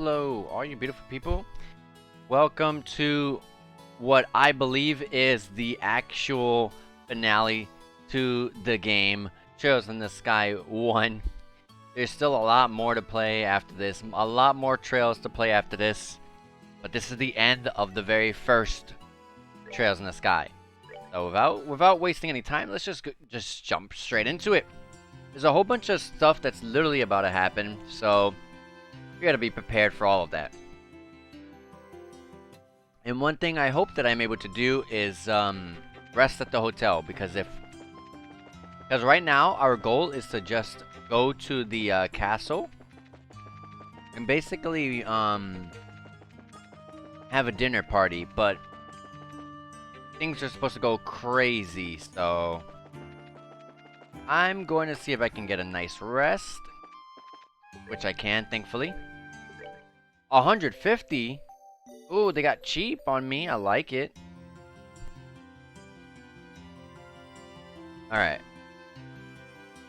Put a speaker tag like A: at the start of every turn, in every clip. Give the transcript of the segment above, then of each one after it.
A: Hello, all you beautiful people. Welcome to what I believe is the actual finale to the game, Trails in the Sky 1. There's still a lot more to play after this, a lot more trails to play after this, but this is the end of the very first Trails in the Sky. So without wasting any time, let's just jump straight into it. There's a whole bunch of stuff that's literally about to happen, so you gotta be prepared for all of that. And one thing I hope that I'm able to do is rest at the hotel, because right now our goal is to just go to the castle and basically have a dinner party, but things are supposed to go crazy, so I'm going to see if I can get a nice rest, which I can, thankfully. 150? Ooh, they got cheap on me. I like it. Alright.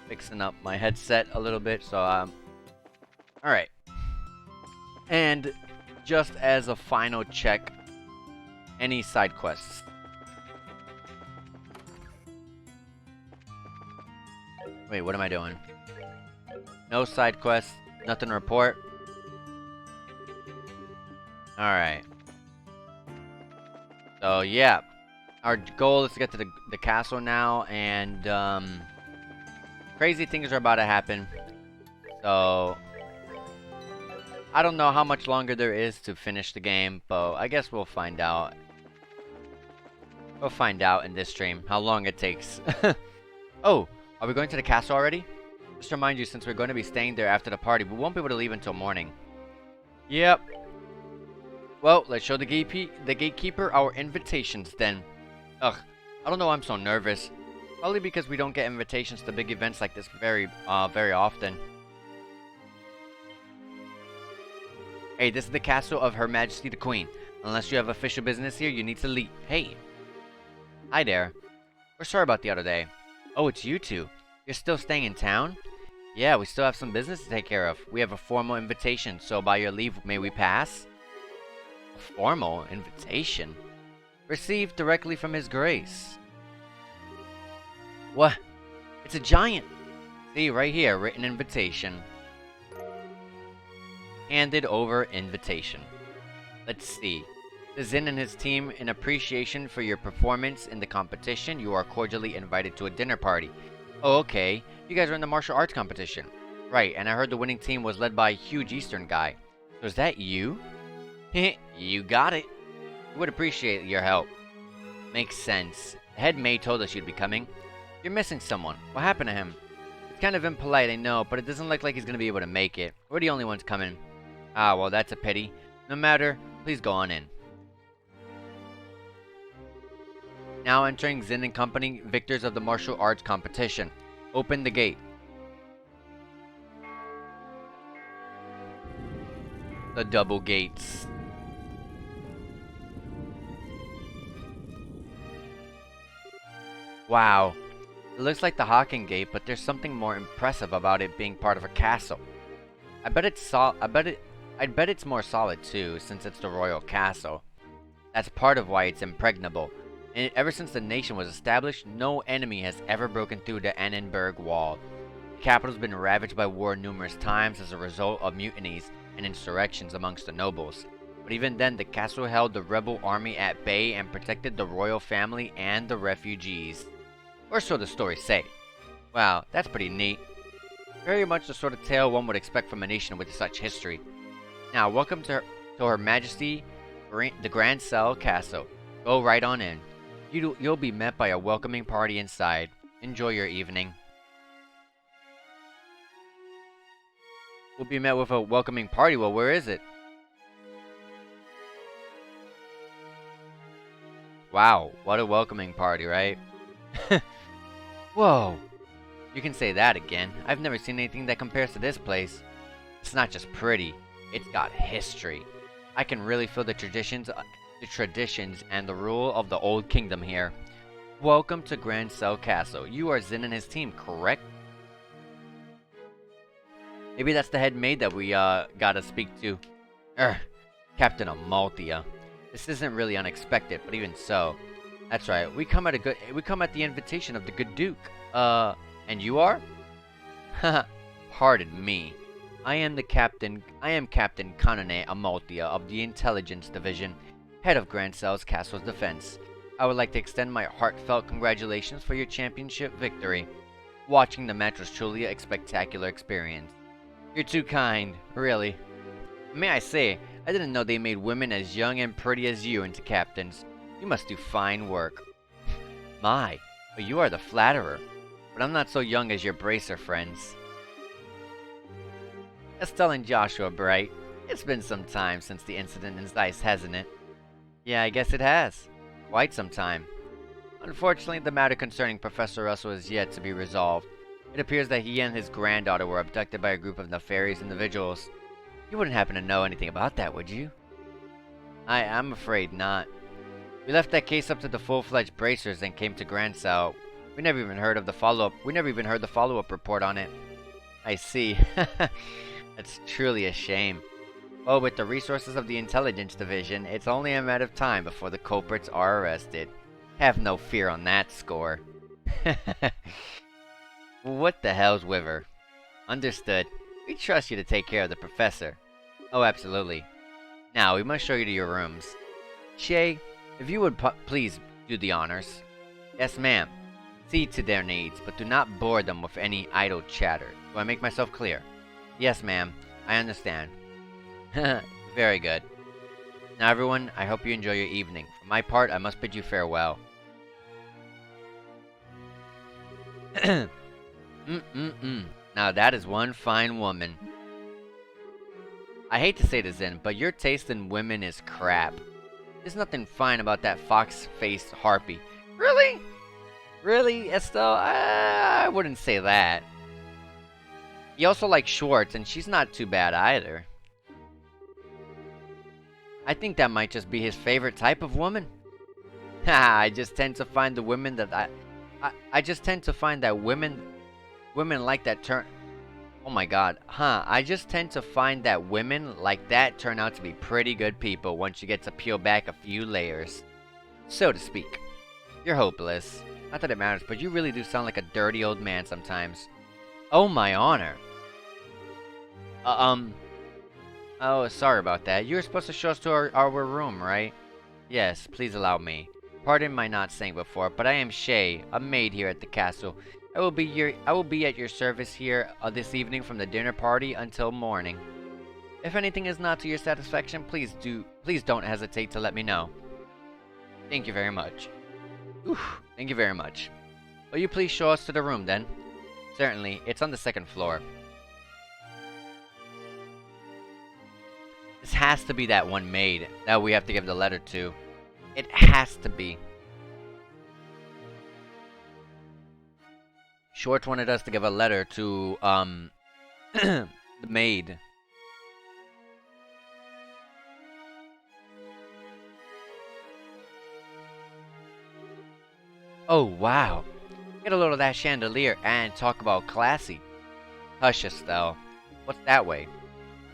A: Fixing up my headset a little bit, so, alright. And just as a final check, any side quests. Wait, what am I doing? No side quests, nothing to report. Alright. So, yeah. Our goal is to get to the castle now, and crazy things are about to happen. So, I don't know how much longer there is to finish the game, but I guess we'll find out. We'll find out in this stream how long it takes. Oh! Are we going to the castle already? Just to remind you, since we're going to be staying there after the party, we won't be able to leave until morning. Yep. Well, let's show the gatekeeper our invitations then. Ugh, I don't know why I'm so nervous. Probably because we don't get invitations to big events like this very often. Hey, this is the castle of Her Majesty the Queen. Unless you have official business here, you need to leave. Hey. Hi there. We're sorry about the other day. Oh, it's you two. You're still staying in town? Yeah, we still have some business to take care of. We have a formal invitation, so by your leave, may we pass? A formal invitation? Received directly from His Grace. What? It's a giant! See, right here, written invitation. Handed over invitation. Let's see. To Zin and his team, in appreciation for your performance in the competition, you are cordially invited to a dinner party. Oh, okay. You guys are in the martial arts competition. Right, and I heard the winning team was led by a huge Eastern guy. So is that you? You got it. We would appreciate your help. Makes sense. The head maid told us you'd be coming. You're missing someone. What happened to him? It's kind of impolite, I know, but it doesn't look like he's going to be able to make it. We're the only ones coming. Ah, well, that's a pity. No matter, please go on in. Now entering Zin and Company, victors of the martial arts competition. Open the gate. The double gates. Wow. It looks like the Hawking Gate, but there's something more impressive about it being part of a castle. I'd bet it's more solid too, since it's the royal castle. That's part of why it's impregnable. And ever since the nation was established, no enemy has ever broken through the Annenberg Wall. The capital's been ravaged by war numerous times as a result of mutinies and insurrections amongst the nobles. But even then, the castle held the rebel army at bay and protected the royal family and the refugees. Or so the stories say. Wow, that's pretty neat. Very much the sort of tale one would expect from a nation with such history. Now, welcome to Her Majesty, the Grand Cell Castle. Go right on in. You'll be met by a welcoming party inside. Enjoy your evening. We'll be met with a welcoming party. Well, where is it? Wow, what a welcoming party, right? Whoa. You can say that again. I've never seen anything that compares to this place. It's not just pretty. It's got history. I can really feel the traditions and the rule of the old kingdom here. Welcome to Grand Cell Castle. You are Zin and his team, correct? Maybe that's the head maid that we gotta speak to. Er, Captain Amalthea. This isn't really unexpected, but even so. That's right, we come at the invitation of the good Duke. And you are? Haha, pardon me. I am Captain Kanane Amalthea of the Intelligence Division, head of Grand Cell's Castle's defense. I would like to extend my heartfelt congratulations for your championship victory. Watching the match was truly a spectacular experience. You're too kind, really. May I say, I didn't know they made women as young and pretty as you into captains. You must do fine work. My, but you are the flatterer. But I'm not so young as your bracer friends. Estelle and Joshua Bright. It's been some time since the incident in Zeiss, hasn't it? Yeah, I guess it has. Quite some time. Unfortunately, the matter concerning Professor Russell is yet to be resolved. It appears that he and his granddaughter were abducted by a group of nefarious individuals. You wouldn't happen to know anything about that, would you? I'm afraid not. We left that case up to the full-fledged bracers and came to Grand Cell. We never even heard the follow-up report on it. I see. That's truly a shame. Well, with the resources of the Intelligence Division, it's only a matter of time before the culprits are arrested. Have no fear on that score. What the hell's with her? Understood. We trust you to take care of the professor. Oh, absolutely. Now, we must show you to your rooms. Shay, if you would please do the honors. Yes, ma'am. See to their needs, but do not bore them with any idle chatter. Do I make myself clear? Yes, ma'am. I understand. Very good. Now, everyone, I hope you enjoy your evening. For my part, I must bid you farewell. Now, that is one fine woman. I hate to say this, Zen, but your taste in women is crap. There's nothing fine about that fox-faced harpy. Really? Really, Estelle? I wouldn't say that. He also likes Schwartz, and she's not too bad either. I think that might just be his favorite type of woman. I just tend to find the women that I just tend to find that women like that turn. Oh my god. I just tend to find that women like that turn out to be pretty good people once you get to peel back a few layers. So to speak. You're hopeless. Not that it matters, but you really do sound like a dirty old man sometimes. Oh, my honor. Oh, sorry about that. You were supposed to show us to our room, right? Yes, please allow me. Pardon my not saying before, but I am Shay, a maid here at the castle. I will be at your service here this evening from the dinner party until morning. If anything is not to your satisfaction, please don't hesitate to let me know. Thank you very much. Oof, thank you very much. Will you please show us to the room then? Certainly, it's on the second floor. This has to be that one maid that we have to give the letter to. It has to be. Schwartz wanted us to give a letter to, the maid. Oh, wow. Get a load of that chandelier and talk about classy. Hush, Estelle. What's that way?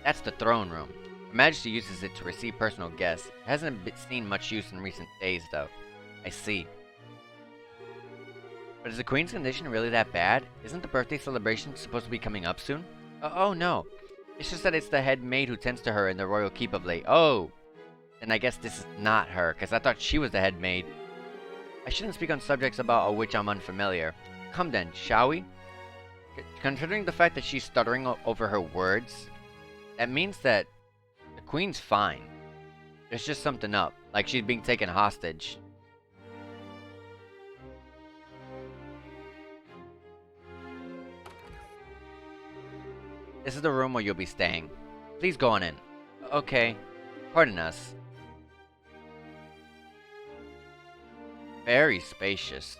A: That's the throne room. Her Majesty uses it to receive personal guests. It hasn't seen much use in recent days, though. I see. But is the Queen's condition really that bad? Isn't the birthday celebration supposed to be coming up soon? Oh, no. It's just that it's the head maid who tends to her in the royal keep of late. Oh! Then I guess this is not her, because I thought she was the head maid. I shouldn't speak on subjects about which I'm unfamiliar. Come then, shall we? Considering the fact that she's stuttering over her words, that means that the Queen's fine. There's just something up, like she's being taken hostage. This is the room where you'll be staying. Please go on in. Okay. Pardon us. Very spacious.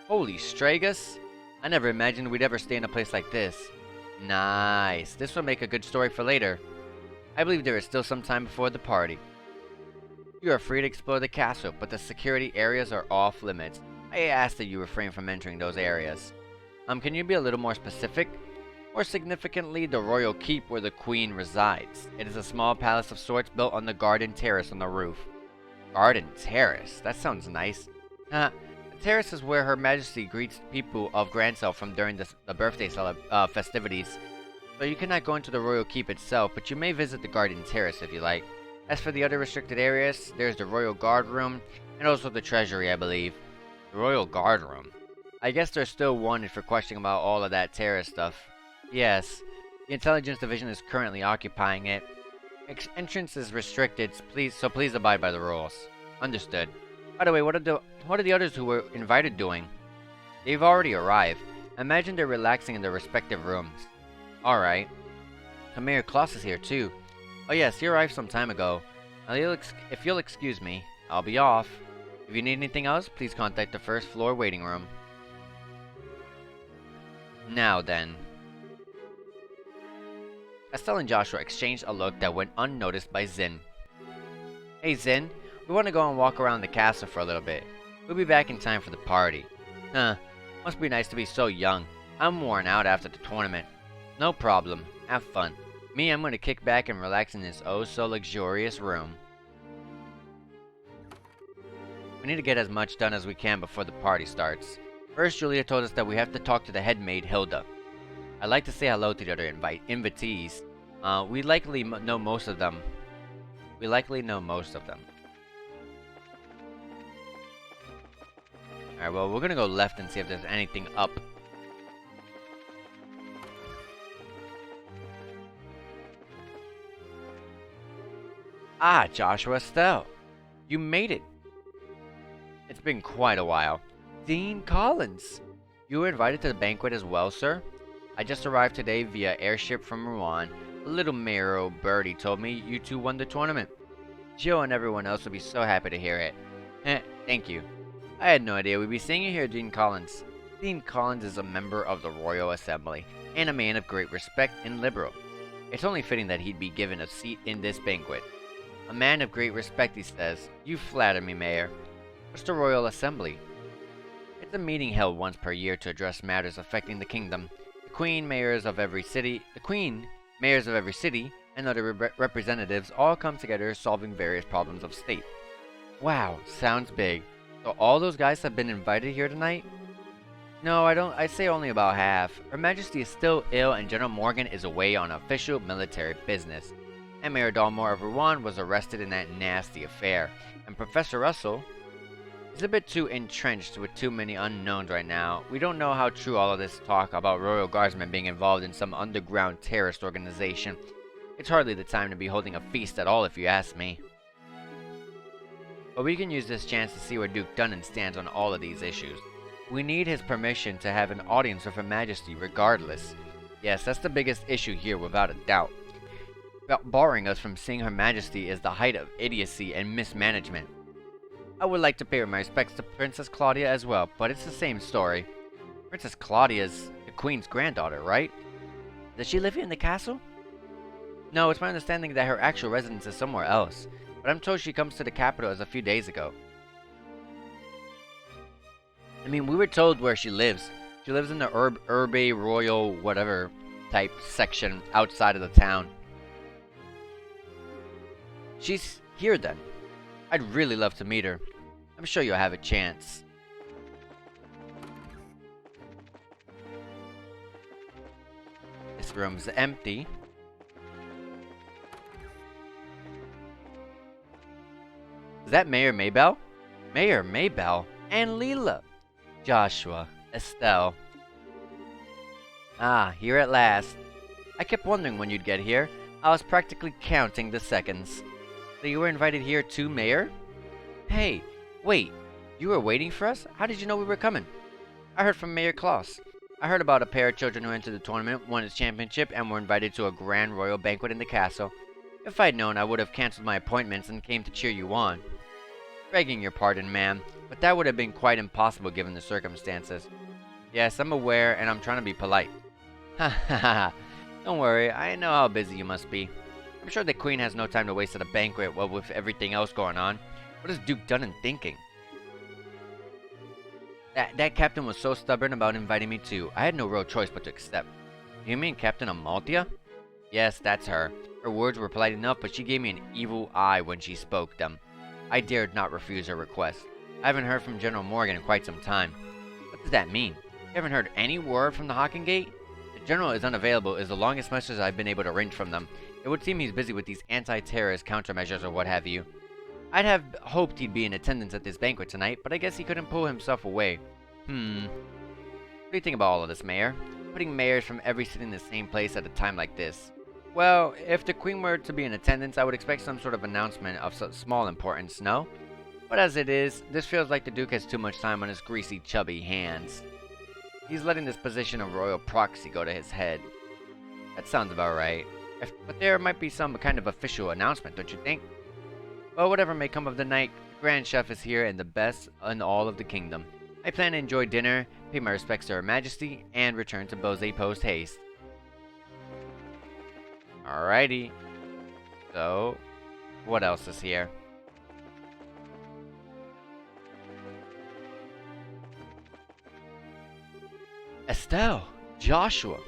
A: Holy Stragus! I never imagined we'd ever stay in a place like this. Nice. This will make a good story for later. I believe there is still some time before the party. You are free to explore the castle, but the security areas are off limits. I ask that you refrain from entering those areas. Can you be a little more specific? More significantly, the royal keep where the queen resides. It is a small palace of sorts built on the garden terrace on the roof. Garden terrace? That sounds nice. The terrace is where Her Majesty greets people of Grancel from during the birthday festivities. So you cannot go into the royal keep itself, but you may visit the garden terrace if you like. As for the other restricted areas, there's the royal guard room, and also the treasury, I believe. The royal guard room? I guess they're still wanted for questioning about all of that terrace stuff. Yes, the intelligence division is currently occupying it. Entrance is restricted, so please abide by the rules. Understood. By the way, what are the others who were invited doing? They've already arrived. I imagine they're relaxing in their respective rooms. Alright. So Mayor Klaus is here too. Oh yes, he arrived some time ago. Now if you'll excuse me, I'll be off. If you need anything else, please contact the first floor waiting room. Now then. Estelle and Joshua exchanged a look that went unnoticed by Zin. Hey Zin, we want to go and walk around the castle for a little bit. We'll be back in time for the party. Must be nice to be so young. I'm worn out after the tournament. No problem, have fun. Me, I'm gonna kick back and relax in this oh-so-luxurious room. We need to get as much done as we can before the party starts. First, Julia told us that we have to talk to the head maid, Hilda. I'd like to say hello to the other invitees. We likely know most of them. Alright, well, we're gonna go left and see if there's anything up. Ah, Joshua Estelle. You made it. It's been quite a while. Dean Collins. You were invited to the banquet as well, sir? I just arrived today via airship from Rouen. A little Mero birdie told me you two won the tournament. Jill and everyone else will be so happy to hear it. Thank you. I had no idea we'd be seeing you here, Dean Collins. Dean Collins is a member of the Royal Assembly, and a man of great respect and liberal. It's only fitting that he'd be given a seat in this banquet. A man of great respect, he says. You flatter me, Mayor. What's the Royal Assembly? It's a meeting held once per year to address matters affecting the kingdom. The Queen, mayors of every city, and other representatives all come together solving various problems of state. Wow, sounds big. So all those guys have been invited here tonight? No, I'd say only about half. Her Majesty is still ill and General Morgan is away on official military business. And Mayor Dalmore of Rouen was arrested in that nasty affair. And Professor Russell is a bit too entrenched with too many unknowns right now. We don't know how true all of this talk about Royal Guardsmen being involved in some underground terrorist organization. It's hardly the time to be holding a feast at all if you ask me. But we can use this chance to see where Duke Dunnan stands on all of these issues. We need his permission to have an audience with Her Majesty regardless. Yes, that's the biggest issue here without a doubt. Barring us from seeing Her Majesty is the height of idiocy and mismanagement. I would like to pay my respects to Princess Claudia as well, but it's the same story. Princess Claudia's the Queen's granddaughter, right? Does she live here in the castle? No, it's my understanding that her actual residence is somewhere else, but I'm told she comes to the capital as a few days ago. I mean, we were told where she lives. She lives in the Orbeez Royal whatever type section outside of the town. She's here then. I'd really love to meet her. I'm sure you'll have a chance. This room's empty. Is that Mayor Maybell? Mayor Maybell? And Leela. Joshua. Estelle. Ah, here at last. I kept wondering when you'd get here. I was practically counting the seconds. So you were invited here too, Mayor? Hey, wait. You were waiting for us? How did you know we were coming? I heard from Mayor Klaus. I heard about a pair of children who entered the tournament, won its championship, and were invited to a grand royal banquet in the castle. If I'd known, I would have cancelled my appointments and came to cheer you on. Begging your pardon, ma'am, but that would have been quite impossible given the circumstances. Yes, I'm aware, and I'm trying to be polite. Ha ha ha. Don't worry, I know how busy you must be. I'm sure the Queen has no time to waste at a banquet, what with everything else going on. What is Duke Dunnan thinking? That captain was so stubborn about inviting me too. I had no real choice but to accept. You mean Captain Amalthea? Yes, that's her. Her words were polite enough, but she gave me an evil eye when she spoke them. I dared not refuse her request. I haven't heard from General Morgan in quite some time. What does that mean? You haven't heard any word from the Hawking Gate? The General is unavailable is the longest message I've been able to wring from them. It would seem he's busy with these anti-terrorist countermeasures or what have you. I'd have hoped he'd be in attendance at this banquet tonight, but I guess he couldn't pull himself away. What do you think about all of this, Mayor? Putting mayors from every city in the same place at a time like this. Well, if the Queen were to be in attendance, I would expect some sort of announcement of such small importance, no? But as it is, this feels like the Duke has too much time on his greasy, chubby hands. He's letting this position of royal proxy go to his head. That sounds about right. But there might be some kind of official announcement, don't you think? Well, whatever may come of the night, the Grand Chef is here and the best in all of the kingdom. I plan to enjoy dinner, pay my respects to Her Majesty, and return to Bose post-haste. Alrighty. So, what else is here? Estelle! Joshua!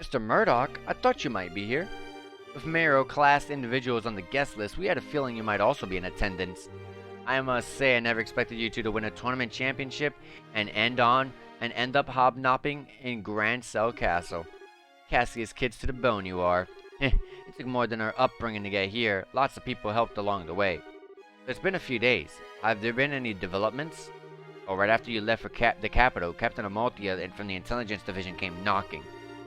A: Mr. Murdoch, I thought you might be here. With Mayor-class individuals on the guest list, we had a feeling you might also be in attendance. I must say I never expected you two to win a tournament championship and end up hobnobbing in Grand Cell Castle. Cassius kids to the bone you are. It took more than our upbringing to get here. Lots of people helped along the way. It's been a few days. Have there been any developments? Oh, right after you left for the capital, Captain Amalthea from the Intelligence Division came knocking.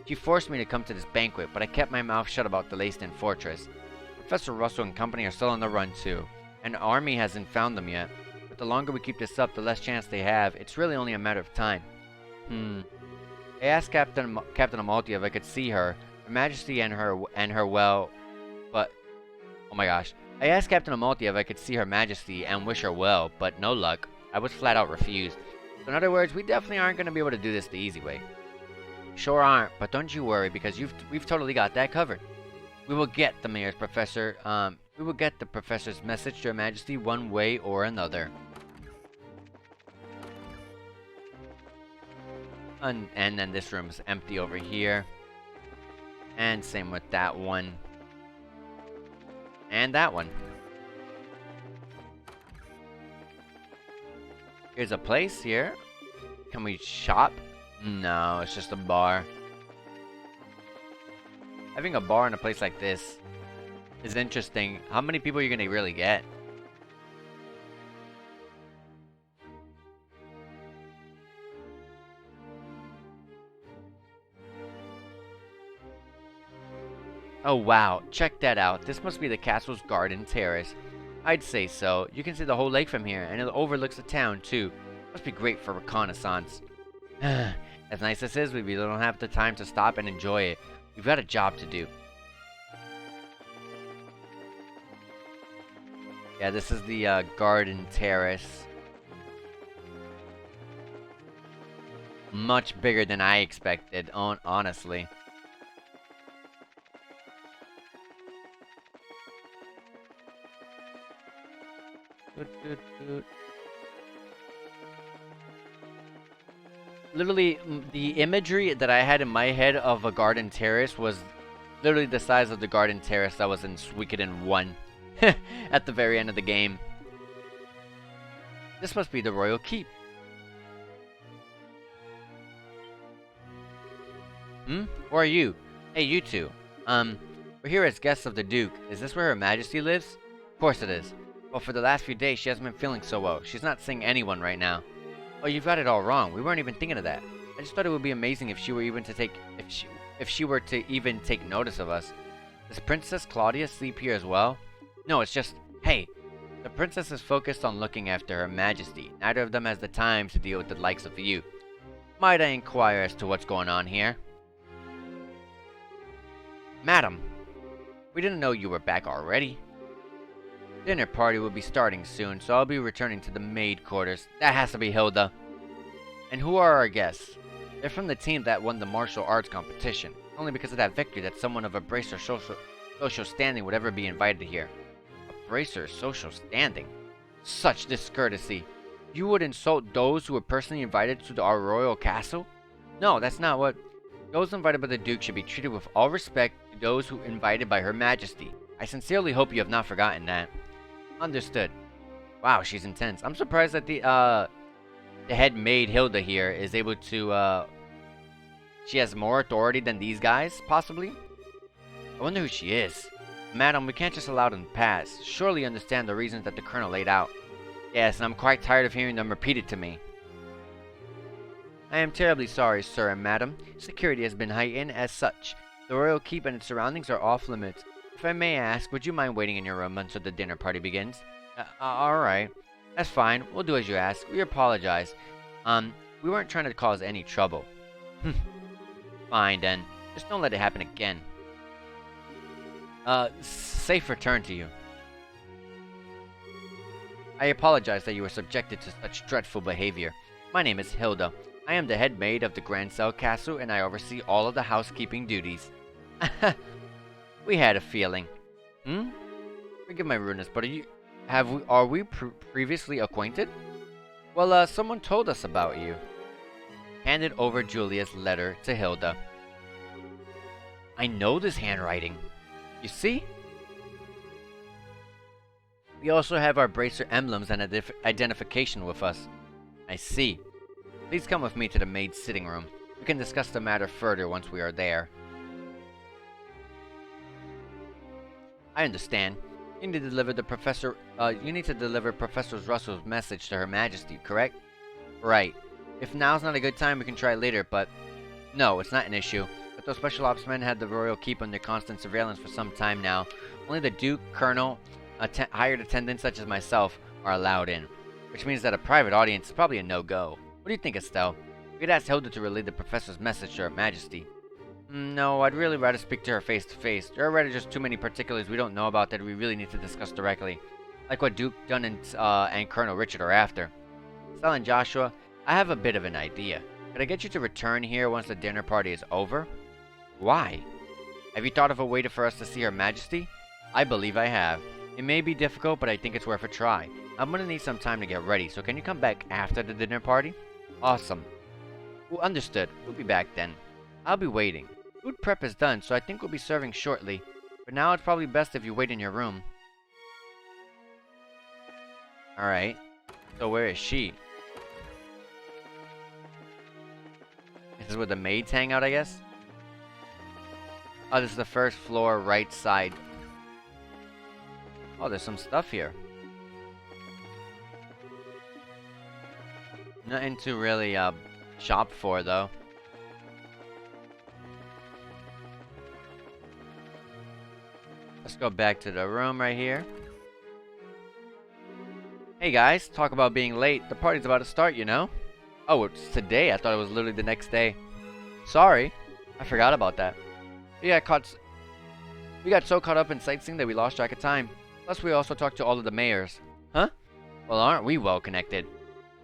A: She forced me to come to this banquet, but I kept my mouth shut about the Laced-In Fortress. Professor Russell and company are still on the run too. An army hasn't found them yet. But the longer we keep this up, the less chance they have. It's really only a matter of time. I asked Captain Amalthea if I could see her. Her Majesty and her well, but oh my gosh. I asked Captain Amalthea if I could see Her Majesty and wish her well, but no luck. I was flat out refused. So in other words, we definitely aren't going to be able to do this the easy way. Sure aren't, but don't you worry because we've totally got that covered. We will get the Mayor's professor. We will get the professor's message to Her Majesty one way or another. And then this room is empty over here. And same with that one. And that one. Here's a place here. Can we shop? No, it's just a bar. Having a bar in a place like this is interesting. How many people are you gonna really get? Oh wow, check that out. This must be the castle's garden terrace. I'd say so. You can see the whole lake from here, and it overlooks the town too. Must be great for reconnaissance. As nice as it is, we really don't have the time to stop and enjoy it. We've got a job to do. Yeah, this is the garden terrace. Much bigger than I expected, honestly. Literally, the imagery that I had in my head of a garden terrace was literally the size of the garden terrace that was in Suikoden 1 at the very end of the game. This must be the royal keep. Who are you? Hey, you two. We're here as guests of the Duke. Is this where Her Majesty lives? Of course it is. Well, for the last few days, she hasn't been feeling so well. She's not seeing anyone right now. Oh, you've got it all wrong. We weren't even thinking of that. I just thought it would be amazing if she were even to take even take notice of us. Does Princess Claudia sleep here as well? No, it's just, hey, the princess is focused on looking after Her Majesty. Neither of them has the time to deal with the likes of you. Might I inquire as to what's going on here? Madam, we didn't know you were back already. Dinner party will be starting soon, so I'll be returning to the maid quarters. That has to be Hilda. And who are our guests? They're from the team that won the martial arts competition. Only because of that victory that someone of a bracer social standing would ever be invited here. A bracer social standing? Such discourtesy. You would insult those who were personally invited to our royal castle? No, that's not what... Those invited by the Duke should be treated with all respect to those who invited by Her Majesty. I sincerely hope you have not forgotten that. Understood. Wow, she's intense. I'm surprised that the head maid Hilda here is able to, she has more authority than these guys, possibly? I wonder who she is. Madam, we can't just allow them to pass. Surely you understand the reasons that the Colonel laid out. Yes, and I'm quite tired of hearing them repeated to me. I am terribly sorry, sir and madam. Security has been heightened as such. The royal keep and its surroundings are off limits. If I may ask, would you mind waiting in your room until the dinner party begins? Alright. That's fine. We'll do as you ask. We apologize. We weren't trying to cause any trouble. Fine, then. Just don't let it happen again. Safe return to you. I apologize that you were subjected to such dreadful behavior. My name is Hilda. I am the head maid of the Grand Cell Castle, and I oversee all of the housekeeping duties. We had a feeling. Forgive my rudeness, but are we previously acquainted? Well, someone told us about you. Handed over Julia's letter to Hilda. I know this handwriting. You see? We also have our bracer emblems and identification with us. I see. Please come with me to the maid's sitting room. We can discuss the matter further once we are there. I understand. You need to deliver Professor Russell's message to Her Majesty, correct? Right. If now's not a good time, we can try later, but... No, it's not an issue. But those special ops men had the royal keep under constant surveillance for some time now. Only the Duke, Colonel, hired attendants such as myself are allowed in. Which means that a private audience is probably a no-go. What do you think, Estelle? We could ask Hilda to relay the Professor's message to Her Majesty. No, I'd really rather speak to her face-to-face. There are already just too many particulars we don't know about that we really need to discuss directly. Like what Duke Dunn and Colonel Richard are after. Estelle and Joshua, I have a bit of an idea. Could I get you to return here once the dinner party is over? Why? Have you thought of a way for us to see Her Majesty? I believe I have. It may be difficult, but I think it's worth a try. I'm gonna need some time to get ready, so can you come back after the dinner party? Awesome. Well, understood. We'll be back then. I'll be waiting. Food prep is done, so I think we'll be serving shortly. But now it's probably best if you wait in your room. Alright. So where is she? This is where the maids hang out, I guess? Oh, this is the first floor, right side. Oh, there's some stuff here. Nothing to really, shop for, though. Let's go back to the room right here. Hey guys, talk about being late. The party's about to start, you know? Oh, it's today. I thought it was literally the next day. Sorry. I forgot about that. We got so caught up in sightseeing that we lost track of time. Plus, we also talked to all of the mayors. Huh? Well, aren't we well connected?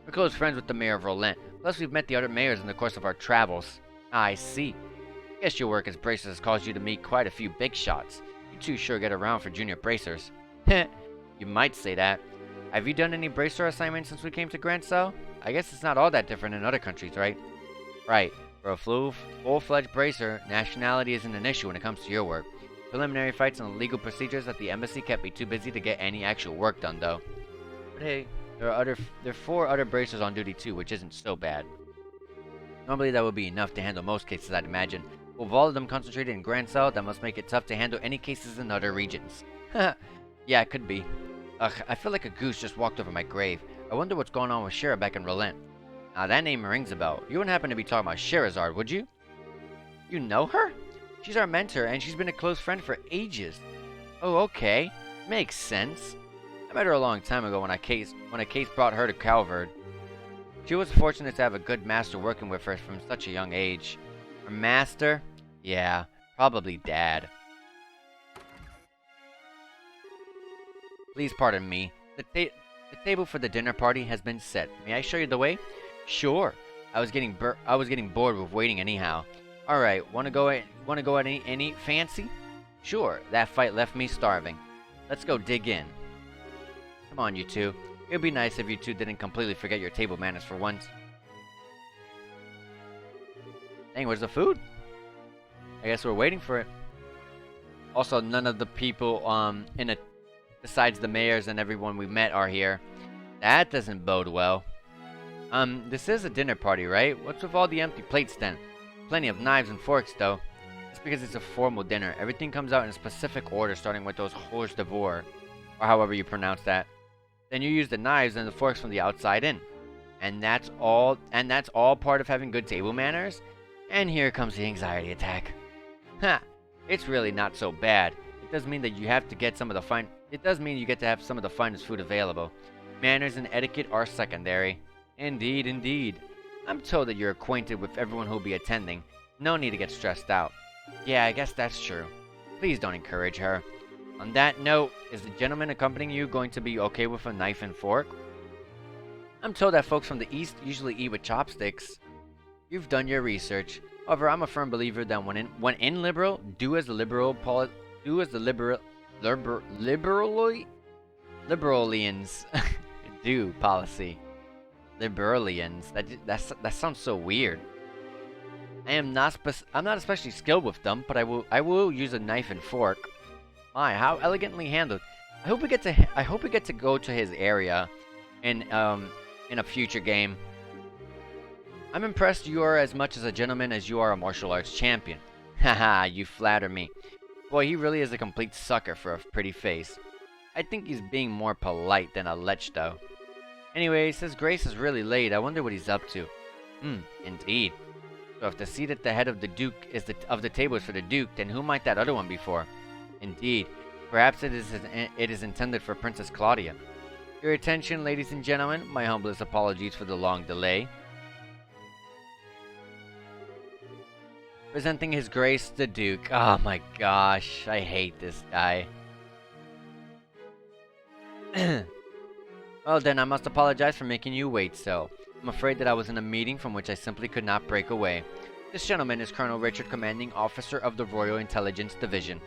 A: We're close friends with the mayor of Rolent. Plus, we've met the other mayors in the course of our travels. I see. Guess your work as bracers has caused you to meet quite a few big shots. You two sure get around for junior bracers. Heh, you might say that. Have you done any bracer assignments since we came to Grand Cell? I guess it's not all that different in other countries, right? Right. For a full-fledged bracer, nationality isn't an issue when it comes to your work. Preliminary fights and legal procedures at the embassy kept me too busy to get any actual work done, though. But hey, there are 4 other bracers on duty too, which isn't so bad. Normally that would be enough to handle most cases, I'd imagine. But with all of them concentrated in Grand Cell, that must make it tough to handle any cases in other regions. Yeah, it could be. Ugh, I feel like a goose just walked over my grave. I wonder what's going on with Shira back in Rolent. Now that name rings a bell. You wouldn't happen to be talking about Sherazard, would you? You know her? She's our mentor, and she's been a close friend for ages. Oh, okay. Makes sense. I met her a long time ago when a case brought her to Calvard. She was fortunate to have a good master working with her from such a young age. Her master? Yeah, probably Dad. Please pardon me. The table for the dinner party has been set. May I show you the way? Sure. I was getting bored with waiting anyhow. All right. Want to go at any fancy? Sure. That fight left me starving. Let's go dig in. Come on, you two. It would be nice if you two didn't completely forget your table manners for once. Dang, where's the food? I guess we're waiting for it. Also, none of the people, besides the mayors and everyone we met are here. That doesn't bode well. This is a dinner party, right? What's with all the empty plates then? Plenty of knives and forks, though. That's because it's a formal dinner. Everything comes out in a specific order, starting with those hors d'oeuvres, or however you pronounce that. Then you use the knives and the forks from the outside in. And that's all part of having good table manners? And here comes the anxiety attack. Ha! It's really not so bad. It does mean that you have to get some of the It does mean you get to have some of the finest food available. Manners and etiquette are secondary. Indeed, indeed. I'm told that you're acquainted with everyone who'll be attending. No need to get stressed out. Yeah, I guess that's true. Please don't encourage her. On that note, is the gentleman accompanying you going to be okay with a knife and fork? I'm told that folks from the East usually eat with chopsticks. You've done your research. However, I'm a firm believer that when in liberal, do as the liberalians do policy. Liberalians. That sounds so weird. I'm not especially skilled with them, but I will use a knife and fork. My, how elegantly handled. I hope we get to go to his area in a future game. I'm impressed you are as much as a gentleman as you are a martial arts champion. Haha, you flatter me. Boy, he really is a complete sucker for a pretty face. I think he's being more polite than a lech, though. Anyway, since Grace is really late, I wonder what he's up to. Indeed. So if the seat at the head of the Duke of the table is for the Duke, then who might that other one be for? Indeed. Perhaps it is intended for Princess Claudia. Your attention, ladies and gentlemen. My humblest apologies for the long delay. Presenting His Grace the Duke. Oh my gosh, I hate this guy. Well then, I must apologize for making you wait so. I'm afraid that I was in a meeting from which I simply could not break away. This gentleman is Colonel Richard, commanding officer of the Royal Intelligence Division.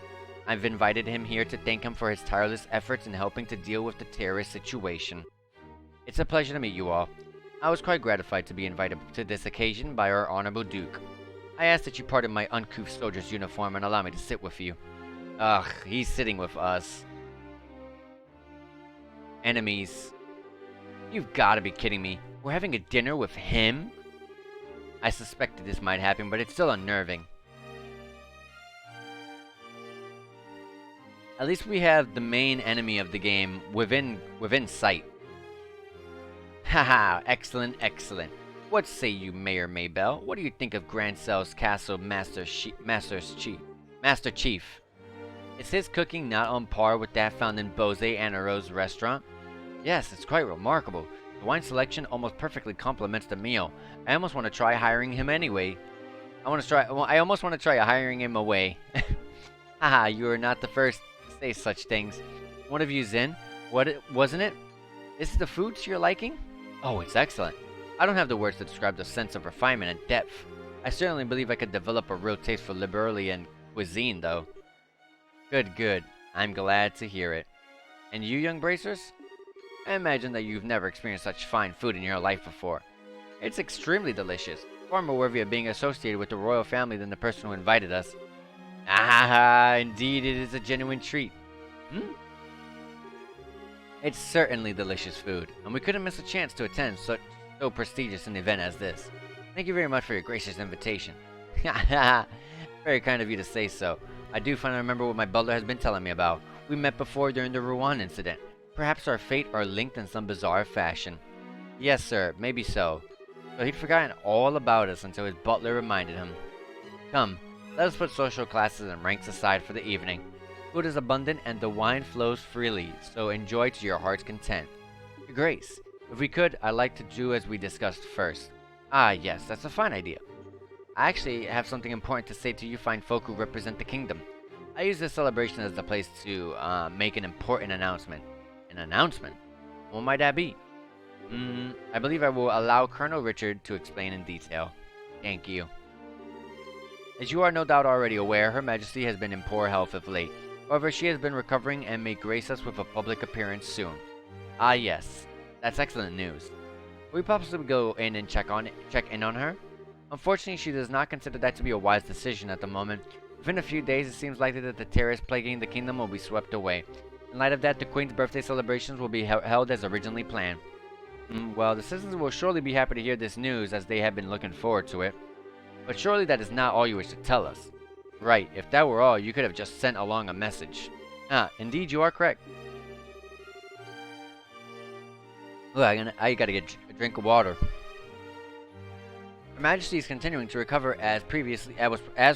A: I've invited him here to thank him for his tireless efforts in helping to deal with the Terrace situation. It's a pleasure to meet you all. I was quite gratified to be invited to this occasion by our Honorable Duke. I ask that you pardon my uncouth soldier's uniform and allow me to sit with you. Ugh, he's sitting with us. Enemies. You've gotta be kidding me. We're having a dinner with him? I suspected this might happen, but it's still unnerving. At least we have the main enemy of the game within sight. Haha, excellent, excellent. What say you, Mayor Maybell? What do you think of Grancel's Castle Master Chief? Is his cooking not on par with that found in Bose Anaro's restaurant? Yes, it's quite remarkable. The wine selection almost perfectly complements the meal. I almost want to try hiring him anyway. I almost want to try hiring him away. Haha, you are not the first to say such things. One of you's in. Wasn't it? Is it the food to your liking? Oh, it's excellent. I don't have the words to describe the sense of refinement and depth. I certainly believe I could develop a real taste for Liberalian cuisine, though. Good, good. I'm glad to hear it. And you, young bracers? I imagine that you've never experienced such fine food in your life before. It's extremely delicious, far more worthy of being associated with the royal family than the person who invited us. Ah, indeed it is a genuine treat. It's certainly delicious food, and we couldn't miss a chance to attend so prestigious an event as this. Thank you very much for your gracious invitation. Very kind of you to say so. I do finally remember what my butler has been telling me about. We met before during the Rouen incident. Perhaps our fate are linked in some bizarre fashion. Yes, sir, maybe so. So he'd forgotten all about us until his butler reminded him. Come, let us put social classes and ranks aside for the evening. Food is abundant and the wine flows freely, so enjoy to your heart's content. Your Grace, if we could, I'd like to do as we discussed first. Ah, yes, that's a fine idea. I actually have something important to say to you fine folk who represent the kingdom. I use this celebration as the place to make an important announcement. An announcement? What might that be? I believe I will allow Colonel Richard to explain in detail. Thank you. As you are no doubt already aware, Her Majesty has been in poor health of late. However, she has been recovering and may grace us with a public appearance soon. Ah yes, that's excellent news. Will we possibly go in and check in on her? Unfortunately, she does not consider that to be a wise decision at the moment, Within a few days, it seems likely that the Terrace plaguing the kingdom will be swept away. In light of that, the Queen's birthday celebrations will be held as originally planned. Well, the citizens will surely be happy to hear this news, as they have been looking forward to it. But surely that is not all you wish to tell us. Right, if that were all, you could have just sent along a message. Ah, indeed you are correct. Look, I gotta get a drink of water. Her Majesty is continuing to recover as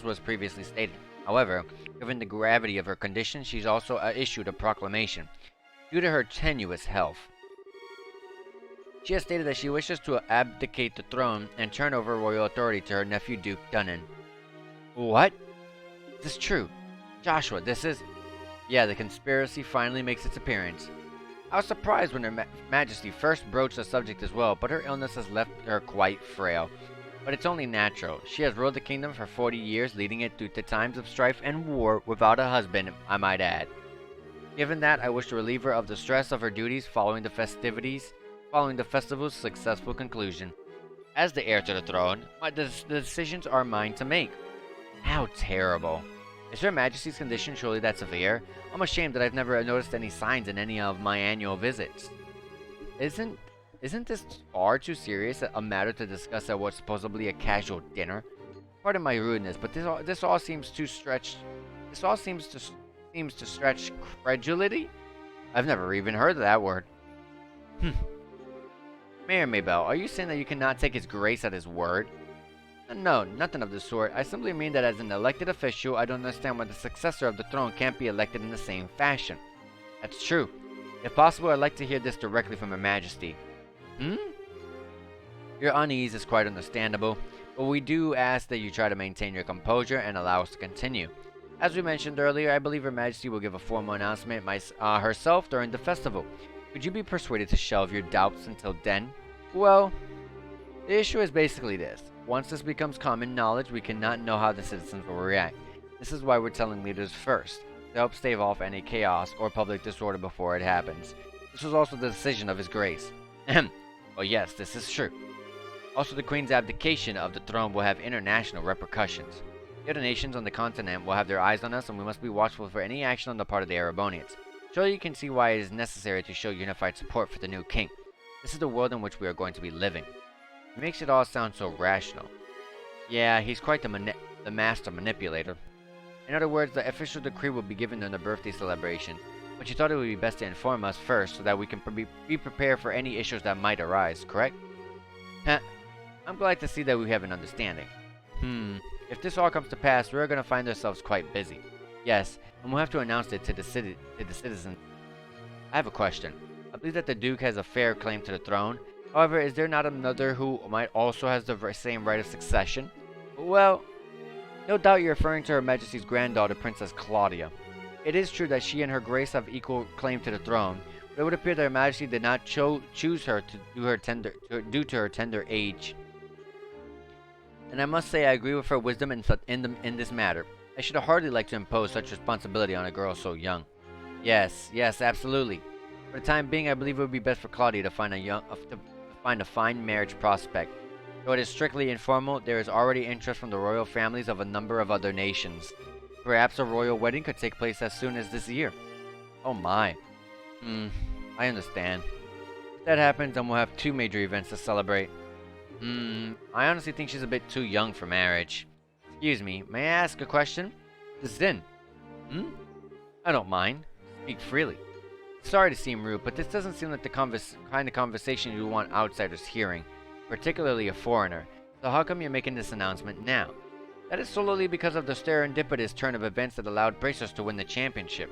A: was previously stated. However, given the gravity of her condition, she's also issued a proclamation. Due to her tenuous health, she has stated that she wishes to abdicate the throne and turn over royal authority to her nephew Duke Dunnan. What? Is this true? Joshua, this is... Yeah, the conspiracy finally makes its appearance. I was surprised when Her Majesty first broached the subject as well, but her illness has left her quite frail. But it's only natural. She has ruled the kingdom for 40 years, leading it through the times of strife and war without a husband, I might add. Given that, I wish to relieve her of the stress of her duties following the festival's successful conclusion. As the heir to the throne, the decisions are mine to make. How terrible. Is Her Majesty's condition surely that severe? I'm ashamed that I've never noticed any signs in any of my annual visits. Isn't this far too serious a matter to discuss at what's supposedly a casual dinner? Pardon my rudeness, but this all seems to stretch. This all seems to stretch credulity. I've never even heard of that word. Mayor Maybell, are you saying that you cannot take his grace at his word? No, nothing of the sort. I simply mean that as an elected official, I don't understand why the successor of the throne can't be elected in the same fashion. That's true. If possible, I'd like to hear this directly from Her Majesty. Your unease is quite understandable, but we do ask that you try to maintain your composure and allow us to continue. As we mentioned earlier, I believe Her Majesty will give a formal announcement herself during the festival. Could you be persuaded to shelve your doubts until then? Well, the issue is basically this. Once this becomes common knowledge, we cannot know how the citizens will react. This is why we're telling leaders first, to help stave off any chaos or public disorder before it happens. This was also the decision of His Grace. Well, yes, this is true. Also, the Queen's abdication of the throne will have international repercussions. The other nations on the continent will have their eyes on us, and we must be watchful for any action on the part of the Arabonians. Surely you can see why it is necessary to show unified support for the new king. This is the world in which we are going to be living. It makes it all sound so rational. Yeah, he's quite the master manipulator. In other words, the official decree will be given during the birthday celebration, but you thought it would be best to inform us first so that we can be prepared for any issues that might arise, correct? I'm glad to see that we have an understanding. If this all comes to pass, we're going to find ourselves quite busy. Yes, and we'll have to announce it to the citizens. I have a question. I believe that the Duke has a fair claim to the throne. However, is there not another who might also has the same right of succession? Well, no doubt you're referring to Her Majesty's granddaughter, Princess Claudia. It is true that she and Her Grace have equal claim to the throne, but it would appear that Her Majesty did not choose her due to her tender age. And I must say I agree with her wisdom in this matter. I should hardly like to impose such responsibility on a girl so young. Yes, absolutely. For the time being, I believe it would be best for Claudia to find a fine marriage prospect. Though it is strictly informal, there is already interest from the royal families of a number of other nations. Perhaps a royal wedding could take place as soon as this year. Oh my. I understand. If that happens, then we'll have two major events to celebrate. I honestly think she's a bit too young for marriage. Excuse me, may I ask a question? Zin. I don't mind. Speak freely. Sorry to seem rude, but this doesn't seem like the kind of conversation you want outsiders hearing, particularly a foreigner. So how come you're making this announcement now? That is solely because of the serendipitous turn of events that allowed Bracers to win the championship.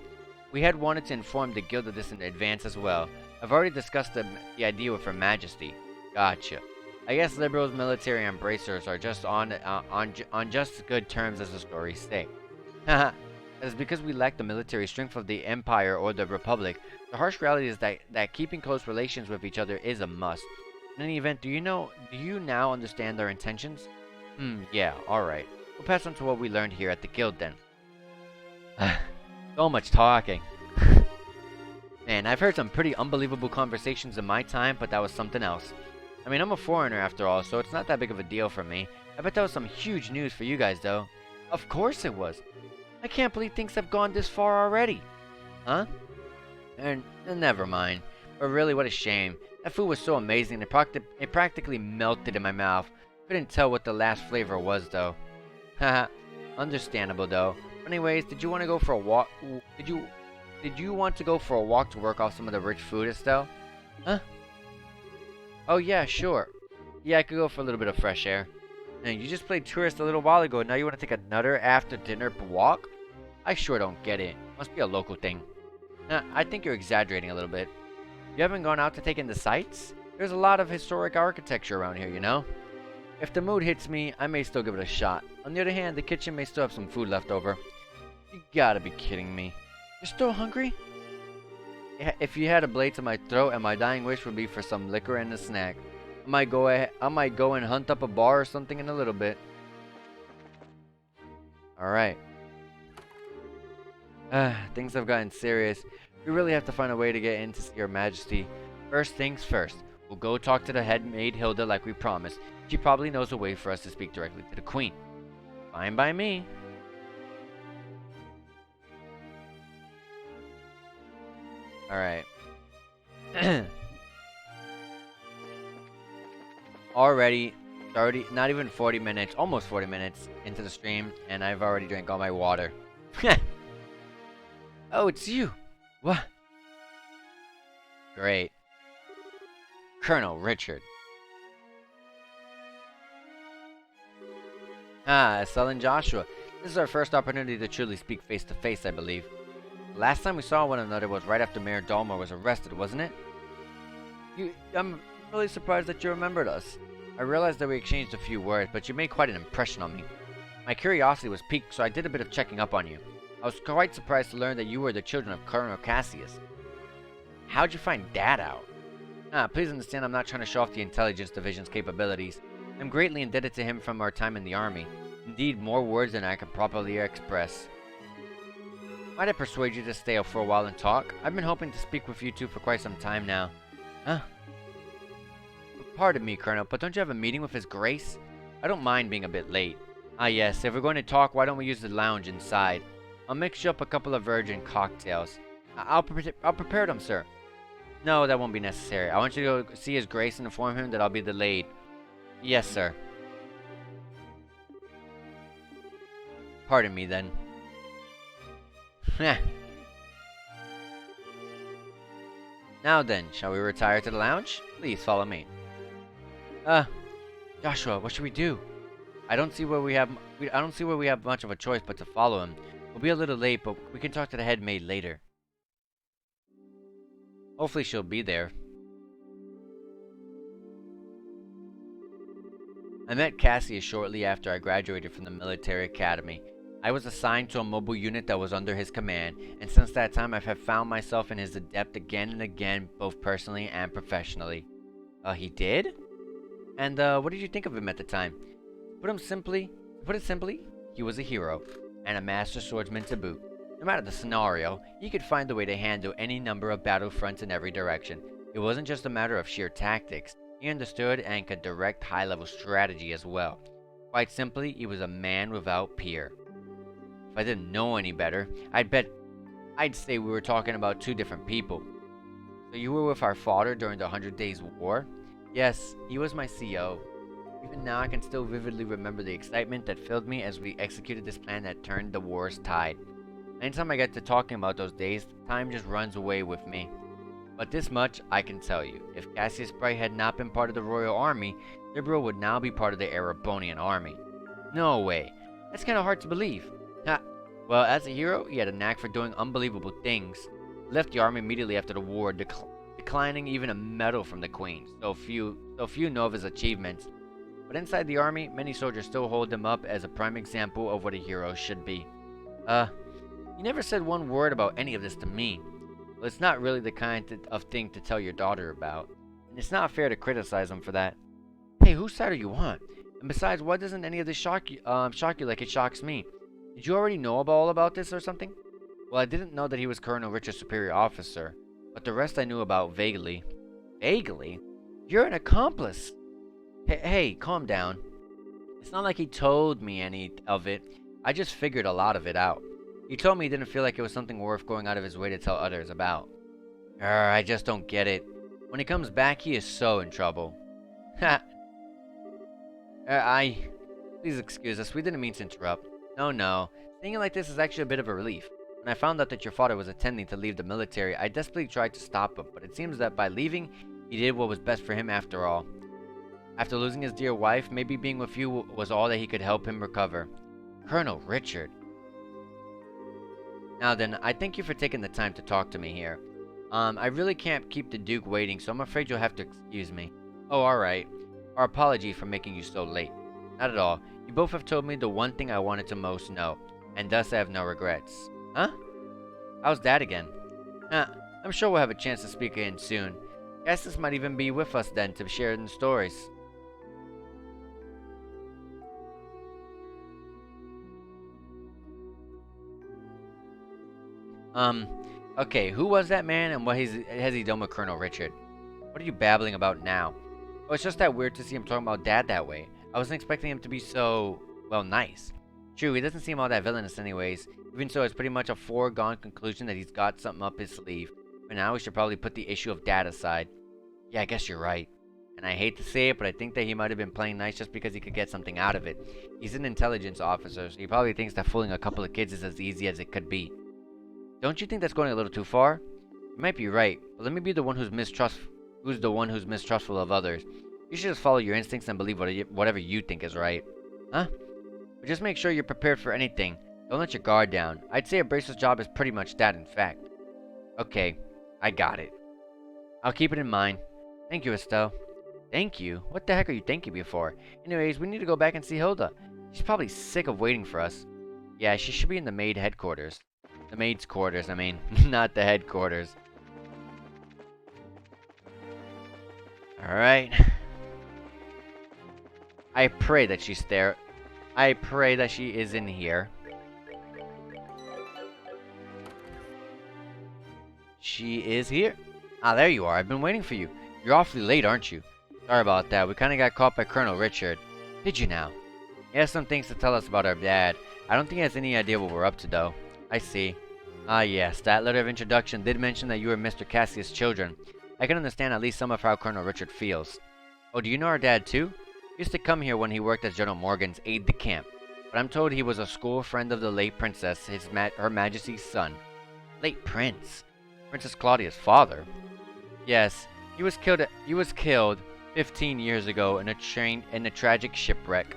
A: We had wanted to inform the guild of this in advance as well. I've already discussed the idea with Her Majesty. Gotcha. I guess liberals, military, and Bracers are just on just good terms, as the stories say. Haha. That is because we lack the military strength of the Empire or the Republic. The harsh reality is that keeping close relations with each other is a must. In any event, do you now understand their intentions? Yeah, alright. We'll pass on to what we learned here at the guild then. So much talking. Man, I've heard some pretty unbelievable conversations in my time, but that was something else. I mean, I'm a foreigner after all, so it's not that big of a deal for me. I bet that was some huge news for you guys, though. Of course it was. I can't believe things have gone this far already. Huh? And never mind. But really, what a shame. That food was so amazing, it practically melted in my mouth. Couldn't tell what the last flavor was, though. Haha. Understandable, though. Anyways, did you want to go for a walk? Did you want to go for a walk to work off some of the rich food, Estelle? Huh? Oh yeah, sure. Yeah, I could go for a little bit of fresh air. And you just played tourist a little while ago, now you want to take another after-dinner walk? I sure don't get it. Must be a local thing. Nah, I think you're exaggerating a little bit. You haven't gone out to take in the sights? There's a lot of historic architecture around here, you know? If the mood hits me, I may still give it a shot. On the other hand, the kitchen may still have some food left over. You gotta be kidding me. You're still hungry? If you had a blade to my throat and my dying wish would be for some liquor and a snack. I might go and hunt up a bar or something in a little bit. Alright. Things have gotten serious. We really have to find a way to get in to see Her Majesty. First things first. We'll go talk to the head maid Hilda like we promised. She probably knows a way for us to speak directly to the Queen. Fine by me. Alright. Already, not even 40 minutes, almost 40 minutes into the stream, and I've already drank all my water. Oh, it's you. What? Great. Colonel Richard. Estelle and Joshua. This is our first opportunity to truly speak face to face, I believe. The last time we saw one another was right after Mayor Dalmor was arrested, wasn't it? I'm really surprised that you remembered us. I realized that we exchanged a few words, but you made quite an impression on me. My curiosity was piqued, so I did a bit of checking up on you. I was quite surprised to learn that you were the children of Colonel Cassius. How'd you find that out? Please understand I'm not trying to show off the Intelligence Division's capabilities. I'm greatly indebted to him from our time in the Army. Indeed, more words than I can properly express. Might I persuade you to stay up for a while and talk? I've been hoping to speak with you two for quite some time now. Huh? Pardon me, Colonel, but don't you have a meeting with His Grace? I don't mind being a bit late. Yes, if we're going to talk, why don't we use the lounge inside? I'll mix you up a couple of virgin cocktails. I'll prepare them, sir. No, that won't be necessary. I want you to go see His Grace and inform him that I'll be delayed. Yes, sir. Pardon me, then. Now then, shall we retire to the lounge? Please follow me. Joshua, what should we do? I don't see where we have much of a choice but to follow him. We'll be a little late, but we can talk to the head maid later. Hopefully she'll be there. I met Cassius shortly after I graduated from the military academy. I was assigned to a mobile unit that was under his command, and since that time I have found myself in his adept again and again, both personally and professionally. He did? And what did you think of him at the time? To put it simply, he was a hero, and a master swordsman to boot. No matter the scenario, he could find a way to handle any number of battlefronts in every direction. It wasn't just a matter of sheer tactics. He understood and could direct high-level strategy as well. Quite simply, he was a man without peer. If I didn't know any better, I'd say we were talking about two different people. So you were with our father during the 100 Days War? Yes, he was my CO. Even now I can still vividly remember the excitement that filled me as we executed this plan that turned the war's tide. Anytime I get to talking about those days, time just runs away with me. But this much I can tell you. If Cassius Bright had not been part of the Royal Army, Liberal would now be part of the Erebonian Army. No way. That's kind of hard to believe. Well, as a hero, he had a knack for doing unbelievable things. He left the army immediately after the war, declining even a medal from the Queen. So few know of his achievements. But inside the army, many soldiers still hold him up as a prime example of what a hero should be. He never said one word about any of this to me. Well, it's not really the kind of thing to tell your daughter about. And it's not fair to criticize him for that. Hey, whose side are you on? And besides, why doesn't any of this shock you like it shocks me? Did you already know all about this or something? Well, I didn't know that he was Colonel Richard's superior officer, but the rest I knew about vaguely. Vaguely? You're an accomplice! Hey, calm down. It's not like he told me any of it. I just figured a lot of it out. He told me he didn't feel like it was something worth going out of his way to tell others about. I just don't get it. When he comes back, he is so in trouble. Ha! Please excuse us, we didn't mean to interrupt. No. Seeing it like this is actually a bit of a relief. When I found out that your father was intending to leave the military, I desperately tried to stop him, but it seems that by leaving, he did what was best for him after all. After losing his dear wife, maybe being with you was all that he could help him recover. Colonel Richard. Now then, I thank you for taking the time to talk to me here. I really can't keep the Duke waiting, so I'm afraid you'll have to excuse me. Oh, alright. Our apology for making you so late. Not at all. You both have told me the one thing I wanted to most know, and thus I have no regrets. Huh? How's Dad again? I'm sure we'll have a chance to speak again soon. Cassis might even be with us then to share in the stories. Okay, who was that man and what has he done with Colonel Richard? What are you babbling about now? Oh, it's just that weird to see him talking about Dad that way. I wasn't expecting him to be so, well, nice. True, he doesn't seem all that villainous anyways. Even so, it's pretty much a foregone conclusion that he's got something up his sleeve. For now, we should probably put the issue of Dad aside. Yeah, I guess you're right. And I hate to say it, but I think that he might have been playing nice just because he could get something out of it. He's an intelligence officer, so he probably thinks that fooling a couple of kids is as easy as it could be. Don't you think that's going a little too far? You might be right, but let me be the one who's mistrustful of others. You should just follow your instincts and believe whatever you think is right. Huh? But just make sure you're prepared for anything. Don't let your guard down. I'd say a bracer's job is pretty much that, in fact. Okay, I got it. I'll keep it in mind. Thank you, Estelle. Thank you? What the heck are you thanking me for? Anyways, we need to go back and see Hilda. She's probably sick of waiting for us. Yeah, she should be in the maid headquarters. The maid's quarters, I mean, not the headquarters. Alright. I pray that she's there. I pray that she is in here. She is here. Ah, there you are. I've been waiting for you. You're awfully late, aren't you? Sorry about that. We kind of got caught by Colonel Richard. Did you now? He has some things to tell us about our dad. I don't think he has any idea what we're up to, though. I see. Ah, yes. That letter of introduction did mention that you were Mr. Cassius' children. I can understand at least some of how Colonel Richard feels. Oh, do you know our dad, too? He used to come here when he worked as General Morgan's aide-de-camp. But I'm told he was a school friend of the late princess, Her Majesty's son. Late prince? Princess Claudia's father? Yes. He was killed 15 years ago in a tragic shipwreck.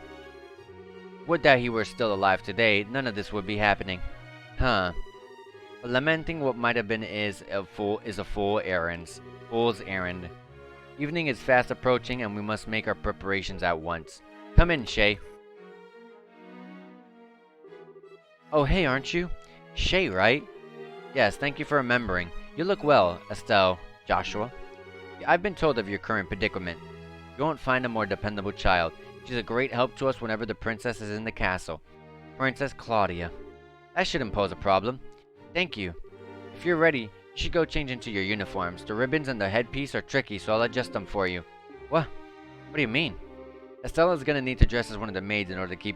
A: Would that he were still alive today, none of this would be happening. Huh. But lamenting what might have been is a fool's errand. Evening is fast approaching and we must make our preparations at once. Come in, Shay. Oh, hey, aren't you? Shay, right? Yes, thank you for remembering. You look well, Estelle, Joshua. I've been told of your current predicament. You won't find a more dependable child. She's a great help to us whenever the princess is in the castle. Princess Claudia. That shouldn't pose a problem. Thank you. If you're ready, you should go change into your uniforms. The ribbons and the headpiece are tricky, so I'll adjust them for you. What? What do you mean? Estella's gonna need to dress as one of the maids in order to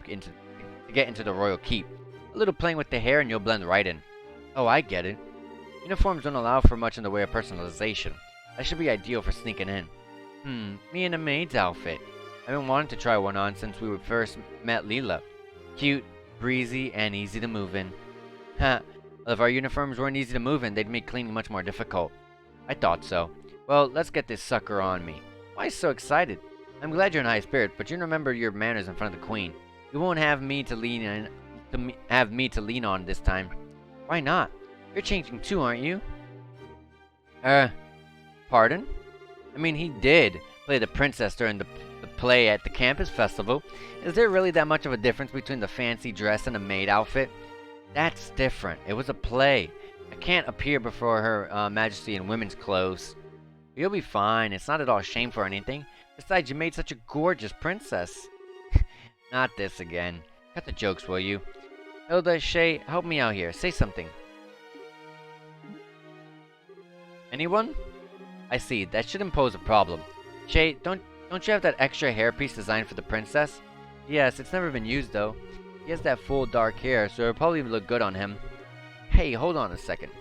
A: get into the royal keep. A little playing with the hair and you'll blend right in. Oh, I get it. Uniforms don't allow for much in the way of personalization. That should be ideal for sneaking in. Me in a maid's outfit. I've been wanting to try one on since we first met Leela. Cute, breezy, and easy to move in. Ha! Well, if our uniforms weren't easy to move in, they'd make cleaning much more difficult. I thought so. Well, let's get this sucker on me. Why so excited? I'm glad you're in high spirit, but you remember your manners in front of the queen. You won't have me to lean on this time. Why not? You're changing too, aren't you? Pardon? I mean, he did play the princess during the play at the campus festival. Is there really that much of a difference between the fancy dress and a maid outfit? That's different. It was a play. I can't appear before Her Majesty in women's clothes. You'll be fine. It's not at all shameful or anything. Besides, you made such a gorgeous princess. Not this again. Cut the jokes, will you? Hilda, Shay, help me out here. Say something. Anyone? I see. That shouldn't pose a problem. Shay, don't you have that extra hairpiece designed for the princess? Yes, it's never been used though. He has that full dark hair, so it'll probably look good on him. Hey, hold on a second.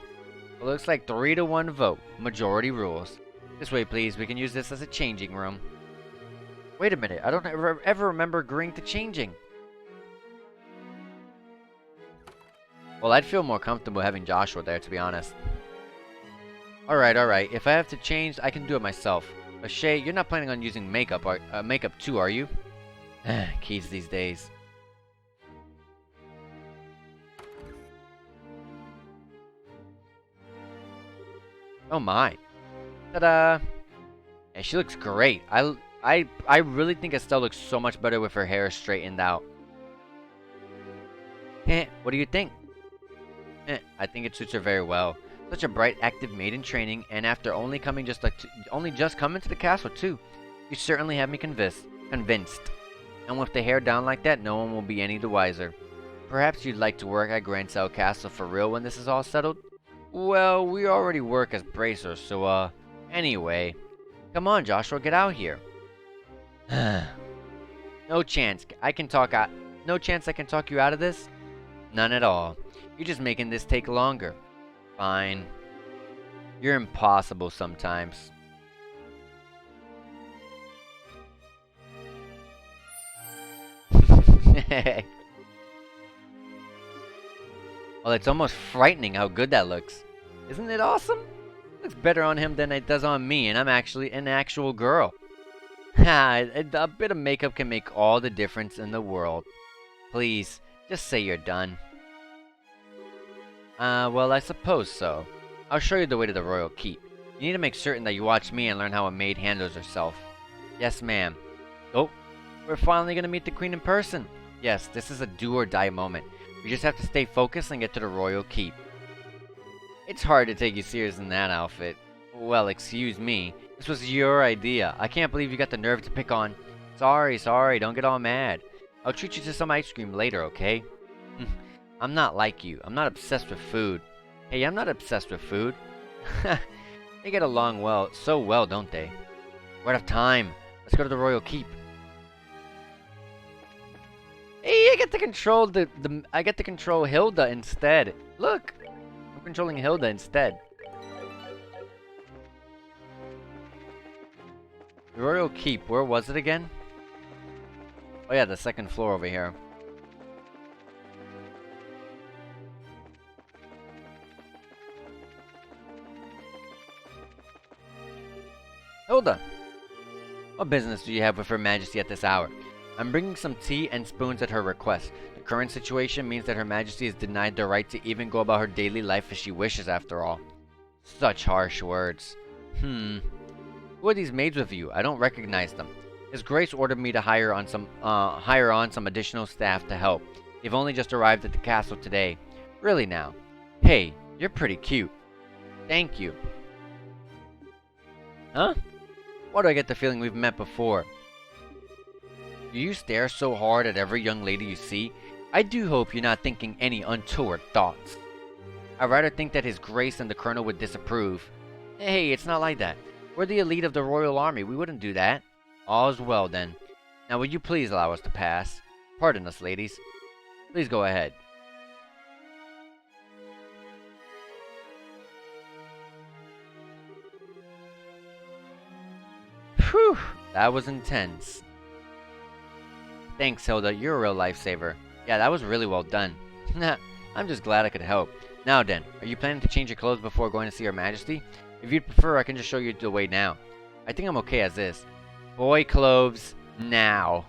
A: It looks like 3-to-1 vote. Majority rules. This way, please. We can use this as a changing room. Wait a minute. I don't ever remember agreeing to changing. Well, I'd feel more comfortable having Joshua there, to be honest. Alright. If I have to change, I can do it myself. But Shay, you're not planning on using makeup too, are you? Kids these days. Oh my. Ta-da! Yeah, she looks great. I really think Estelle looks so much better with her hair straightened out. What do you think? I think it suits her very well. Such a bright, active maid in training, and after only coming just coming to the castle too. You certainly have me convinced. And with the hair down like that, no one will be any the wiser. Perhaps you'd like to work at Grancel Castle for real when this is all settled? Well, we already work as bracers, so anyway. Come on, Joshua, get out here. No chance I can talk you out of this? None at all. You're just making this take longer. Fine. You're impossible sometimes. Well, it's almost frightening how good that looks. Isn't it awesome? Looks better on him than it does on me, and I'm actually an actual girl. A bit of makeup can make all the difference in the world. Please, just say you're done. Well, I suppose so. I'll show you the way to the royal keep. You need to make certain that you watch me and learn how a maid handles herself. Yes, ma'am. Oh, we're finally gonna meet the queen in person. Yes, this is a do-or-die moment. We just have to stay focused and get to the royal keep. It's hard to take you serious in that outfit. Well, excuse me. This was your idea. I can't believe you got the nerve to pick on. Sorry, don't get all mad. I'll treat you to some ice cream later, okay? I'm not like you. I'm not obsessed with food. Hey, I'm not obsessed with food. They get along so well, don't they? We're out of time. Let's go to the royal keep. Hey, I get to control I get to control Hilda instead. Look, I'm controlling Hilda instead. The royal keep. Where was it again? Oh yeah, the second floor over here. Hilda! What business do you have with Her Majesty at this hour? I'm bringing some tea and spoons at her request. The current situation means that Her Majesty is denied the right to even go about her daily life as she wishes, after all. Such harsh words. Who are these maids with you? I don't recognize them. His Grace ordered me to hire on some additional staff to help. They've only just arrived at the castle today. Really now? Hey, you're pretty cute. Thank you. Huh? Why do I get the feeling we've met before? Do you stare so hard at every young lady you see? I do hope you're not thinking any untoward thoughts. I'd rather think that His Grace and the Colonel would disapprove. Hey, it's not like that. We're the elite of the Royal Army. We wouldn't do that. All's well, then. Now, would you please allow us to pass? Pardon us, ladies. Please go ahead. Whew, that was intense. Thanks, Hilda. You're a real lifesaver. Yeah, that was really well done. I'm just glad I could help. Now then, are you planning to change your clothes before going to see Her Majesty? If you'd prefer, I can just show you the way now. I think I'm okay as is. Boy clothes, now.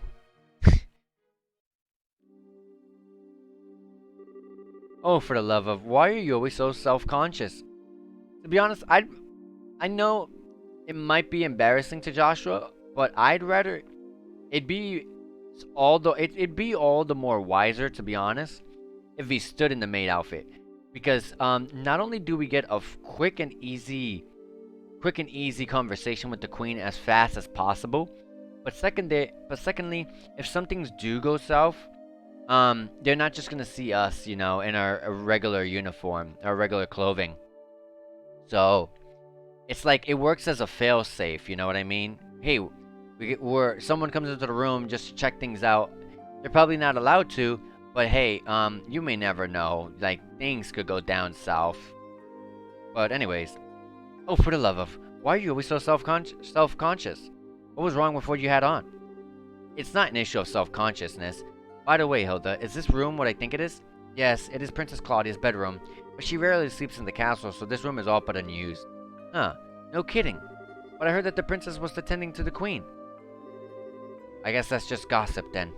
A: Oh, for the love of, why are you always so self-conscious? To be honest, I know it might be embarrassing to Joshua, but I'd rather it'd be all the more wiser, to be honest, if he stood in the maid outfit, because not only do we get a quick and easy conversation with the queen as fast as possible, but secondly, if some things do go south, they're not just gonna see us, in our regular uniform, our regular clothing. So it's like it works as a fail-safe, you know what I mean? Hey, someone comes into the room just to check things out. They're probably not allowed to, But hey, you may never know. Like, things could go down south. But anyways. Oh, for the love of... Why are you always so self-conscious? What was wrong with what you had on? It's not an issue of self-consciousness. By the way, Hilda, is this room what I think it is? Yes, it is Princess Claudia's bedroom, but she rarely sleeps in the castle, so this room is all but unused. Huh, no kidding. But I heard that the princess was attending to the queen. I guess that's just gossip then.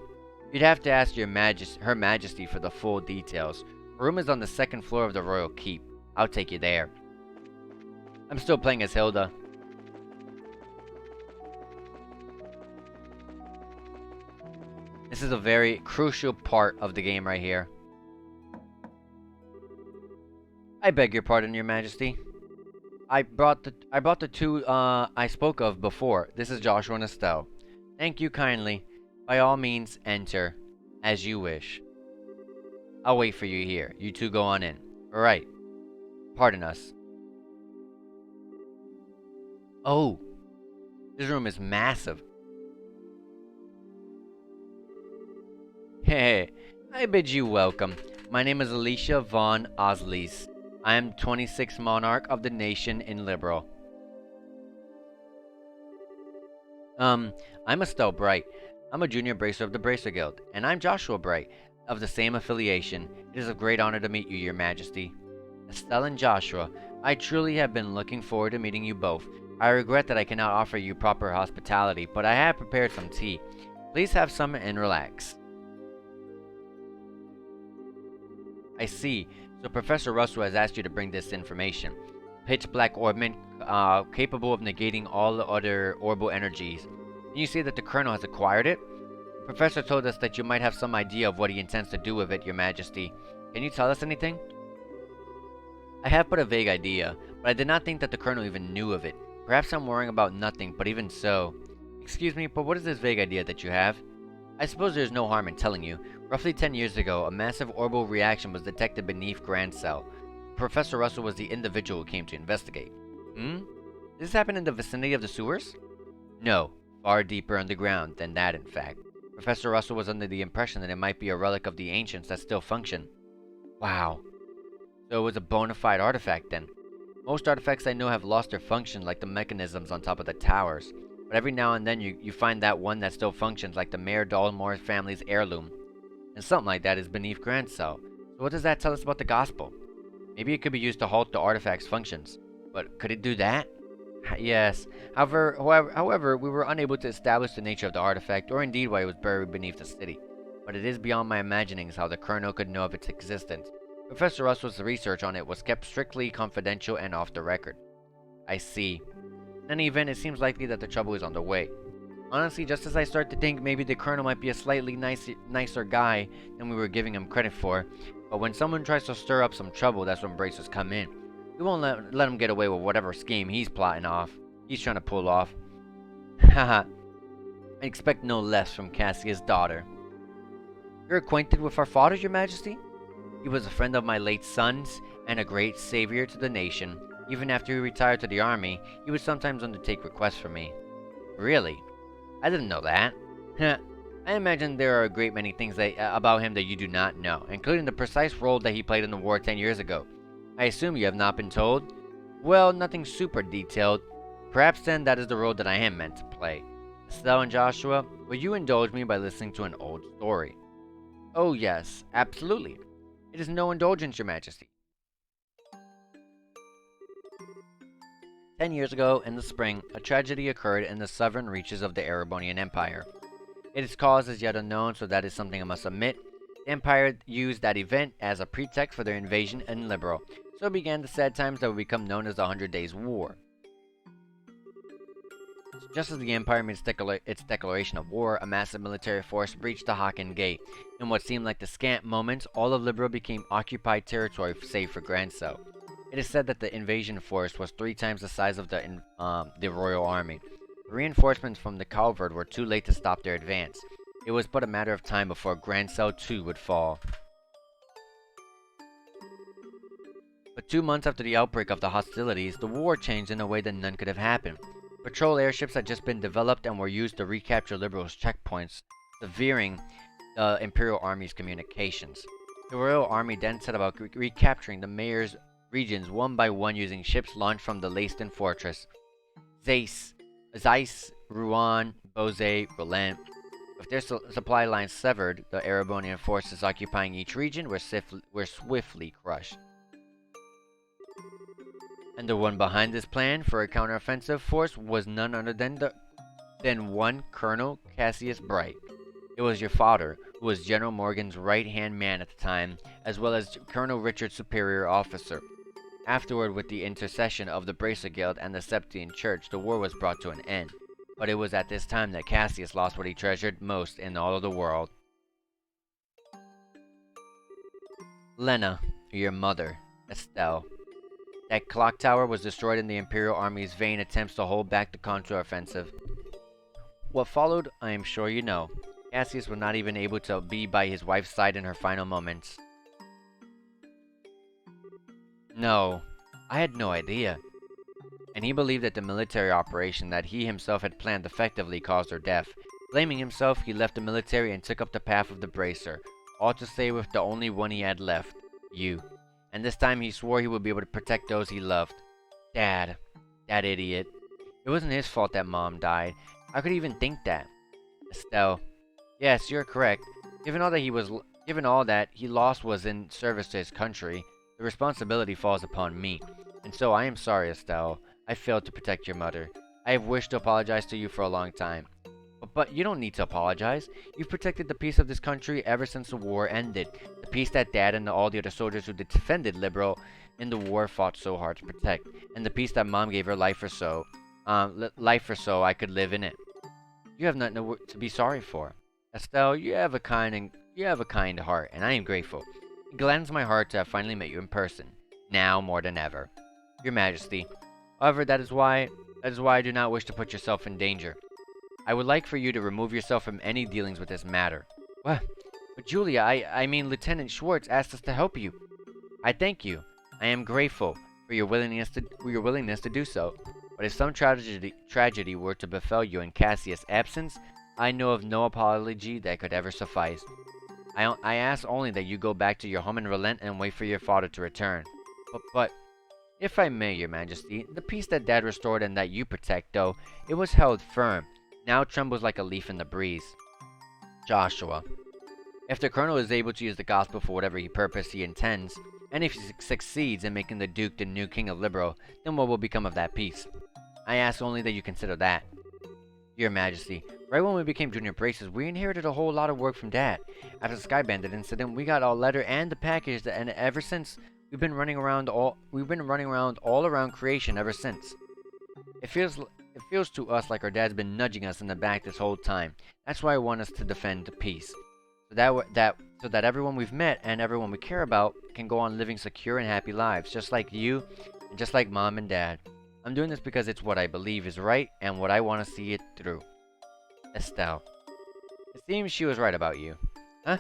A: You'd have to ask Her Majesty for the full details. Her room is on the second floor of the royal keep. I'll take you there. I'm still playing as Hilda. This is a very crucial part of the game right here. I beg your pardon, Your Majesty. I brought the two I spoke of before. This is Joshua and Estelle. Thank you kindly. By all means, enter as you wish. I'll wait for you here. You two go on in. All right. Pardon us. Oh, this room is massive. Hey, I bid you welcome. My name is Alicia von Oslees. I am 26th monarch of the nation in Liberal. I'm Estelle Bright. I'm a junior bracer of the Bracer Guild, and I'm Joshua Bright, of the same affiliation. It is a great honor to meet you, Your Majesty. Estelle and Joshua, I truly have been looking forward to meeting you both. I regret that I cannot offer you proper hospitality, but I have prepared some tea. Please have some and relax. I see. So Professor Russell has asked you to bring this information. Pitch black orbment, capable of negating all the other orbital energies. Can you see that the Colonel has acquired it? The Professor told us that you might have some idea of what he intends to do with it, Your Majesty. Can you tell us anything? I have but a vague idea, but I did not think that the Colonel even knew of it. Perhaps I'm worrying about nothing, but even so... Excuse me, but what is this vague idea that you have? I suppose there's no harm in telling you. Roughly 10 years ago, a massive orbital reaction was detected beneath Grand Cell. Professor Russell was the individual who came to investigate. Did this happen in the vicinity of the sewers? No, far deeper underground than that, in fact. Professor Russell was under the impression that it might be a relic of the ancients that still function. Wow. So it was a bona fide artifact then. Most artifacts I know have lost their function, like the mechanisms on top of the towers. But every now and then you find that one that still functions, like the Mayor Dalmore family's heirloom. And something like that is beneath Grand Cell. So what does that tell us about the gospel? Maybe it could be used to halt the artifact's functions. But could it do that? Yes. However, we were unable to establish the nature of the artifact, or indeed why it was buried beneath the city. But it is beyond my imaginings how the Colonel could know of its existence. Professor Russell's research on it was kept strictly confidential and off the record. I see. In any event, it seems likely that the trouble is on the way. Honestly, just as I start to think maybe the Colonel might be a slightly nicer guy than we were giving him credit for, but when someone tries to stir up some trouble, that's when bracers come in. We won't let him get away with whatever scheme he's trying to pull off. Haha. I expect no less from Cassia's daughter. You're acquainted with our father, Your Majesty? He was a friend of my late son's, and a great savior to the nation. Even after he retired to the army, he would sometimes undertake requests for me. Really? I didn't know that. I imagine there are a great many things about him that you do not know, including the precise role that he played in the war 10 years ago. I assume you have not been told? Well, nothing super detailed. Perhaps then that is the role that I am meant to play. Estelle and Joshua, will you indulge me by listening to an old story? Oh yes, absolutely. It is no indulgence, Your Majesty. 10 years ago, in the spring, a tragedy occurred in the southern reaches of the Erebonian Empire. Its cause is yet unknown, so that is something I must admit. The Empire used that event as a pretext for their invasion in Liberal, so began the sad times that would become known as the 100 Days' War. Just as the Empire made its declaration of war, a massive military force breached the Haken Gate. In what seemed like the scant moments, all of Liberal became occupied territory save for Grand Cell. It is said that the invasion force was 3 times the size of the Royal Army. Reinforcements from the Calvard were too late to stop their advance. It was but a matter of time before Grand Cell 2 would fall. But 2 months after the outbreak of the hostilities, the war changed in a way that none could have happened. Patrol airships had just been developed and were used to recapture Liberals' checkpoints, severing the Imperial Army's communications. The Royal Army then set about recapturing the mayor's regions one by one using ships launched from the Leiston fortress. Zeiss, Rouen, Bose, Roland. With their supply lines severed, the Erebonian forces occupying each region were swiftly crushed. And the one behind this plan for a counteroffensive force was none other than one Colonel Cassius Bright. It was your father, who was General Morgan's right-hand man at the time, as well as Colonel Richard's superior officer. Afterward, with the intercession of the Bracer Guild and the Septian Church, the war was brought to an end. But it was at this time that Cassius lost what he treasured most in all of the world. Lena, your mother, Estelle. That clock tower was destroyed in the Imperial Army's vain attempts to hold back the counteroffensive. What followed, I am sure you know. Cassius was not even able to be by his wife's side in her final moments. No, I had no idea. And he believed that the military operation that he himself had planned effectively caused her death. Blaming himself, he left the military and took up the path of the Bracer, all to stay with the only one he had left, you. And this time he swore he would be able to protect those he loved. Dad. That idiot. It wasn't his fault that Mom died. How could he even think that? Estelle. Yes, you're correct. Given all that he lost was in service to his country, the responsibility falls upon me. And so I am sorry, Estelle. I failed to protect your mother. I have wished to apologize to you for a long time. But you don't need to apologize. You've protected the peace of this country ever since the war ended. The peace that Dad and all the other soldiers who defended Liberal in the war fought so hard to protect. And the peace that Mom gave her life for so I could live in it. You have nothing to be sorry for. Estelle, you have a kind heart, and I am grateful. It gladdens my heart to have finally met you in person. Now more than ever. Your Majesty. However, that is why I do not wish to put yourself in danger. I would like for you to remove yourself from any dealings with this matter. What? But Julia, I mean Lieutenant Schwartz asked us to help you. I thank you. I am grateful for your willingness to do so. But if some tragedy were to befell you in Cassius' absence, I know of no apology that could ever suffice. I ask only that you go back to your home and relent and wait for your father to return. But, if I may, Your Majesty, the peace that Dad restored and that you protect, though, it was held firm, now trembles like a leaf in the breeze. Joshua. If the Colonel is able to use the gospel for whatever purpose he intends, and if he succeeds in making the Duke the new King of Liberal, then what will become of that peace? I ask only that you consider that. Your Majesty, right when we became junior braces, we inherited a whole lot of work from Dad. After the Sky Bandit incident, we got our letter and the package, and ever since, we've been running around all around creation ever since. It feels to us like our dad's been nudging us in the back this whole time. That's why I want us to defend the peace. So that everyone we've met and everyone we care about can go on living secure and happy lives, just like you, and just like Mom and Dad. I'm doing this because it's what I believe is right, and what I want to see it through. Estelle. It seems she was right about you. Huh?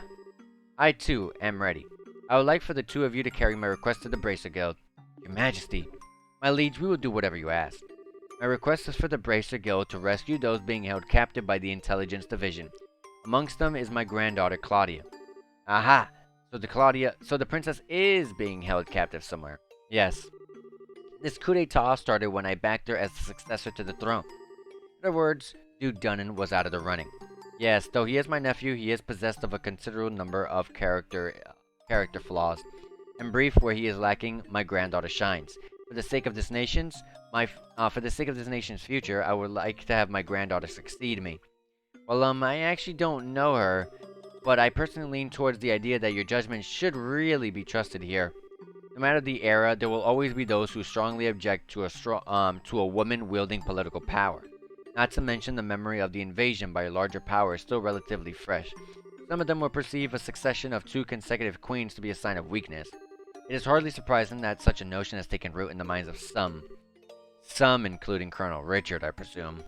A: I, too, am ready. I would like for the two of you to carry my request to the Bracer Guild. Your Majesty. My liege, we will do whatever you ask. My request is for the Bracer Guild to rescue those being held captive by the Intelligence Division. Amongst them is my granddaughter, Claudia. Aha! So the princess is being held captive somewhere. Yes. This coup d'etat started when I backed her as the successor to the throne. In other words, Duke Dunnan was out of the running. Yes, though he is my nephew, he is possessed of a considerable number of character flaws. In brief, where he is lacking, my granddaughter shines. For the sake of this nation's future, I would like to have my granddaughter succeed me. Well, I actually don't know her, but I personally lean towards the idea that your judgment should really be trusted here. No matter the era, there will always be those who strongly object to a woman wielding political power. Not to mention the memory of the invasion by a larger power is still relatively fresh. Some of them will perceive a succession of 2 consecutive queens to be a sign of weakness. It is hardly surprising that such a notion has taken root in the minds of some. Some, including Colonel Richard, I presume.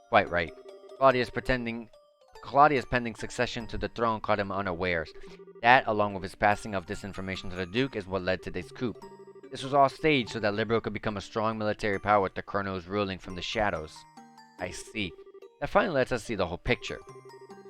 A: Quite right. Claudia's pending succession to the throne caught him unawares. That, along with his passing of this information to the Duke, is what led to this coup. This was all staged so that Liberal could become a strong military power with the Colonels ruling from the shadows. I see. That finally lets us see the whole picture.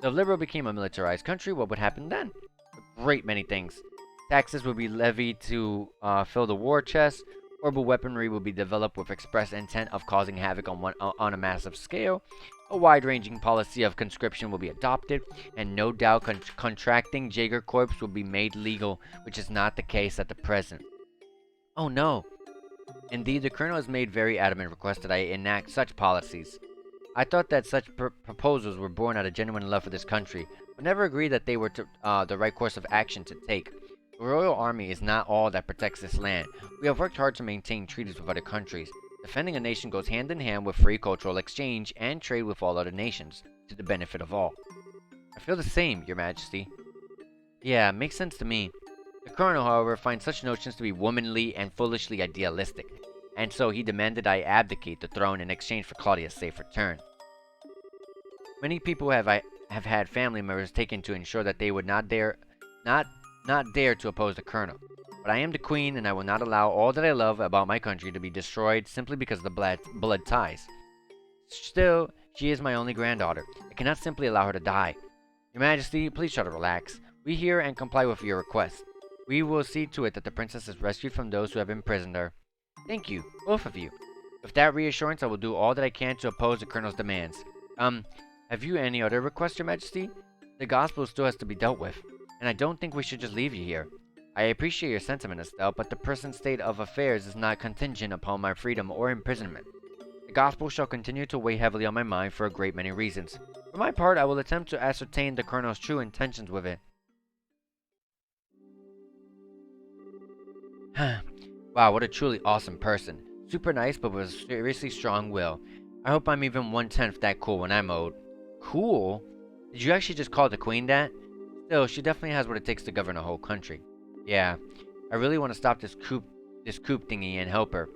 A: So if Liberal became a militarized country, what would happen then? A great many things. Taxes would be levied to fill the war chest. Horrible weaponry would be developed with express intent of causing havoc on a massive scale. A wide-ranging policy of conscription will be adopted, and no doubt contracting Jaeger Corps will be made legal, which is not the case at the present. Oh no! Indeed, the Colonel has made very adamant request that I enact such policies. I thought that such proposals were born out of genuine love for this country, but never agreed that they were the right course of action to take. The Royal Army is not all that protects this land. We have worked hard to maintain treaties with other countries. Defending a nation goes hand in hand with free cultural exchange and trade with all other nations, to the benefit of all. I feel the same, Your Majesty. Yeah, makes sense to me. The Colonel, however, finds such notions to be womanly and foolishly idealistic, and so he demanded I abdicate the throne in exchange for Claudia's safe return. Many people have had family members taken to ensure that they would not dare to oppose the Colonel. But I am the Queen, and I will not allow all that I love about my country to be destroyed simply because of the blood ties. Still, she is my only granddaughter. I cannot simply allow her to die. Your Majesty, please try to relax. We hear and comply with your request. We will see to it that the princess is rescued from those who have imprisoned her. Thank you, both of you. With that reassurance, I will do all that I can to oppose the Colonel's demands. Have you any other requests, Your Majesty? The gospel still has to be dealt with, and I don't think we should just leave you here. I appreciate your sentiment, Estelle, but the present state of affairs is not contingent upon my freedom or imprisonment. The gospel shall continue to weigh heavily on my mind for a great many reasons. For my part, I will attempt to ascertain the Colonel's true intentions with it. Wow, what a truly awesome person. Super nice, but with a seriously strong will. I hope I'm even 1/10 that cool when I'm old. Cool? Did you actually just call the Queen that? Still, she definitely has what it takes to govern a whole country. Yeah, I really want to stop this coup thingy and help her.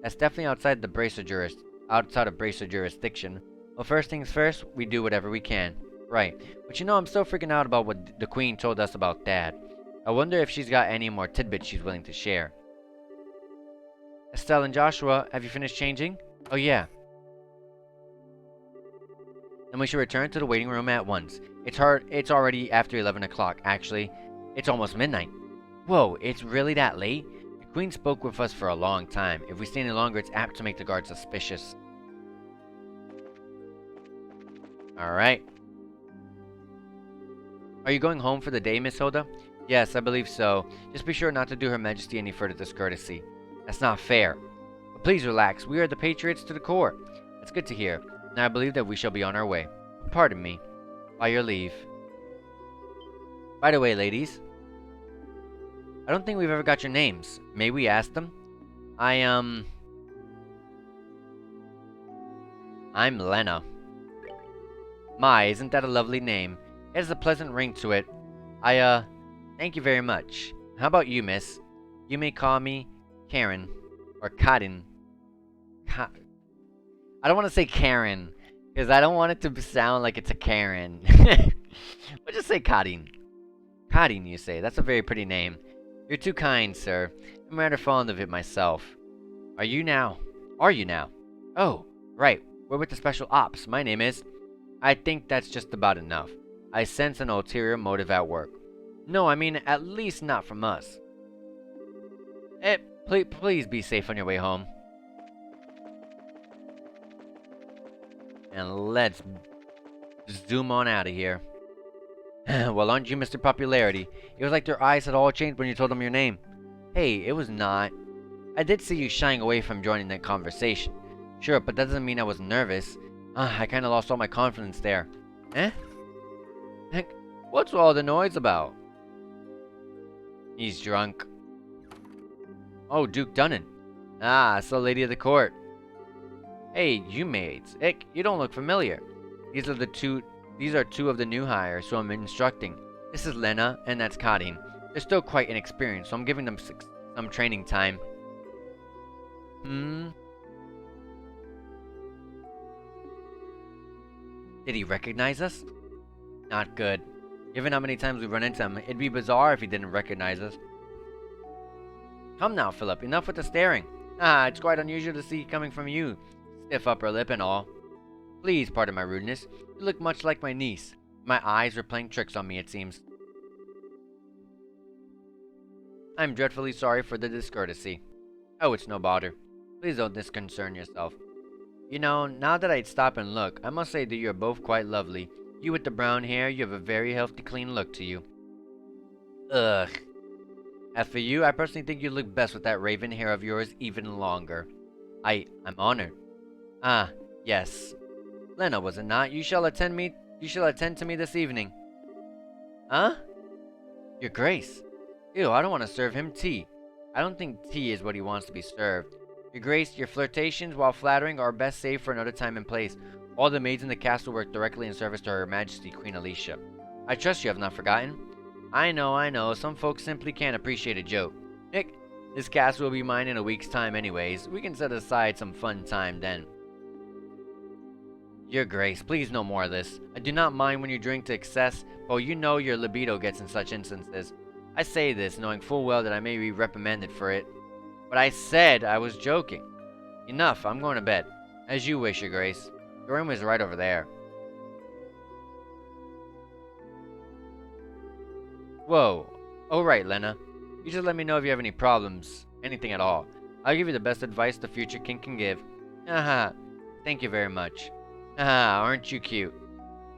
A: That's definitely outside of Bracer jurisdiction. Well, first things first, we do whatever we can. Right, but you know, I'm still freaking out about what the Queen told us about Dad. I wonder if she's got any more tidbits she's willing to share. Estelle and Joshua, have you finished changing? Oh yeah. Then we should return to the waiting room at once. It's already after 11 o'clock, actually. It's almost midnight. Whoa, it's really that late? The Queen spoke with us for a long time. If we stay any longer, it's apt to make the guards suspicious. Alright. Are you going home for the day, Miss Hilda? Yes, I believe so. Just be sure not to do Her Majesty any further discourtesy. That's not fair. But please relax. We are the Patriots to the core. That's good to hear. Now I believe that we shall be on our way. Pardon me. By your leave. By the way, ladies, I don't think we've ever got your names. May we ask them? I'm Lena. My, isn't that a lovely name? It has a pleasant ring to it. Thank you very much. How about you, miss? You may call me Karen, or Karin. I don't want to say Karen, because I don't want it to sound like it's a Karen. But just say Karin. Karin, you say. That's a very pretty name. You're too kind, sir. I'm rather fond of it myself. Are you now? Oh, right. We're with the Special Ops. My name is... I think that's just about enough. I sense an ulterior motive at work. No, I mean, at least not from us. Please be safe on your way home. And let's zoom on out of here. Well, aren't you Mr. Popularity? It was like their eyes had all changed when you told them your name. Hey, it was not. I did see you shying away from joining that conversation. Sure, but that doesn't mean I was nervous. I kinda lost all my confidence there. Eh? Heck, what's all the noise about? He's drunk. Oh, Duke Dunnan. So Lady of the Court. Hey, you maids. Ick, you don't look familiar. These are two of the new hires who I'm instructing. This is Lena, and that's Karin. They're still quite inexperienced, so I'm giving them some training time. Did he recognize us? Not good. Given how many times we've run into him, it'd be bizarre if he didn't recognize us. Come now, Philip, enough with the staring. It's quite unusual to see coming from you. Stiff upper lip and all. Please pardon my rudeness. You look much like my niece. My eyes are playing tricks on me, it seems. I'm dreadfully sorry for the discourtesy. Oh, it's no bother. Please don't disconcern yourself. You know, now that I'd stop and look, I must say that you're both quite lovely. You with the brown hair, you have a very healthy, clean look to you. Ugh. As for you, I personally think you look best with that raven hair of yours even longer. I'm honored. Ah, yes. Lena, was it not? You shall attend to me this evening. Huh? Your Grace. Ew, I don't want to serve him tea. I don't think tea is what he wants to be served. Your Grace, your flirtations, while flattering, are best saved for another time and place. All the maids in the castle work directly in service to Her Majesty Queen Alicia. I trust you have not forgotten. I know. Some folks simply can't appreciate a joke. Nick, this castle will be mine in a week's time anyways. We can set aside some fun time then. Your Grace, please no more of this. I do not mind when you drink to excess, but you know your libido gets in such instances. I say this, knowing full well that I may be reprimanded for it. But I said I was joking. Enough, I'm going to bed. As you wish, Your Grace. The room is right over there. Whoa. Oh, right, Lena. You just let me know if you have any problems. Anything at all. I'll give you the best advice the future king can give. Haha. Thank you very much. Haha, aren't you cute?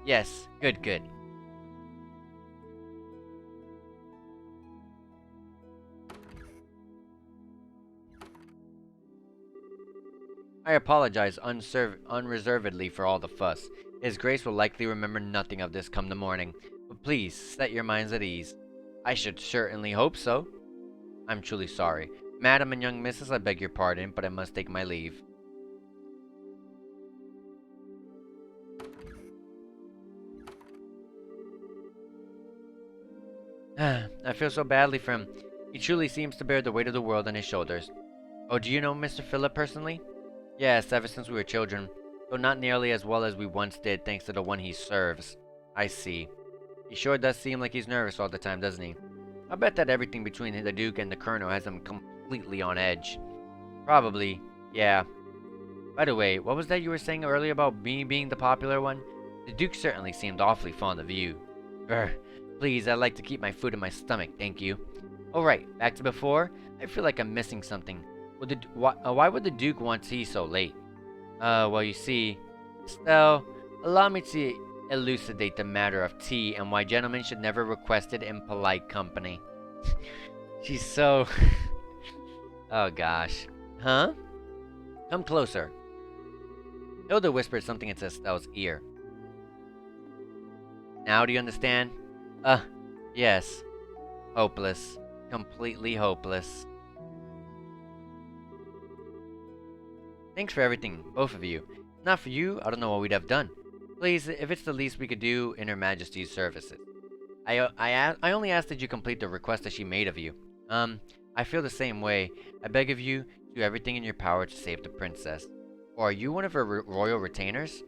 A: Yes, good. I apologize unreservedly for all the fuss. His Grace will likely remember nothing of this come the morning. But please, set your minds at ease. I should certainly hope so. I'm truly sorry. Madam and young missus, I beg your pardon, but I must take my leave. I feel so badly for him. He truly seems to bear the weight of the world on his shoulders. Oh, do you know Mr. Phillip personally? Yes, ever since we were children, though not nearly as well as we once did thanks to the one he serves. I see. He sure does seem like he's nervous all the time, doesn't he? I bet that everything between the Duke and the Colonel has him completely on edge. Probably, yeah. By the way, what was that you were saying earlier about me being the popular one? The Duke certainly seemed awfully fond of you. Please, I'd like to keep my food in my stomach, thank you. Alright, back to before. I feel like I'm missing something. Why would the Duke want tea so late? Well, you see, Estelle, allow me to elucidate the matter of tea and why gentlemen should never request it in polite company. She's so... Oh, gosh. Huh? Come closer. Hilda whispered something into Estelle's ear. Now do you understand? Yes. Hopeless. Completely hopeless. Thanks for everything, both of you. If not for you, I don't know what we'd have done. Please, if it's the least we could do in Her Majesty's services. I only ask that you complete the request that she made of you. I feel the same way. I beg of you, do everything in your power to save the princess. Or are you one of her royal retainers?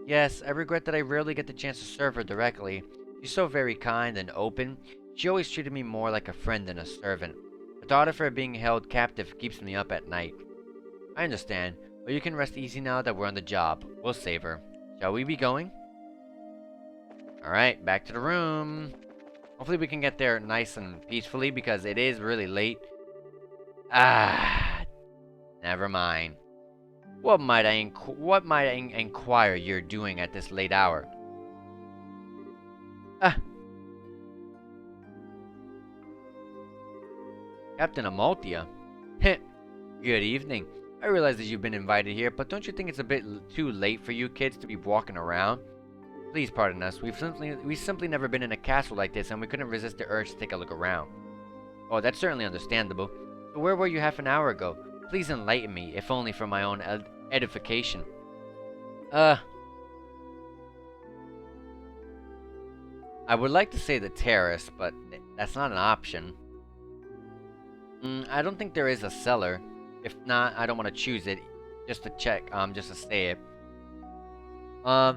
A: Yes, I regret that I rarely get the chance to serve her directly. She's so very kind and open. She always treated me more like a friend than a servant. The thought of her being held captive keeps me up at night. I understand. But you can rest easy now that we're on the job. We'll save her. Shall we be going? Alright, back to the room. Hopefully we can get there nice and peacefully because it is really late. Never mind. What might I inquire you're doing at this late hour? Captain Amalthea? Heh. Good evening. I realize that you've been invited here, but don't you think it's a bit too late for you kids to be walking around? Please pardon us. We've simply never been in a castle like this, and we couldn't resist the urge to take a look around. Oh, that's certainly understandable. So where were you half an hour ago? Please enlighten me, if only for my own edification. I would like to say the Terrace, but that's not an option. I don't think there is a cellar. If not, I don't want to choose it. Just to check, just to say it. I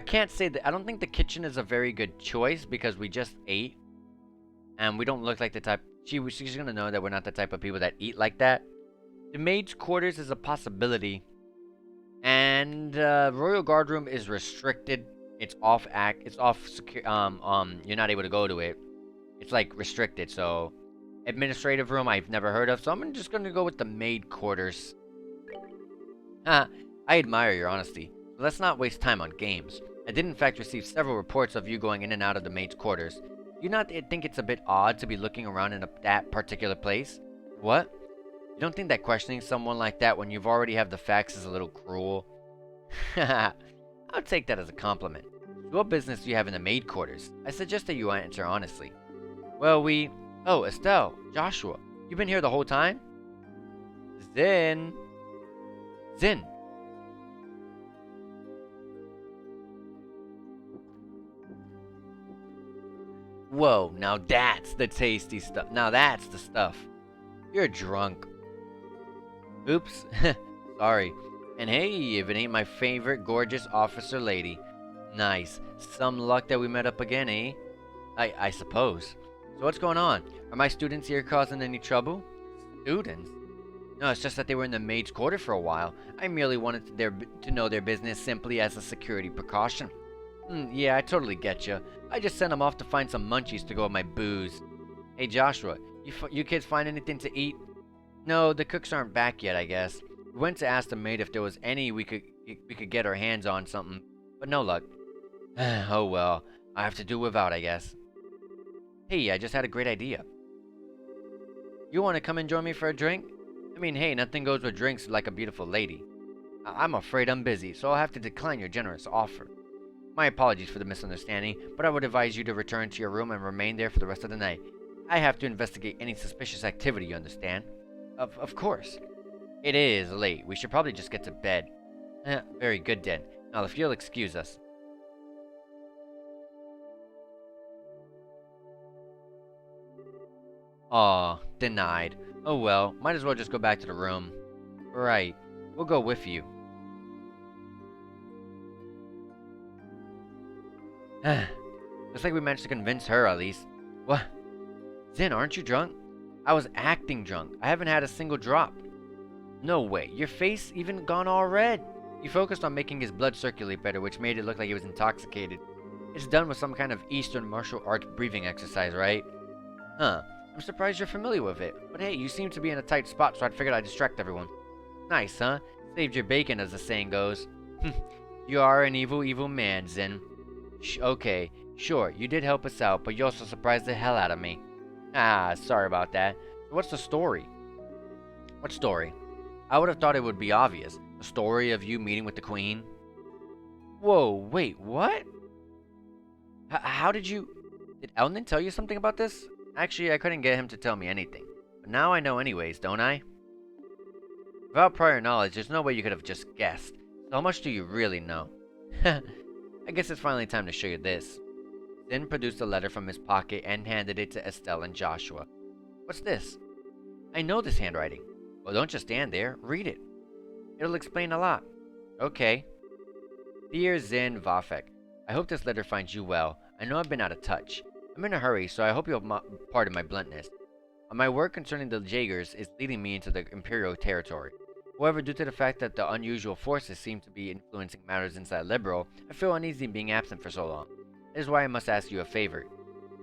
A: can't say that. I don't think the kitchen is a very good choice because we just ate. And we don't look like the type. She's gonna know that we're not the type of people that eat like that. The maid's quarters is a possibility. And And Royal Guard Room is restricted. It's off secure. You're not able to go to it. It's like restricted. So, administrative room I've never heard of. So I'm just gonna go with the maid quarters. I admire your honesty. So let's not waste time on games. I did in fact receive several reports of you going in and out of the maid's quarters. Do you not think it's a bit odd to be looking around in that particular place? What? You don't think that questioning someone like that when you've already have the facts is a little cruel? I'll take that as a compliment. What business do you have in the maid quarters? I suggest that you answer honestly. Well, Oh, Estelle, Joshua, you've been here the whole time? Zin. Whoa, now that's the tasty stuff. Now that's the stuff. You're drunk. Oops. Sorry. And hey, if it ain't my favorite gorgeous officer lady. Nice. Some luck that we met up again, eh? I suppose. So what's going on? Are my students here causing any trouble? Students? No, it's just that they were in the maid's quarter for a while. I merely wanted to know their business simply as a security precaution. Yeah, I totally get you. I just sent them off to find some munchies to go with my booze. Hey Joshua, you kids find anything to eat? No, the cooks aren't back yet, I guess. We went to ask the maid if there was any we could get our hands on something, but no luck. Oh well, I have to do without, I guess. Hey, I just had a great idea. You want to come and join me for a drink? I mean, hey, nothing goes with drinks like a beautiful lady. I'm afraid I'm busy, so I'll have to decline your generous offer. My apologies for the misunderstanding, but I would advise you to return to your room and remain there for the rest of the night. I have to investigate any suspicious activity, you understand? Of course. It is late. We should probably just get to bed. Very good then. Now, if you'll excuse us. Aw, denied. Oh well, might as well just go back to the room. Right, we'll go with you. Looks like we managed to convince her, at least. What? Zin, aren't you drunk? I was acting drunk. I haven't had a single drop. No way. Your face even gone all red. You focused on making his blood circulate better, which made it look like he was intoxicated. It's done with some kind of Eastern martial arts breathing exercise, right? Huh. I'm surprised you're familiar with it. But hey, you seem to be in a tight spot, so I figured I'd distract everyone. Nice, huh? Saved your bacon, as the saying goes. You are an evil, evil man, Zin. Okay, sure, you did help us out, but you also surprised the hell out of me. Ah, sorry about that. What's the story? What story? I would have thought it would be obvious. The story of you meeting with the Queen. Whoa, wait, what? How did you... Did Elnan tell you something about this? Actually, I couldn't get him to tell me anything. But now I know anyways, don't I? Without prior knowledge, there's no way you could have just guessed. So how much do you really know? I guess it's finally time to show you this. Zin produced a letter from his pocket and handed it to Estelle and Joshua. What's this? I know this handwriting. Well, don't just stand there. Read it. It'll explain a lot. Okay. Dear Zin Vafek, I hope this letter finds you well. I know I've been out of touch. I'm in a hurry, so I hope you'll pardon my bluntness. My work concerning the Jaegers is leading me into the Imperial territory. However, due to the fact that the unusual forces seem to be influencing matters inside Liberal, I feel uneasy being absent for so long. That is why I must ask you a favor.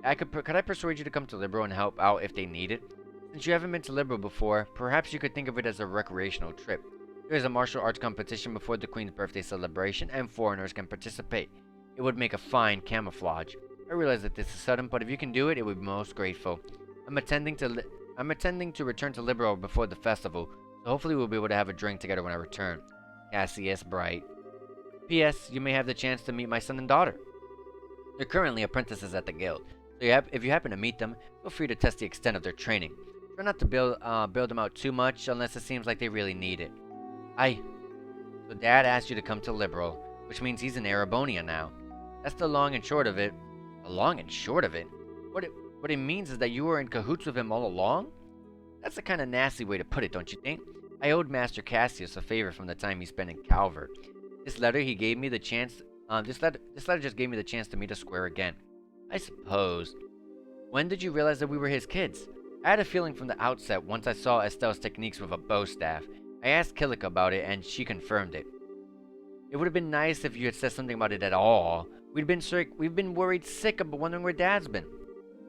A: Could I persuade you to come to Liberal and help out if they need it? Since you haven't been to Liberal before, perhaps you could think of it as a recreational trip. There is a martial arts competition before the Queen's birthday celebration, and foreigners can participate. It would make a fine camouflage. I realize that this is sudden, but if you can do it, it would be most grateful. I'm intending to return to Liberal before the festival, so hopefully we'll be able to have a drink together when I return. Cassius Bright. P.S. You may have the chance to meet my son and daughter. They're currently apprentices at the guild, so if you happen to meet them, feel free to test the extent of their training. Try not to build them out too much unless it seems like they really need it. So Dad asked you to come to Liberal, which means he's in Erebonia now. That's the long and short of it. The long and short of it? What it means is that you were in cahoots with him all along? That's a kind of nasty way to put it, don't you think? I owed Master Cassius a favor from the time he spent in Calvert. This letter gave me the chance. This letter just gave me the chance to meet us square again. I suppose. When did you realize that we were his kids? I had a feeling from the outset once I saw Estelle's techniques with a bow staff. I asked Killick about it, and she confirmed it. It would have been nice if you had said something about it at all. We've been worried sick about wondering where Dad's been.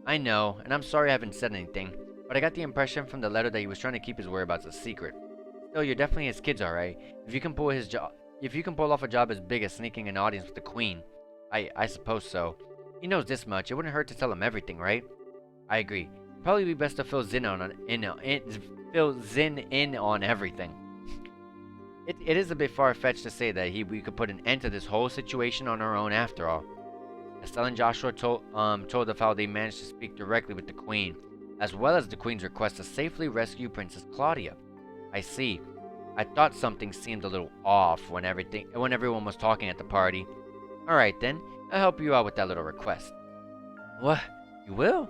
A: I know, and I'm sorry I haven't said anything, but I got the impression from the letter that he was trying to keep his whereabouts a secret. Still, you're definitely his kids, alright? If you can pull off a job as big as sneaking an audience with the Queen, I suppose so. He knows this much. It wouldn't hurt to tell him everything, right? I agree. Probably be best to fill Zin in on everything. It is a bit far-fetched to say that we could put an end to this whole situation on our own after all. Estelle and Joshua told of how they managed to speak directly with the Queen, as well as the Queen's request to safely rescue Princess Claudia. I see. I thought something seemed a little off when everyone was talking at the party. Alright then, I'll help you out with that little request. What? You will?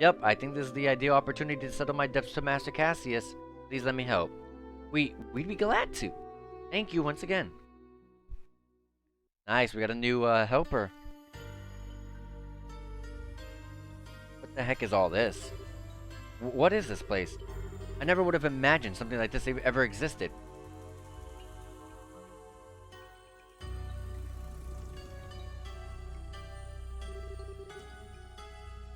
A: Yep, I think this is the ideal opportunity to settle my debts to Master Cassius. Please let me help. We'd be glad to. Thank you once again. Nice, we got a new helper. What the heck is all this? What is this place? I never would have imagined something like this ever existed.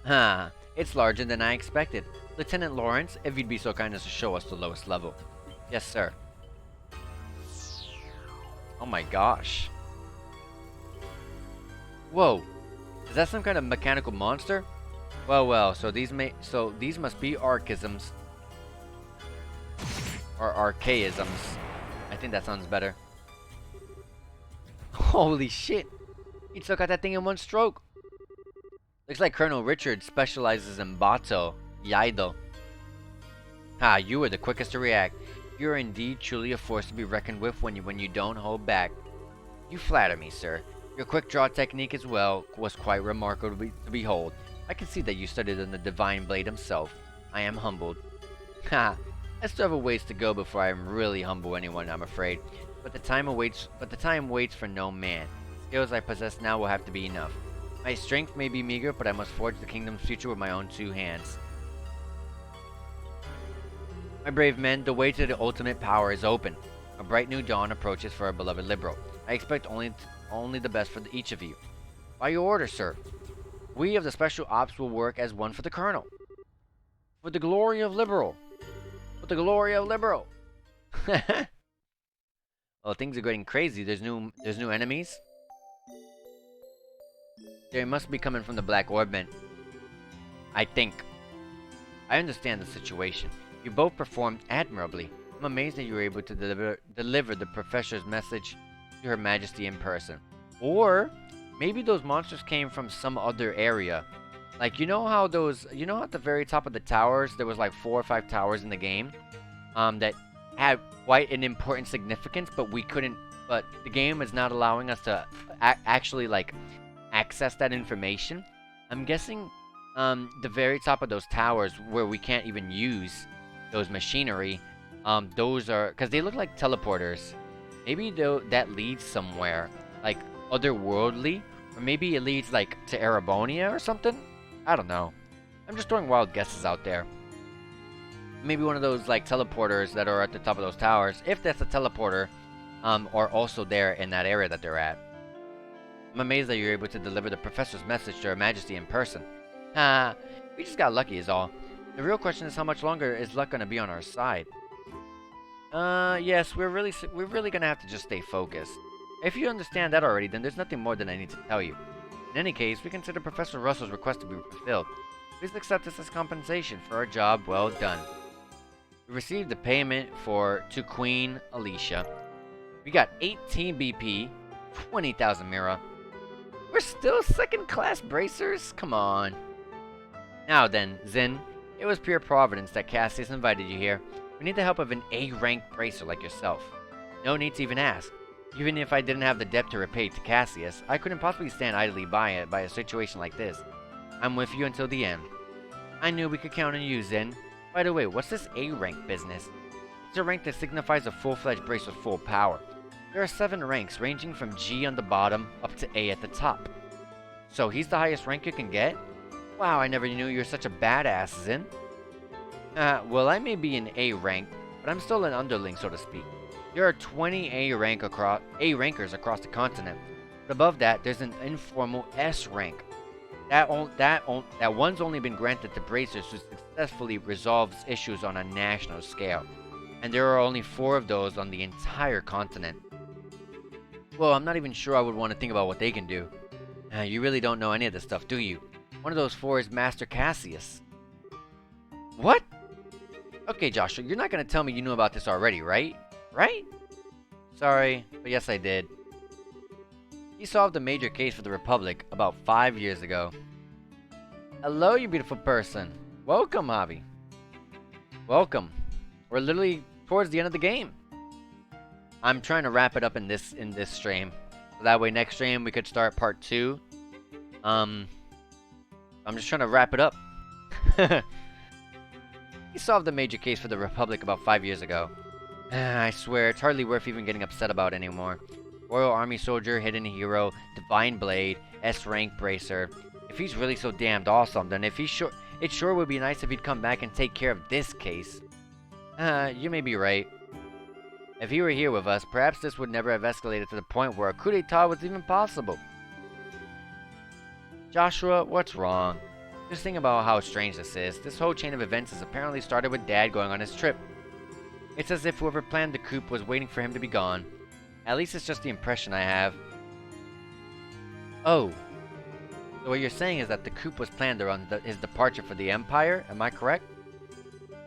A: Huh, it's larger than I expected. Lieutenant Lawrence, if you'd be so kind as to show us the lowest level. Yes, sir. Oh my gosh. Whoa. Is that some kind of mechanical monster? Well, so these must be archaisms. Or archaisms. I think that sounds better. Holy shit. He took out that thing in one stroke. Looks like Colonel Richard specializes in Bato, Yaido. Ah, you were the quickest to react. You are indeed truly a force to be reckoned with when you don't hold back. You flatter me, sir. Your quick draw technique as well was quite remarkable to behold. I can see that you studied on the Divine Blade himself. I am humbled. Ha! I still have a ways to go before I am really humble anyone, I'm afraid. But the time waits for no man. The skills I possess now will have to be enough. My strength may be meager, but I must forge the kingdom's future with my own 2 hands. My brave men, the way to the ultimate power is open. A bright new dawn approaches for our beloved Liberal. I expect only the best for each of you. By your order, sir. We of the Special Ops will work as one for the Colonel. For the glory of Liberal. For the glory of Liberal. Well, things are getting crazy. There's new enemies. They must be coming from the Black Orbment. I think. I understand the situation. You both performed admirably. I'm amazed that you were able to deliver the Professor's message to Her Majesty in person. Or maybe those monsters came from some other area. Like, you know how at the very top of the towers, there was like 4 or 5 towers in the game that had quite an important significance, but the game is not allowing us to actually like access that information. I'm guessing the very top of those towers where we can't even use those machinery, those are because they look like teleporters. Maybe that leads somewhere like otherworldly, or maybe it leads like to Erebonia or something. I don't know. I'm just throwing wild guesses out there. Maybe one of those like teleporters that are at the top of those towers, if that's a teleporter, are also there in that area that they're at. I'm amazed that you're able to deliver the Professor's message to Her Majesty in person. We just got lucky is all. The real question is how much longer is luck gonna be on our side? Yes, we're really gonna have to just stay focused. If you understand that already, then there's nothing more that I need to tell you. In any case, we consider Professor Russell's request to be fulfilled. Please accept this as compensation for our job well done. We received the payment to Queen Alicia. We got 18 BP, 20,000 Mira. We're still second-class bracers? Come on. Now then, Zin, it was pure providence that Cassius invited you here. We need the help of an A-rank bracer like yourself. No need to even ask. Even if I didn't have the debt to repay to Cassius, I couldn't possibly stand idly by a situation like this. I'm with you until the end. I knew we could count on you, Zin. By the way, what's this A-rank business? It's a rank that signifies a full-fledged brace with full power. There are 7 ranks, ranging from G on the bottom up to A at the top. So he's the highest rank you can get? Wow, I never knew you were such a badass, Zin. Well, I may be an A rank, but I'm still an underling, so to speak. There are 20 A rankers across the continent. But above that, there's an informal S rank. That one's only been granted to bracers who successfully resolves issues on a national scale. And there are only 4 of those on the entire continent. Well, I'm not even sure I would want to think about what they can do. You really don't know any of this stuff, do you? One of those 4 is Master Cassius. What? Okay, Joshua, you're not going to tell me you knew about this already, right? Right? Sorry, but yes I did. He solved a major case for the Republic about 5 years ago. Hello, you beautiful person. Welcome, Javi. Welcome. We're literally towards the end of the game. I'm trying to wrap it up in this stream. So that way next stream we could start part 2. I'm just trying to wrap it up. He solved a major case for the Republic about 5 years ago. I swear, it's hardly worth even getting upset about anymore. Royal Army Soldier, Hidden Hero, Divine Blade, S-Rank Bracer. If he's really so damned awesome, then it sure would be nice if he'd come back and take care of this case. You may be right. If he were here with us, perhaps this would never have escalated to the point where a coup d'etat was even possible. Joshua, what's wrong? Just think about how strange this is. This whole chain of events has apparently started with Dad going on his trip. It's as if whoever planned the coup was waiting for him to be gone. At least it's just the impression I have. Oh. So what you're saying is that the coup was planned around his departure for the Empire? Am I correct?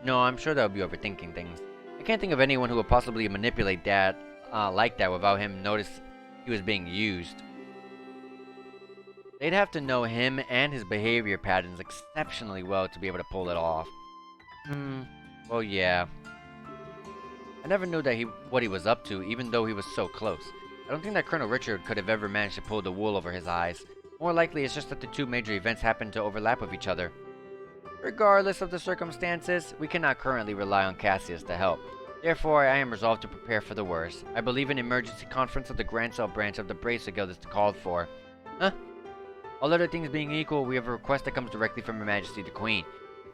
A: No, I'm sure they'll be overthinking things. I can't think of anyone who would possibly manipulate Dad like that without him notice he was being used. They'd have to know him and his behavior patterns exceptionally well to be able to pull it off. Well, yeah. I never knew that what he was up to, even though he was so close. I don't think that Colonel Richard could have ever managed to pull the wool over his eyes. More likely, it's just that the 2 major events happened to overlap with each other. Regardless of the circumstances, we cannot currently rely on Cassius to help. Therefore, I am resolved to prepare for the worst. I believe an emergency conference of the Grand Cell branch of the Bracer Guild is called for. Huh? All other things being equal, we have a request that comes directly from Her Majesty the Queen.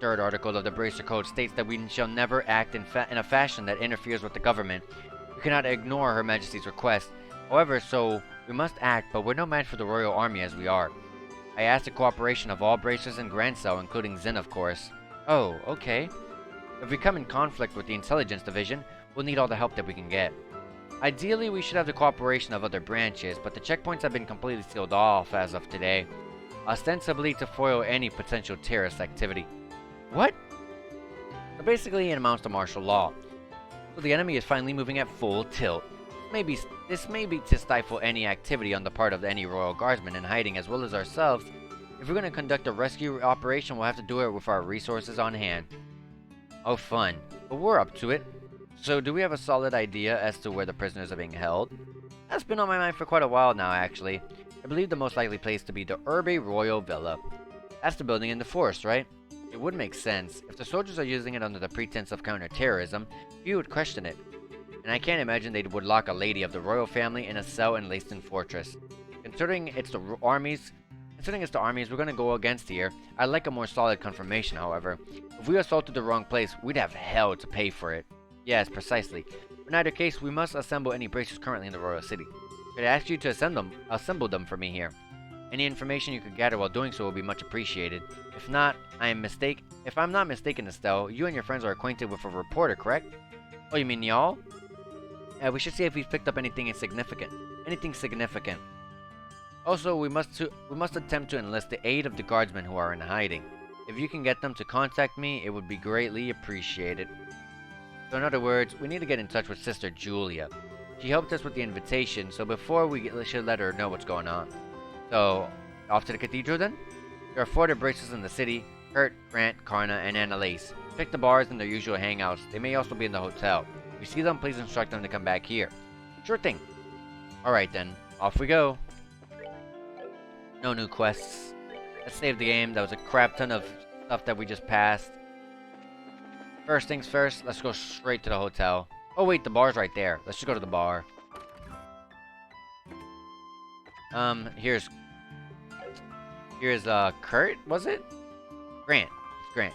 A: The 3rd article of the Bracer Code states that we shall never act in a fashion that interferes with the government. We cannot ignore Her Majesty's request. However, so we must act, but we're no match for the Royal Army as we are. I ask the cooperation of all Bracers and Grand Cell, including Zin, of course. Oh, okay. If we come in conflict with the Intelligence Division, we'll need all the help that we can get. Ideally, we should have the cooperation of other branches, but the checkpoints have been completely sealed off as of today, ostensibly to foil any potential terrorist activity. What? So basically, it amounts to martial law. So the enemy is finally moving at full tilt. This may be to stifle any activity on the part of any Royal Guardsmen in hiding as well as ourselves. If we're going to conduct a rescue operation, we'll have to do it with our resources on hand. Oh, fun. But we're up to it. So, do we have a solid idea as to where the prisoners are being held? That's been on my mind for quite a while now, actually. I believe the most likely place to be the Orbeez Royal Villa. That's the building in the forest, right? It would make sense. If the soldiers are using it under the pretense of counter-terrorism, few would question it. And I can't imagine they would lock a lady of the royal family in a cell in Leiston Fortress. Considering it's the armies we're gonna go against here, I'd like a more solid confirmation, however. If we assaulted the wrong place, we'd have hell to pay for it. Yes, precisely. In either case, we must assemble any bracers currently in the royal city. Could I ask you to assemble them for me here? Any information you could gather while doing so will be much appreciated. If not, if I'm not mistaken, Estelle, you and your friends are acquainted with a reporter, correct? Oh, you mean y'all? We should see if we've picked up anything significant. Also, we must attempt to enlist the aid of the guardsmen who are in hiding. If you can get them to contact me, it would be greatly appreciated. So in other words, we need to get in touch with Sister Julia. She helped us with the invitation, so before we should let her know what's going on. So, off to the cathedral then? There are 4 other bracers in the city: Kurt, Grant, Karna, and Annalise. Pick the bars in their usual hangouts. They may also be in the hotel. If you see them, please instruct them to come back here. Sure thing. Alright then, off we go. No new quests. Let's save the game. That was a crap ton of stuff that we just passed. First things first, let's go straight to the hotel. Oh wait, the bar's right there. Let's just go to the bar. Here's Kurt, was it? Grant. It's Grant.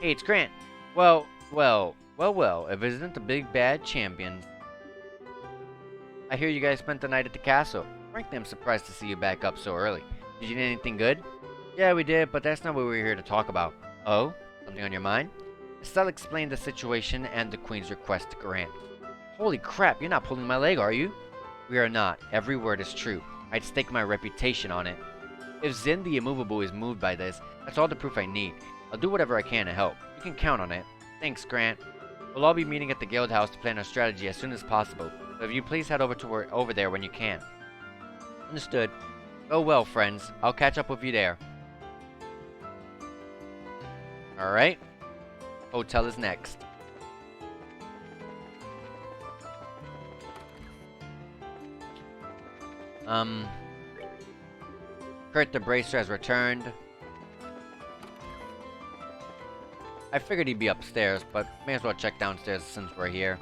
A: Hey, it's Grant. Well, if it isn't the big bad champion. I hear you guys spent the night at the castle. Frankly, I'm surprised to see you back up so early. Did you need anything good? Yeah, we did, but that's not what we're here to talk about. Oh? Something on your mind? Estelle explained the situation and the Queen's request to grant. Holy crap, you're not pulling my leg, are you? We are not. Every word is true. I'd stake my reputation on it. If Zin the Immovable is moved by this, that's all the proof I need. I'll do whatever I can to help. You can count on it. Thanks, Grant. We'll all be meeting at the guild house to plan our strategy as soon as possible. So if you please head over there when you can. Understood. Oh well, friends. I'll catch up with you there. Alright. Hotel is next. Kurt the Bracer has returned. I figured he'd be upstairs, but may as well check downstairs since we're here.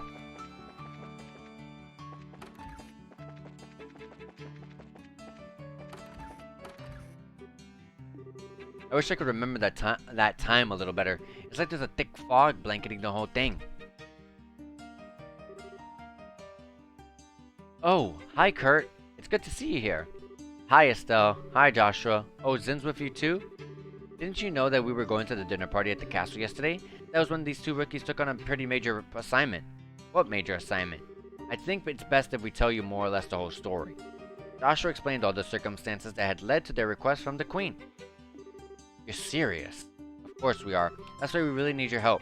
A: I wish I could remember that time a little better. It's like there's a thick fog blanketing the whole thing. Oh, hi Kurt. It's good to see you here. Hi Estelle. Hi Joshua. Oh, Zin's with you too? Didn't you know that we were going to the dinner party at the castle yesterday? That was when these two rookies took on a pretty major assignment. What major assignment? I think it's best if we tell you more or less the whole story. Joshua explained all the circumstances that had led to their request from the Queen. You're serious? Of course we are. That's why we really need your help.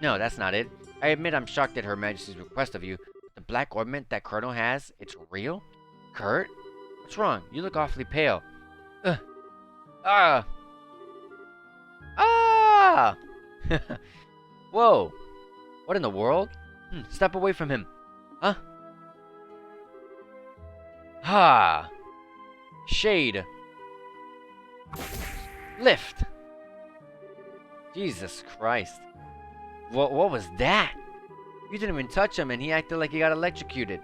A: No, that's not it. I admit I'm shocked at Her Majesty's request of you. The black ornament that Colonel has, it's real? Kurt? What's wrong? You look awfully pale. Ugh. Ah! Ah! Whoa! What in the world? Step away from him. Huh? Ha! Shade. Lift. Jesus Christ. What was that? You didn't even touch him and he acted like he got electrocuted.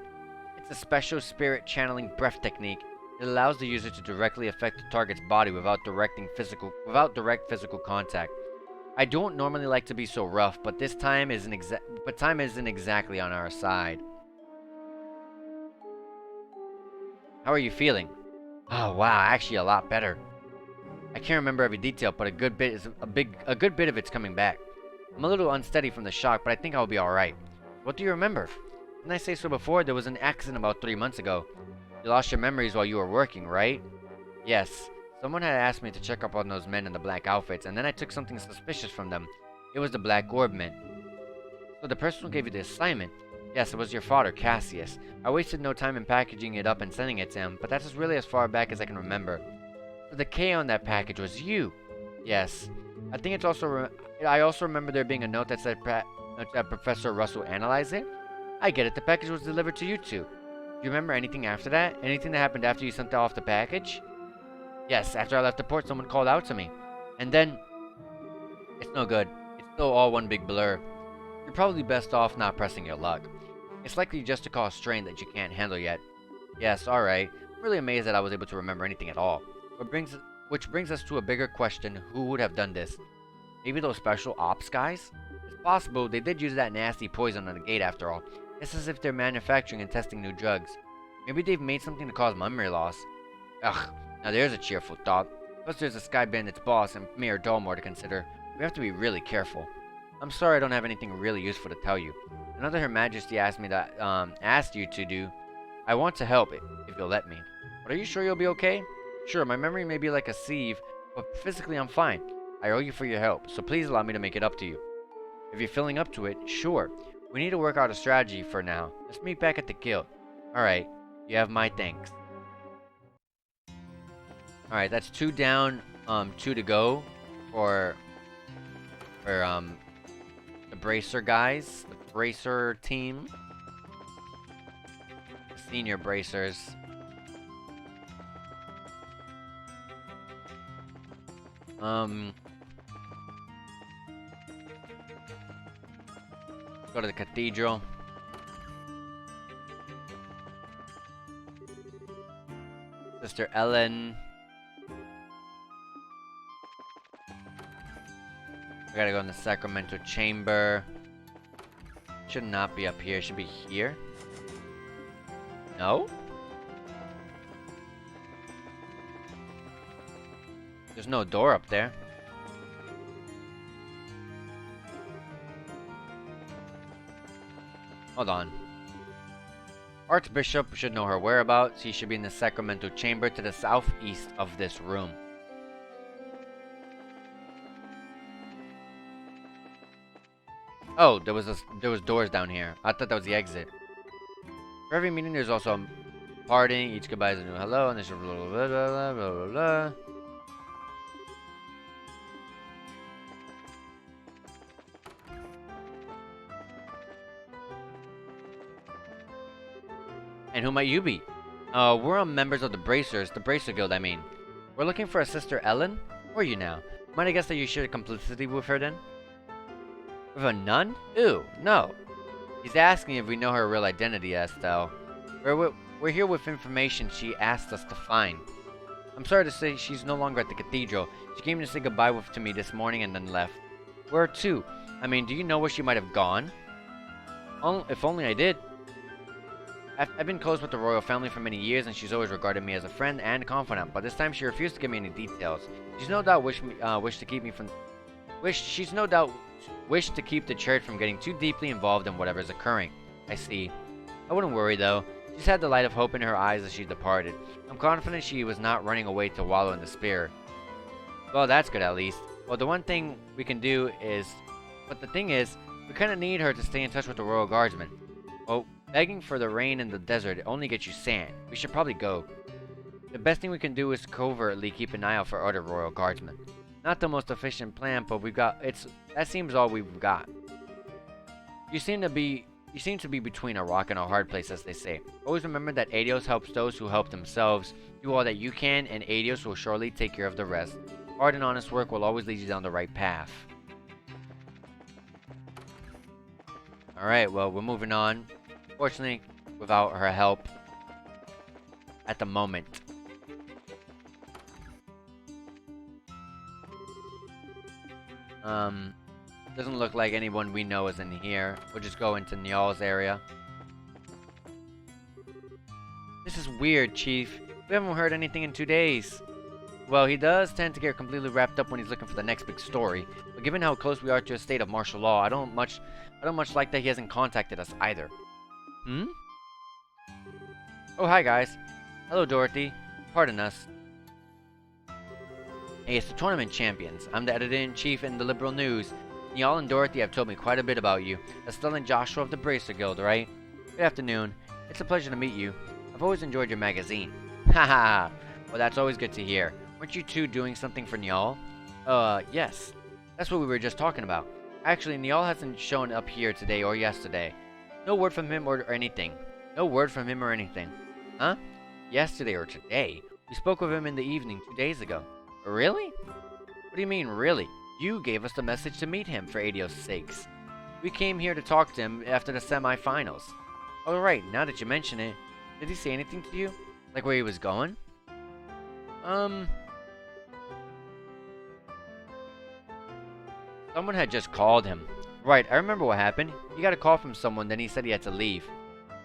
A: It's a special spirit channeling breath technique. It allows the user to directly affect the target's body without direct physical contact. I don't normally like to be so rough, but time isn't exactly on our side. How are you feeling? Oh wow, actually a lot better. I can't remember every detail, but a good bit of it's coming back. I'm a little unsteady from the shock, but I think I'll be alright. What do you remember? Didn't I say so before? There was an accident about 3 months ago. You lost your memories while you were working, right? Yes. Someone had asked me to check up on those men in the black outfits, and then I took something suspicious from them. It was the Black Orb men. So the person who gave you the assignment? Yes, it was your father, Cassius. I wasted no time in packaging it up and sending it to him, but that's really as far back as I can remember. So the K on that package was you. Yes. I think it's also... I also remember there being a note that said that Professor Russell analyzed it. I get it. The package was delivered to you two. Do you remember anything after that? Anything that happened after you sent off the package? Yes, after I left the port, someone called out to me. And then... It's no good. It's still all one big blur. You're probably best off not pressing your luck. It's likely just to cause strain that you can't handle yet. Yes, alright. I'm really amazed that I was able to remember anything at all. Which brings us to a bigger question. Who would have done this? Maybe those special ops guys? It's possible they did use that nasty poison on the gate after all. It's as if they're manufacturing and testing new drugs. Maybe they've made something to cause memory loss. Ugh, now there's a cheerful thought. Plus there's the Sky Bandit's boss and Mayor Dolmore to consider. We have to be really careful. I'm sorry I don't have anything really useful to tell you. Another Her Majesty asked you to do. I want to help if you'll let me. But are you sure you'll be okay? Sure, my memory may be like a sieve, but physically I'm fine. I owe you for your help, so please allow me to make it up to you. If you're feeling up to it, sure. We need to work out a strategy for now. Let's meet back at the guild. Alright, you have my thanks. Alright, that's 2 down, 2 to go for the Bracer guys, the Bracer team. The senior Bracers. Go to the cathedral. Sister Ellen. I gotta go in the Sacramento Chamber. Should not be up here. Should be here. No. No? There's no door up there. Hold on. Archbishop should know her whereabouts. He should be in the sacramental chamber to the southeast of this room. Oh, there was doors down here. I thought that was the exit. For every meeting, there's also a parting. Each goodbye is a new hello, and there's a blah blah blah blah blah blah blah. And who might you be? We're all members of the Bracer Guild, I mean. We're looking for a Sister Ellen? Where are you now? Might I guess that you shared complicity with her then? With a nun? Ew, no. He's asking if we know her real identity, Estelle. We're here with information she asked us to find. I'm sorry to say she's no longer at the cathedral. She came to say goodbye to me this morning and then left. Where to? I mean, do you know where she might have gone? If only I did. I've been close with the royal family for many years, and she's always regarded me as a friend and confidant. But this time, she refused to give me any details. She's no doubt wished to keep the church from getting too deeply involved in whatever is occurring. I see. I wouldn't worry though. She's had the light of hope in her eyes as she departed. I'm confident she was not running away to wallow in despair. Well, that's good at least. Well, the one thing we can do is, but the thing is, we kind of need her to stay in touch with the royal guardsmen. Well, begging for the rain in the desert only gets you sand. We should probably go. The best thing we can do is covertly keep an eye out for other royal guardsmen. Not the most efficient plan, but that seems all we've got. You seem to be between a rock and a hard place, as they say. Always remember that Adios helps those who help themselves. Do all that you can, and Adios will surely take care of the rest. Hard and honest work will always lead you down the right path. Alright, well, we're moving on. Fortunately, without her help at the moment. Doesn't look like anyone we know is in here. We'll just go into Nyal's area. This is weird, Chief. We haven't heard anything in 2 days. Well, he does tend to get completely wrapped up when he's looking for the next big story. But given how close we are to a state of martial law, I don't much like that he hasn't contacted us either. Hmm? Oh, hi guys. Hello, Dorothy. Pardon us. Hey, it's the Tournament Champions. I'm the editor-in-chief in the Liberal News. Nyal and Dorothy have told me quite a bit about you. Estelle and Joshua of the Bracer Guild, right? Good afternoon. It's a pleasure to meet you. I've always enjoyed your magazine. Ha ha ha. Well, that's always good to hear. Weren't you two doing something for Nyal? Yes. That's what we were just talking about. Actually, Nyal hasn't shown up here today or yesterday. No word from him or anything. No word from him or anything. Huh? Yesterday or today? We spoke with him in the evening 2 days ago. Really? What do you mean, really? You gave us the message to meet him, for Adios' sakes. We came here to talk to him after the semi-finals. Oh, right, now that you mention it, did he say anything to you? Like where he was going? Someone had just called him. Right, I remember what happened. He got a call from someone, then he said he had to leave.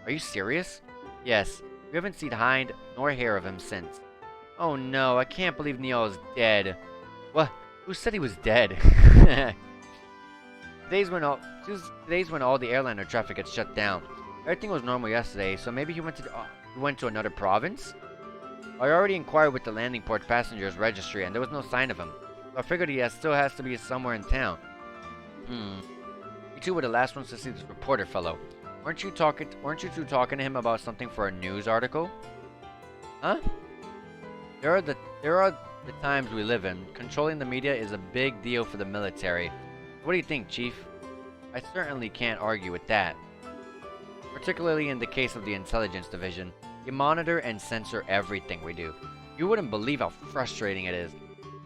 A: Are you serious? Yes. We haven't seen hide nor hair of him since. Oh no, I can't believe Neil is dead. What? Who said he was dead? Today's when all the airliner traffic gets shut down. Everything was normal yesterday, so maybe he went to another province? I already inquired with the landing port passengers registry, and there was no sign of him. So I figured he still has to be somewhere in town. You two were the last ones to see this reporter fellow. Weren't you two talking to him about something for a news article? Huh? There are the times we live in. Controlling the media is a big deal for the military. What do you think, Chief? I certainly can't argue with that. Particularly in the case of the Intelligence Division. You monitor and censor everything we do. You wouldn't believe how frustrating it is.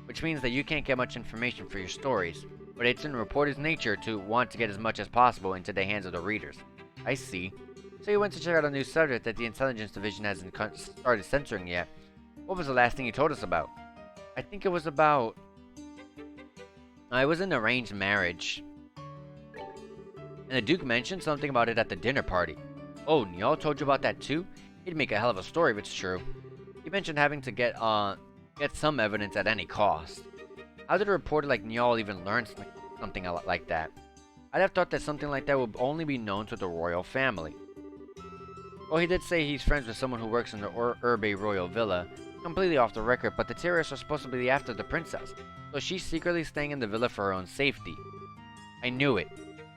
A: Which means that you can't get much information for your stories. But it's in a reporter's nature to want to get as much as possible into the hands of the readers. I see. So you went to check out a new subject that the Intelligence Division hasn't started censoring yet. What was the last thing you told us about? I think it was about... I was in an arranged marriage. And the Duke mentioned something about it at the dinner party. Oh, Nyal told you about that too? He'd make a hell of a story if it's true. He mentioned having to get some evidence at any cost. How did a reporter like Njal even learn something like that? I'd have thought that something like that would only be known to the royal family. Well, he did say he's friends with someone who works in the Orbeez royal villa. Completely off the record, but the Terrace are supposed to be after the princess, so she's secretly staying in the villa for her own safety. I knew it.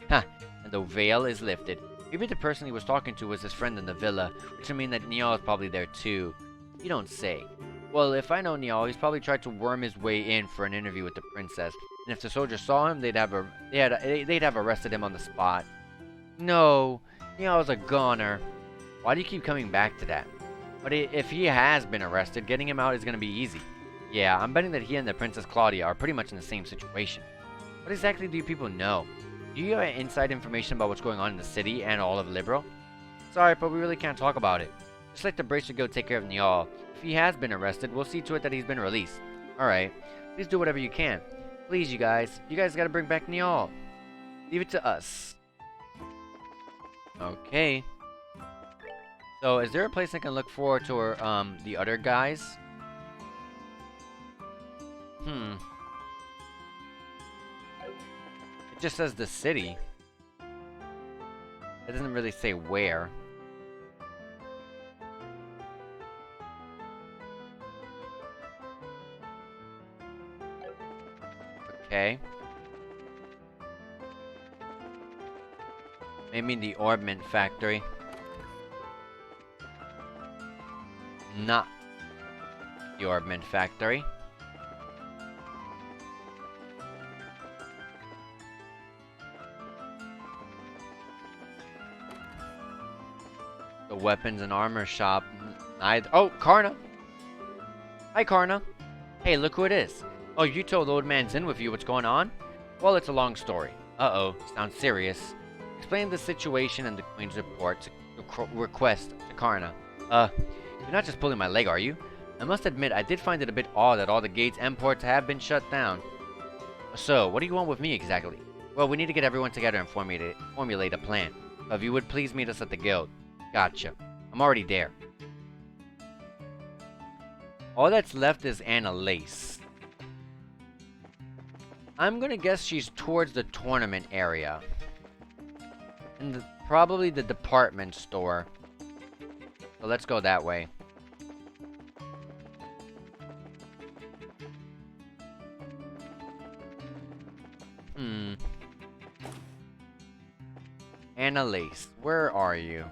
A: Ha! And the veil is lifted. Maybe the person he was talking to was his friend in the villa, which would mean that Njal is probably there too. You don't say. Well, if I know Njal, he's probably tried to worm his way in for an interview with the princess, and if the soldiers saw him, they'd have arrested him on the spot. No, Njal's a goner. Why do you keep coming back to that? But if he has been arrested, getting him out is going to be easy. Yeah, I'm betting that he and the Princess Claudia are pretty much in the same situation. What exactly do you people know? Do you have inside information about what's going on in the city and all of Liberal? Sorry, but we really can't talk about it. Just let the Bracer go take care of Njal. If he has been arrested, we'll see to it that he's been released. Alright, please do whatever you can. Please, you guys. You guys gotta bring back Njal. Leave it to us. Okay. So, is there a place I can look for to the other guys? It just says the city. It doesn't really say where. Okay. Maybe the Orbeez factory. Not the Orbeez factory. The weapons and armor shop. Oh, Karna! Hi, Karna. Hey, look who it is. Oh, you told Old Man Zin with you what's going on? Well, it's a long story. Uh-oh, sounds serious. Explain the situation and the Queen's report request to Karna. You're not just pulling my leg, are you? I must admit, I did find it a bit odd that all the gates and ports have been shut down. So, what do you want with me exactly? Well, we need to get everyone together and formulate a plan. If you would please meet us at the guild. Gotcha. I'm already there. All that's left is Anna Lace. I'm gonna guess she's towards the tournament area. And probably the department store. So let's go that way. Anna Lace, where are you?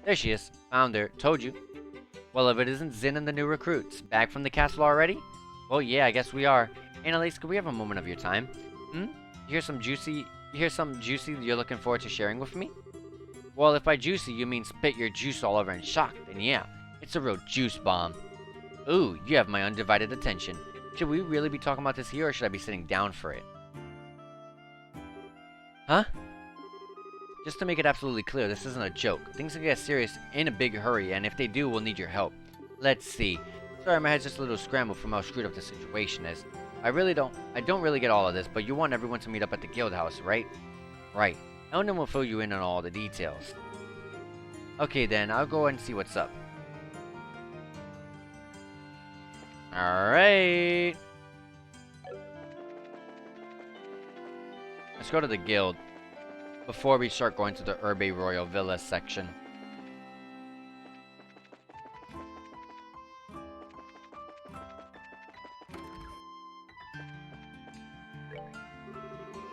A: There she is. Found her. Told you. Well, if it isn't Zin and the new recruits. Back from the castle already? Well, yeah, I guess we are. Anna Lace, could we have a moment of your time? You hear something juicy you're looking forward to sharing with me? Well, if by juicy you mean spit your juice all over in shock, then yeah. It's a real juice bomb. Ooh, you have my undivided attention. Should we really be talking about this here, or should I be sitting down for it? Huh? Just to make it absolutely clear, this isn't a joke. Things can get serious in a big hurry, and if they do, we'll need your help. Let's see. Sorry, my head's just a little scrambled from how screwed up the situation is. I don't really get all of this, but you want everyone to meet up at the guild house, right? Right. Elden will fill you in on all the details. Okay then, I'll go and see what's up. Alright. Let's go to the guild before we start going to the Orbeez Royal Villa section.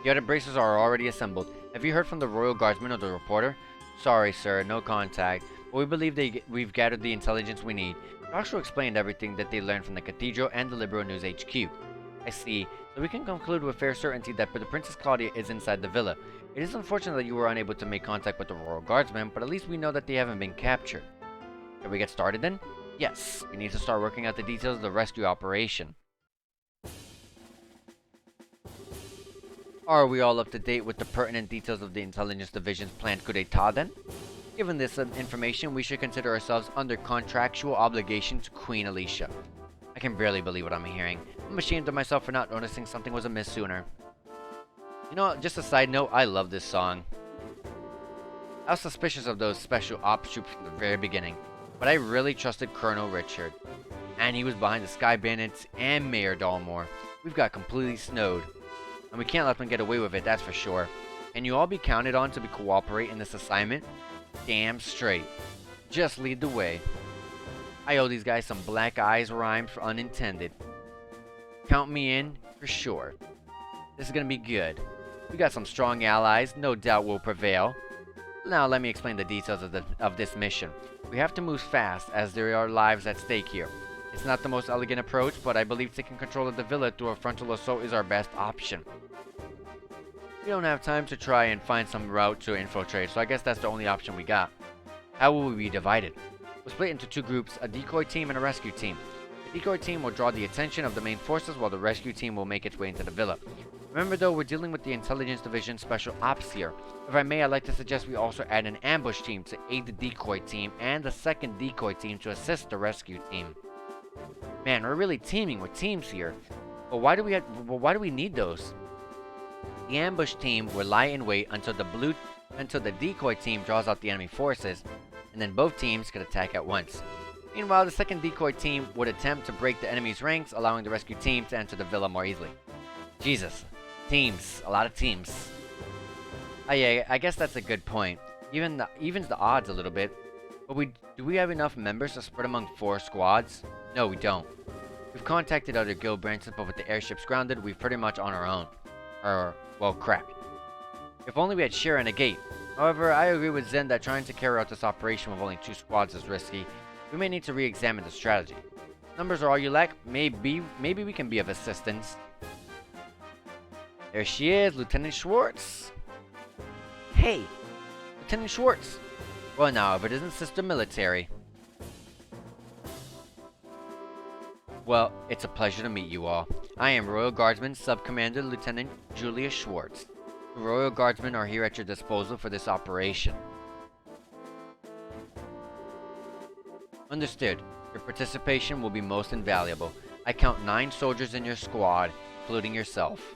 A: The other bracers are already assembled. Have you heard from the Royal Guardsman or the reporter? Sorry, sir, no contact. But we believe we've gathered the intelligence we need. Joshua explained everything that they learned from the Cathedral and the Liberal News HQ. I see. So we can conclude with fair certainty that the Princess Claudia is inside the villa. It is unfortunate that you were unable to make contact with the Royal Guardsmen, but at least we know that they haven't been captured. Can we get started then? Yes, we need to start working out the details of the rescue operation. Are we all up to date with the pertinent details of the Intelligence Division's planned coup d'etat then? Given this information, we should consider ourselves under contractual obligation to Queen Alicia. I can barely believe what I'm hearing. I'm ashamed of myself for not noticing something was amiss sooner. You know, just a side note, I love this song. I was suspicious of those special ops troops from the very beginning, but I really trusted Colonel Richard. And he was behind the Sky Bandits and Mayor Dalmore. We've got completely snowed. And we can't let them get away with it, that's for sure. Can you all be counted on to cooperate in this assignment? Damn straight. Just lead the way. I owe these guys some black eyes rhymes for unintended. Count me in for sure. This is gonna be good. We got some strong allies, no doubt we'll prevail. Now let me explain the details of this mission. We have to move fast, as there are lives at stake here. It's not the most elegant approach, but I believe taking control of the villa through a frontal assault is our best option. We don't have time to try and find some route to infiltrate, so I guess that's the only option we got. How will we be divided? We'll split into two groups, a decoy team and a rescue team. The decoy team will draw the attention of the main forces, while the rescue team will make its way into the villa. Remember though, we're dealing with the Intelligence Division Special Ops here. If I may, I'd like to suggest we also add an ambush team to aid the decoy team, and the second decoy team to assist the rescue team. Man, we're really teaming with teams here. But why do we need those? The ambush team will lie in wait until the decoy team draws out the enemy forces, and then both teams could attack at once. Meanwhile, the second decoy team would attempt to break the enemy's ranks, allowing the rescue team to enter the villa more easily. Jesus. Teams. A lot of teams. Oh yeah, I guess that's a good point. Evens the odds a little bit. But do we have enough members to spread among 4 squads? No, we don't. We've contacted other guild branches, but with the airships grounded, we're pretty much on our own. Well, crap. If only we had Shira and a gate. However, I agree with Zen that trying to carry out this operation with only 2 squads is risky. We may need to re-examine the strategy. Numbers are all you lack. Maybe we can be of assistance. There she is, Lieutenant Schwartz. Hey, Lieutenant Schwartz. Well now, if it isn't Sister Military. Well, it's a pleasure to meet you all. I am Royal Guardsman Sub-Commander Lieutenant Julia Schwartz. The Royal Guardsmen are here at your disposal for this operation. Understood. Your participation will be most invaluable. I count 9 soldiers in your squad, including yourself.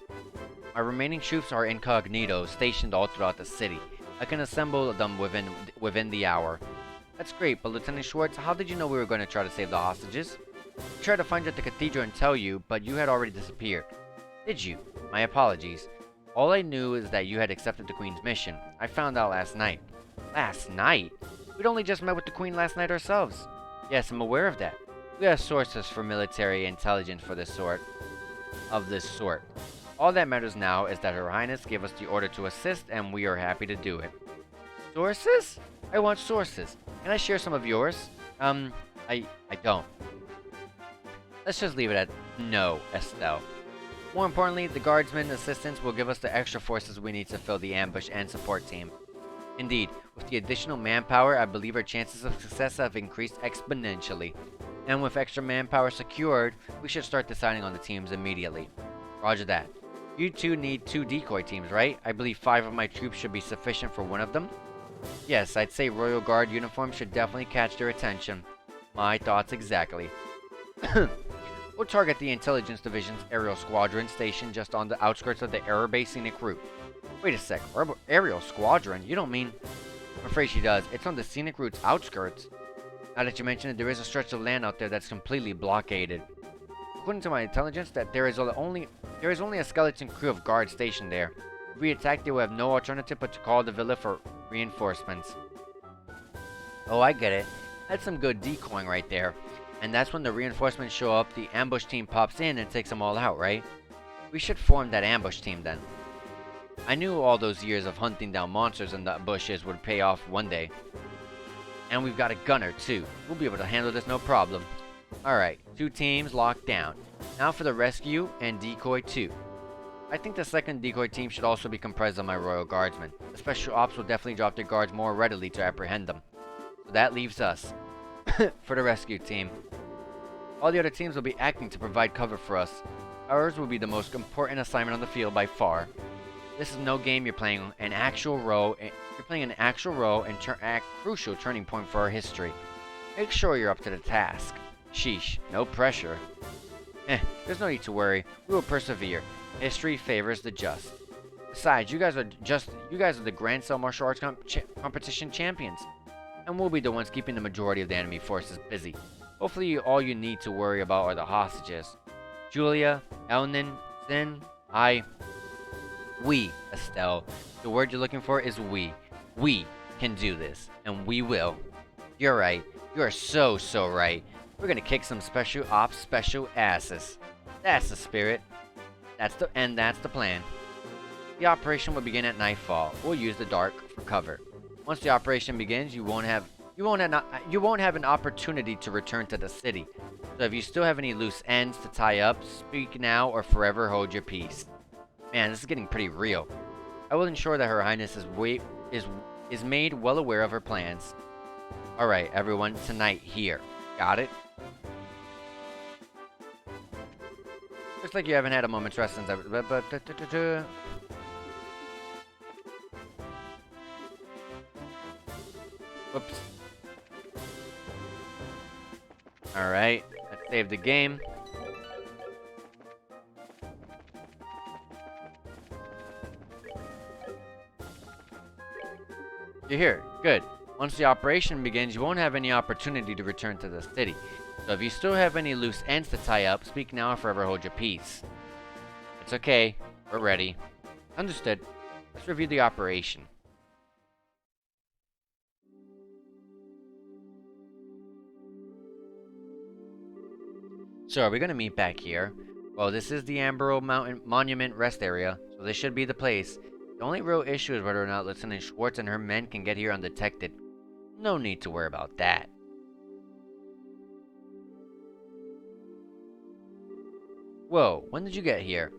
A: My remaining troops are incognito, stationed all throughout the city. I can assemble them within the hour. That's great, but Lieutenant Schwartz, how did you know we were going to try to save the hostages? I tried to find you at the cathedral and tell you, but you had already disappeared. Did you? My apologies. All I knew is that you had accepted the Queen's mission. I found out last night. Last night? We'd only just met with the Queen last night ourselves. Yes, I'm aware of that. We have sources for military intelligence of this sort. All that matters now is that Her Highness gave us the order to assist, and we are happy to do it. Sources? I want sources. Can I share some of yours? I don't. Let's just leave it at no, Estelle. More importantly, the Guardsmen assistance will give us the extra forces we need to fill the ambush and support team. Indeed, with the additional manpower, I believe our chances of success have increased exponentially. And with extra manpower secured, we should start deciding on the teams immediately. Roger that. You two need 2 decoy teams, right? I believe 5 of my troops should be sufficient for one of them. Yes, I'd say Royal Guard uniforms should definitely catch their attention. My thoughts exactly. We'll target the Intelligence Division's aerial squadron stationed just on the outskirts of the Error Base scenic route. Wait a sec, aerial squadron? You don't mean... I'm afraid she does. It's on the scenic route's outskirts. Now that you mention it, there is a stretch of land out there that's completely blockaded. According to my intelligence, that there is only a skeleton crew of guards stationed there. If we attack, they will have no alternative but to call the villa for reinforcements. Oh, I get it. That's some good decoying right there. And that's when the reinforcements show up, the ambush team pops in and takes them all out, right? We should form that ambush team then. I knew all those years of hunting down monsters in the bushes would pay off one day. And we've got a gunner too. We'll be able to handle this no problem. Alright, 2 teams locked down. Now for the rescue and decoy 2. I think the second decoy team should also be comprised of my Royal Guardsmen. The Special Ops will definitely drop their guards more readily to apprehend them. So that leaves us. For the rescue team. All the other teams will be acting to provide cover for us. Ours will be the most important assignment on the field by far. This is no game, you're playing an actual role. You're playing an actual role and a crucial turning point for our history. Make sure you're up to the task. Sheesh, no pressure. There's no need to worry. We will persevere. History favors the just. Besides, you guys are the Grand Cell Martial Arts Competition champions. And we'll be the ones keeping the majority of the enemy forces busy. Hopefully, all you need to worry about are the hostages. Julia, Elnan, Sin, we, Estelle. The word you're looking for is we. We can do this, and we will. You're right. You are so right. We're gonna kick some special ops special asses. That's the spirit. That's the plan. The operation will begin at nightfall. We'll use the dark for cover. Once the operation begins, you won't have an opportunity to return to the city. So if you still have any loose ends to tie up, speak now or forever hold your peace. Man, this is getting pretty real. I will ensure that Her Highness is made well aware of her plans. Alright, everyone, tonight here. Got it? Looks like you haven't had a moment's rest since Whoops. Alright, let's save the game. You're here. Good. Once the operation begins, you won't have any opportunity to return to the city. So if you still have any loose ends to tie up, speak now or forever hold your peace. It's okay. We're ready. Understood. Let's review the operation. So are we going to meet back here? Well, this is the Amber Mountain Monument rest area, so this should be the place. The only real issue is whether or not Lieutenant Schwartz and her men can get here undetected. No need to worry about that. Whoa, when did you get here?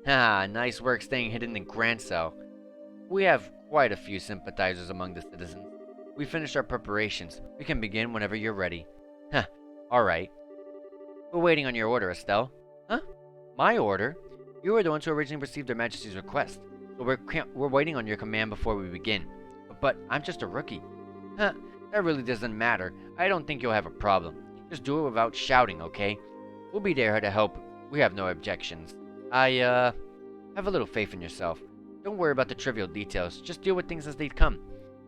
A: Haha, nice work staying hidden in Grand Cell. We have quite a few sympathizers among the citizens. We finished our preparations. We can begin whenever you're ready. Huh, alright. We're waiting on your order, Estelle. Huh? My order? You were the ones who originally received Her Majesty's request. So we're waiting on your command before we begin. But I'm just a rookie. Huh, that really doesn't matter. I don't think you'll have a problem. Just do it without shouting, okay? We'll be there to help. We have no objections. Have a little faith in yourself. Don't worry about the trivial details. Just deal with things as they come.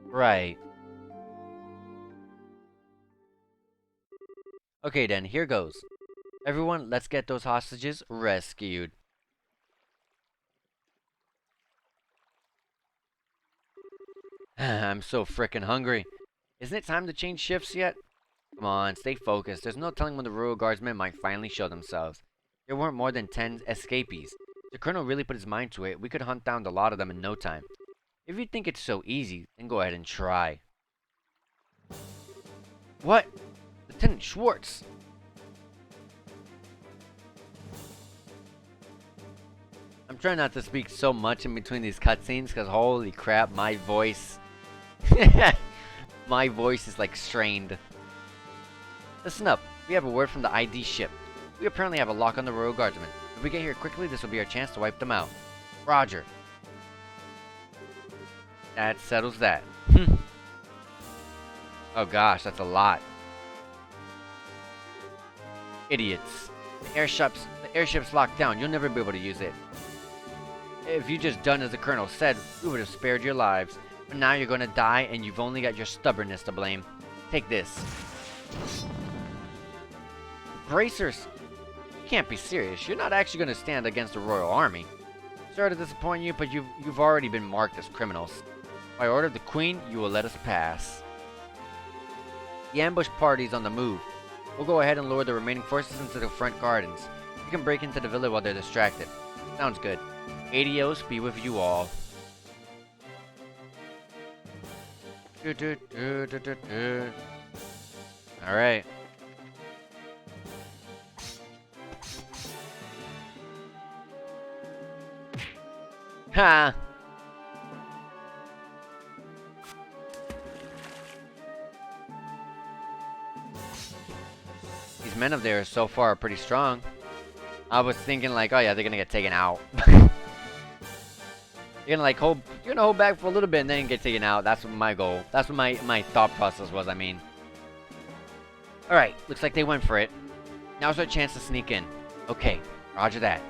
A: Right. Okay then, here goes. Everyone, let's get those hostages rescued. I'm so frickin' hungry. Isn't it time to change shifts yet? Come on, stay focused. There's no telling when the Royal Guardsmen might finally show themselves. There weren't more than 10 escapees. If the Colonel really put his mind to it, we could hunt down a lot of them in no time. If you think it's so easy, then go ahead and try. What? Lieutenant Schwartz! I'm trying not to speak so much in between these cutscenes, because holy crap, my voice... my voice is like strained. Listen up, we have a word from the ID ship. We apparently have a lock on the Royal Guardsmen. If we get here quickly, this will be our chance to wipe them out. Roger. That settles that. Oh gosh, that's a lot. Idiots. The airship's locked down. You'll never be able to use it. If you just done as the Colonel said, we would have spared your lives. But now you're gonna die, and you've only got your stubbornness to blame. Take this. Bracers! You can't be serious. You're not actually gonna stand against the Royal Army. Sorry to disappoint you, but you've already been marked as criminals. By order of the Queen, you will let us pass. The ambush party's on the move. We'll go ahead and lure the remaining forces into the front gardens. You can break into the villa while they're distracted. Sounds good. Adios be with you all. Alright. Ha! These men up there so far are pretty strong. I was thinking like, oh yeah, they're gonna get taken out. You're gonna hold back for a little bit and then get taken out. That's my goal. That's what my thought process was, I mean. Alright, looks like they went for it. Now's our chance to sneak in. Okay, roger that.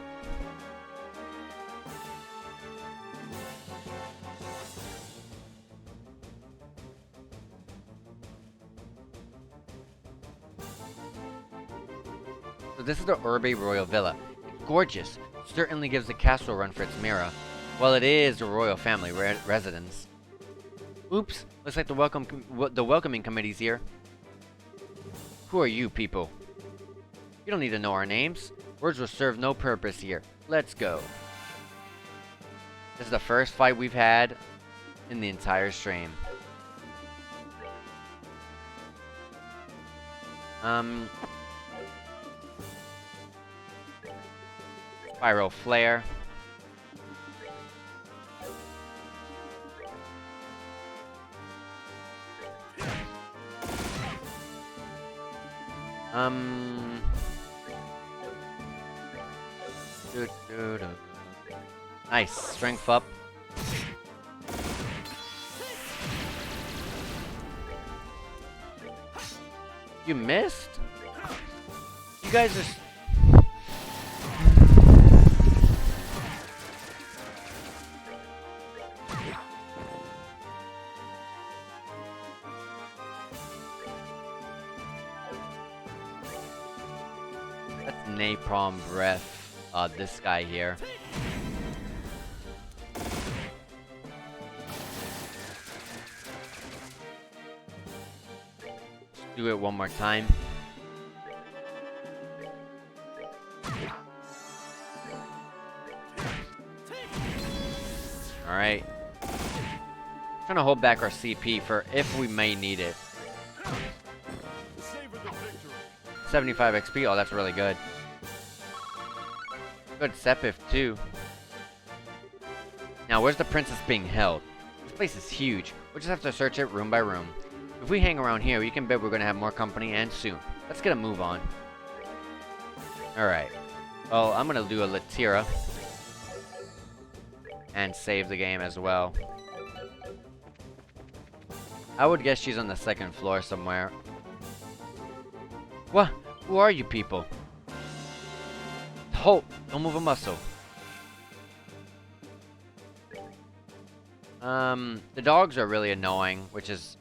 A: So this is the Orbeez Royal Villa. It's gorgeous. Certainly gives the castle a run for its mirror. Well, it is the royal family residence. Oops, looks like the welcoming committee's here. Who are you people? You don't need to know our names. Words will serve no purpose here. Let's go. This is the first fight we've had in the entire stream. Spiral Flare. Nice. Strength up. You missed? You guys are... That's Napalm Breath. This guy here. Let's do it one more time. Alright. Trying to hold back our CP for if we may need it. 75 XP, oh that's really good. Good Sepif too. Now where's the princess being held? This place is huge. We'll just have to search it room by room. If we hang around here, you can bet we're gonna have more company and soon. Let's get a move on. Alright. Well, I'm gonna do a Latira. And save the game as well. I would guess she's on the second floor somewhere. What? Who are you people? Halt! Don't move a muscle. The dogs are really annoying, which is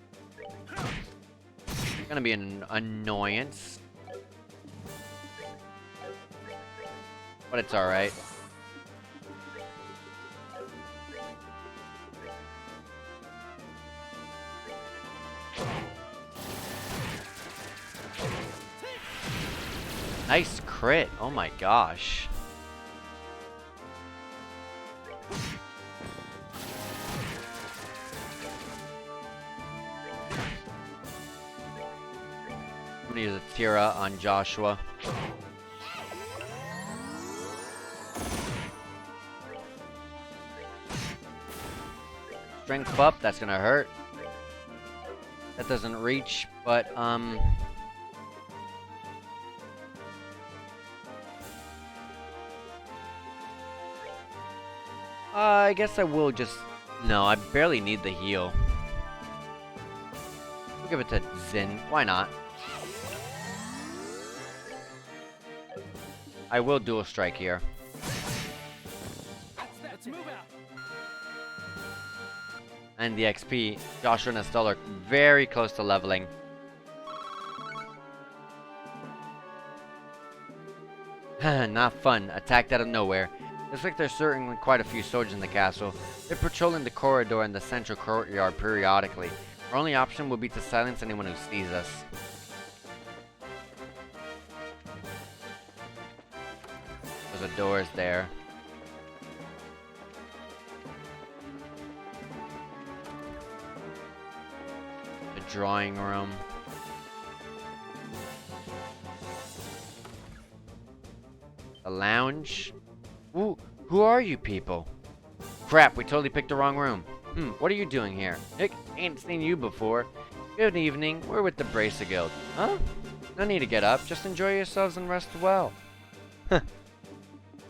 A: gonna be an annoyance. But it's alright. Nice crit. Oh my gosh. I'm gonna use a Tira on Joshua. Strength up, that's gonna hurt. That doesn't reach, but I guess I will just... No, I barely need the heal. We'll give it to Zin. Why not? I will dual strike here. And the XP. Joshua and Estelle are very close to leveling. Not fun. Attacked out of nowhere. Looks like there's certainly quite a few soldiers in the castle. They're patrolling the corridor and the central courtyard periodically. Our only option will be to silence anyone who sees us. There's a doors there. The drawing room. The lounge. Ooh, who are you people? Crap, we totally picked the wrong room. What are you doing here? Nick, ain't seen you before. Good evening, we're with the Bracer Guild. Huh? No need to get up, just enjoy yourselves and rest well. I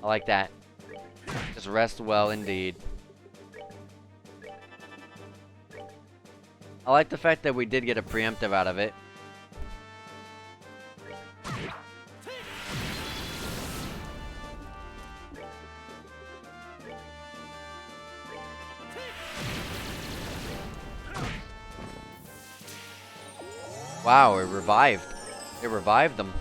A: like that. Just rest well indeed. I like the fact that we did get a preemptive out of it. Wow, it revived. It revived them.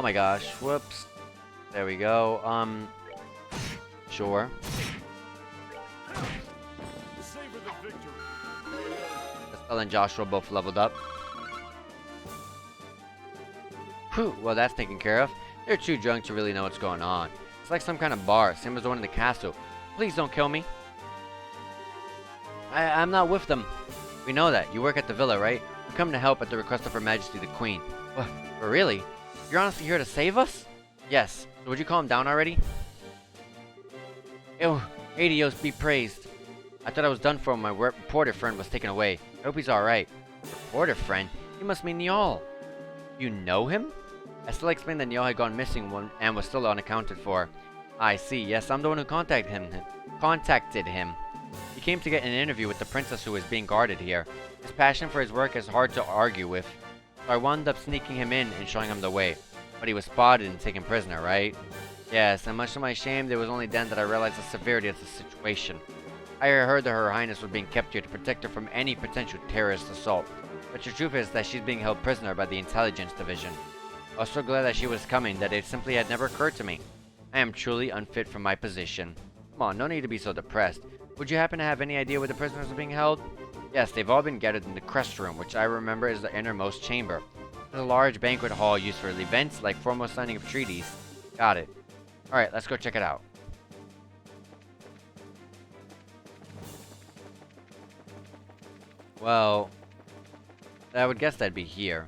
A: my gosh. Whoops. There we go. Sure. Estelle and Joshua both leveled up. Whew, well that's taken care of. They're too drunk to really know what's going on. It's like some kind of bar, same as the one in the castle. Please don't kill me. I'm not with them. We know that. You work at the villa, right? We come to help at the request of Her Majesty the Queen. What? But really? You're honestly here to save us? Yes. So would you calm down already? Ew. Adios be praised. I thought I was done for when my reporter friend was taken away. I hope he's alright. Reporter friend? You must mean Niall. You know him? I still explained that Niall had gone missing and was still unaccounted for. I see. Yes, I'm the one who contacted him. He came to get an interview with the princess who is being guarded here. His passion for his work is hard to argue with, so I wound up sneaking him in and showing him the way. But he was spotted and taken prisoner, right? Yes, and much to my shame, it was only then that I realized the severity of the situation. I heard that Her Highness was being kept here to protect her from any potential terrorist assault. But the truth is that she's being held prisoner by the Intelligence Division. I was so glad that she was coming that it simply had never occurred to me. I am truly unfit for my position. Come on, no need to be so depressed. Would you happen to have any idea where the prisoners are being held? Yes, they've all been gathered in the Crest Room, which I remember is the innermost chamber. It's a large banquet hall used for events like formal signing of treaties. Got it. Alright, let's go check it out. Well, I would guess that'd be here.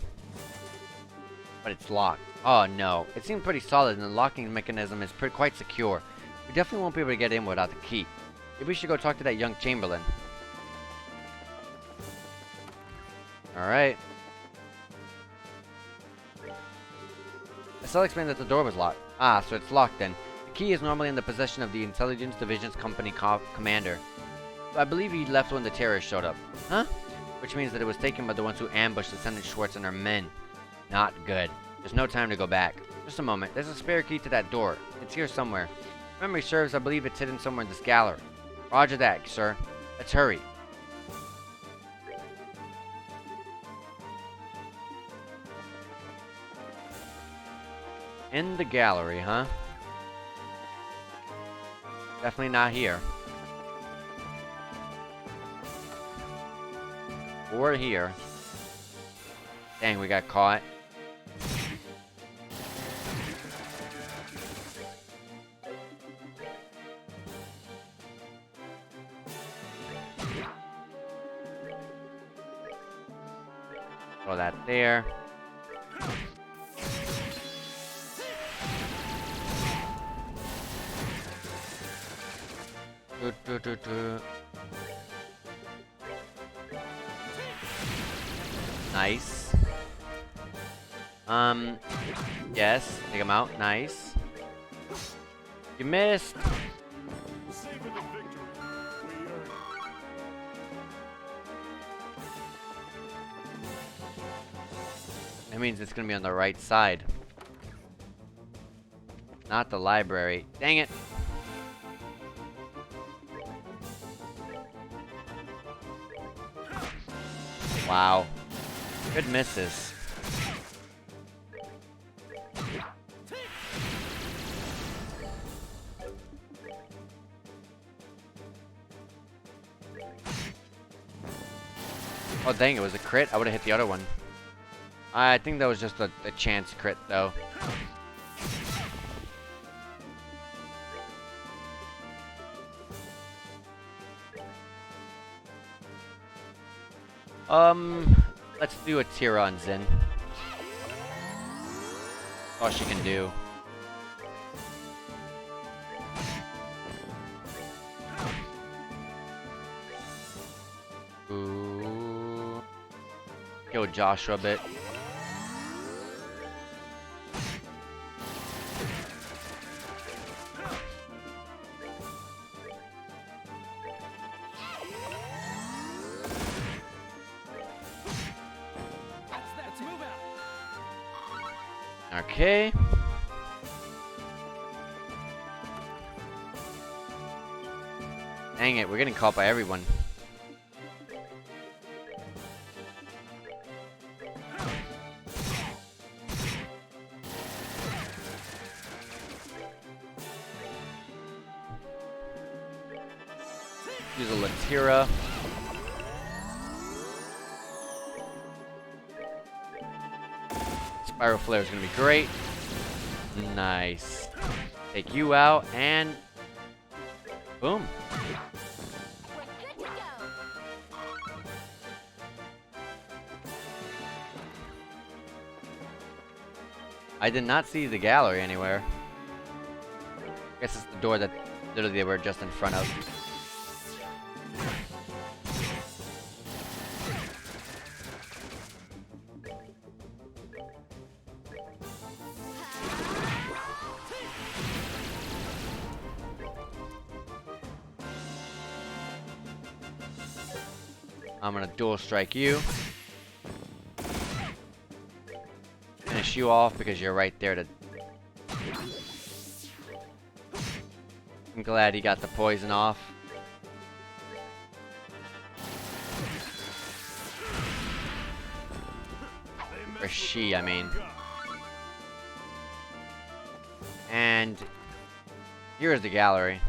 A: But it's locked. Oh no, it seemed pretty solid and the locking mechanism is quite secure. We definitely won't be able to get in without the key. Maybe we should go talk to that young Chamberlain. Alright. Estelle explained that the door was locked. Ah, so it's locked then. The key is normally in the possession of the Intelligence Division's company commander. So I believe he left when the Terrace showed up. Huh? Which means that it was taken by the ones who ambushed Lieutenant Schwartz and her men. Not good. There's no time to go back. Just a moment. There's a spare key to that door. It's here somewhere. If memory serves, I believe it's hidden somewhere in this gallery. Roger that, sir. Let's hurry. In the gallery, huh? Definitely not here. Or here. Dang, we got caught. Throw that there. Nice. Yes. Take him out. Nice. You missed. That means it's gonna be on the right side. Not the library. Dang it. Wow. Good misses. Oh dang, it was a crit? I would have hit the other one. I think that was just a chance crit though. Let's do a Tira on Zin. All she can do. Ooh. Kill Joshua a bit. Okay. Dang it, we're getting caught by everyone. Use a Latira. Spiral Flare is going to be great. Nice. Take you out and boom. I did not see the gallery anywhere. I guess it's the door that literally they were just in front of. I'm gonna dual strike you. Finish you off because you're right there to... I'm glad he got the poison off. Or she, I mean. And here's the gallery.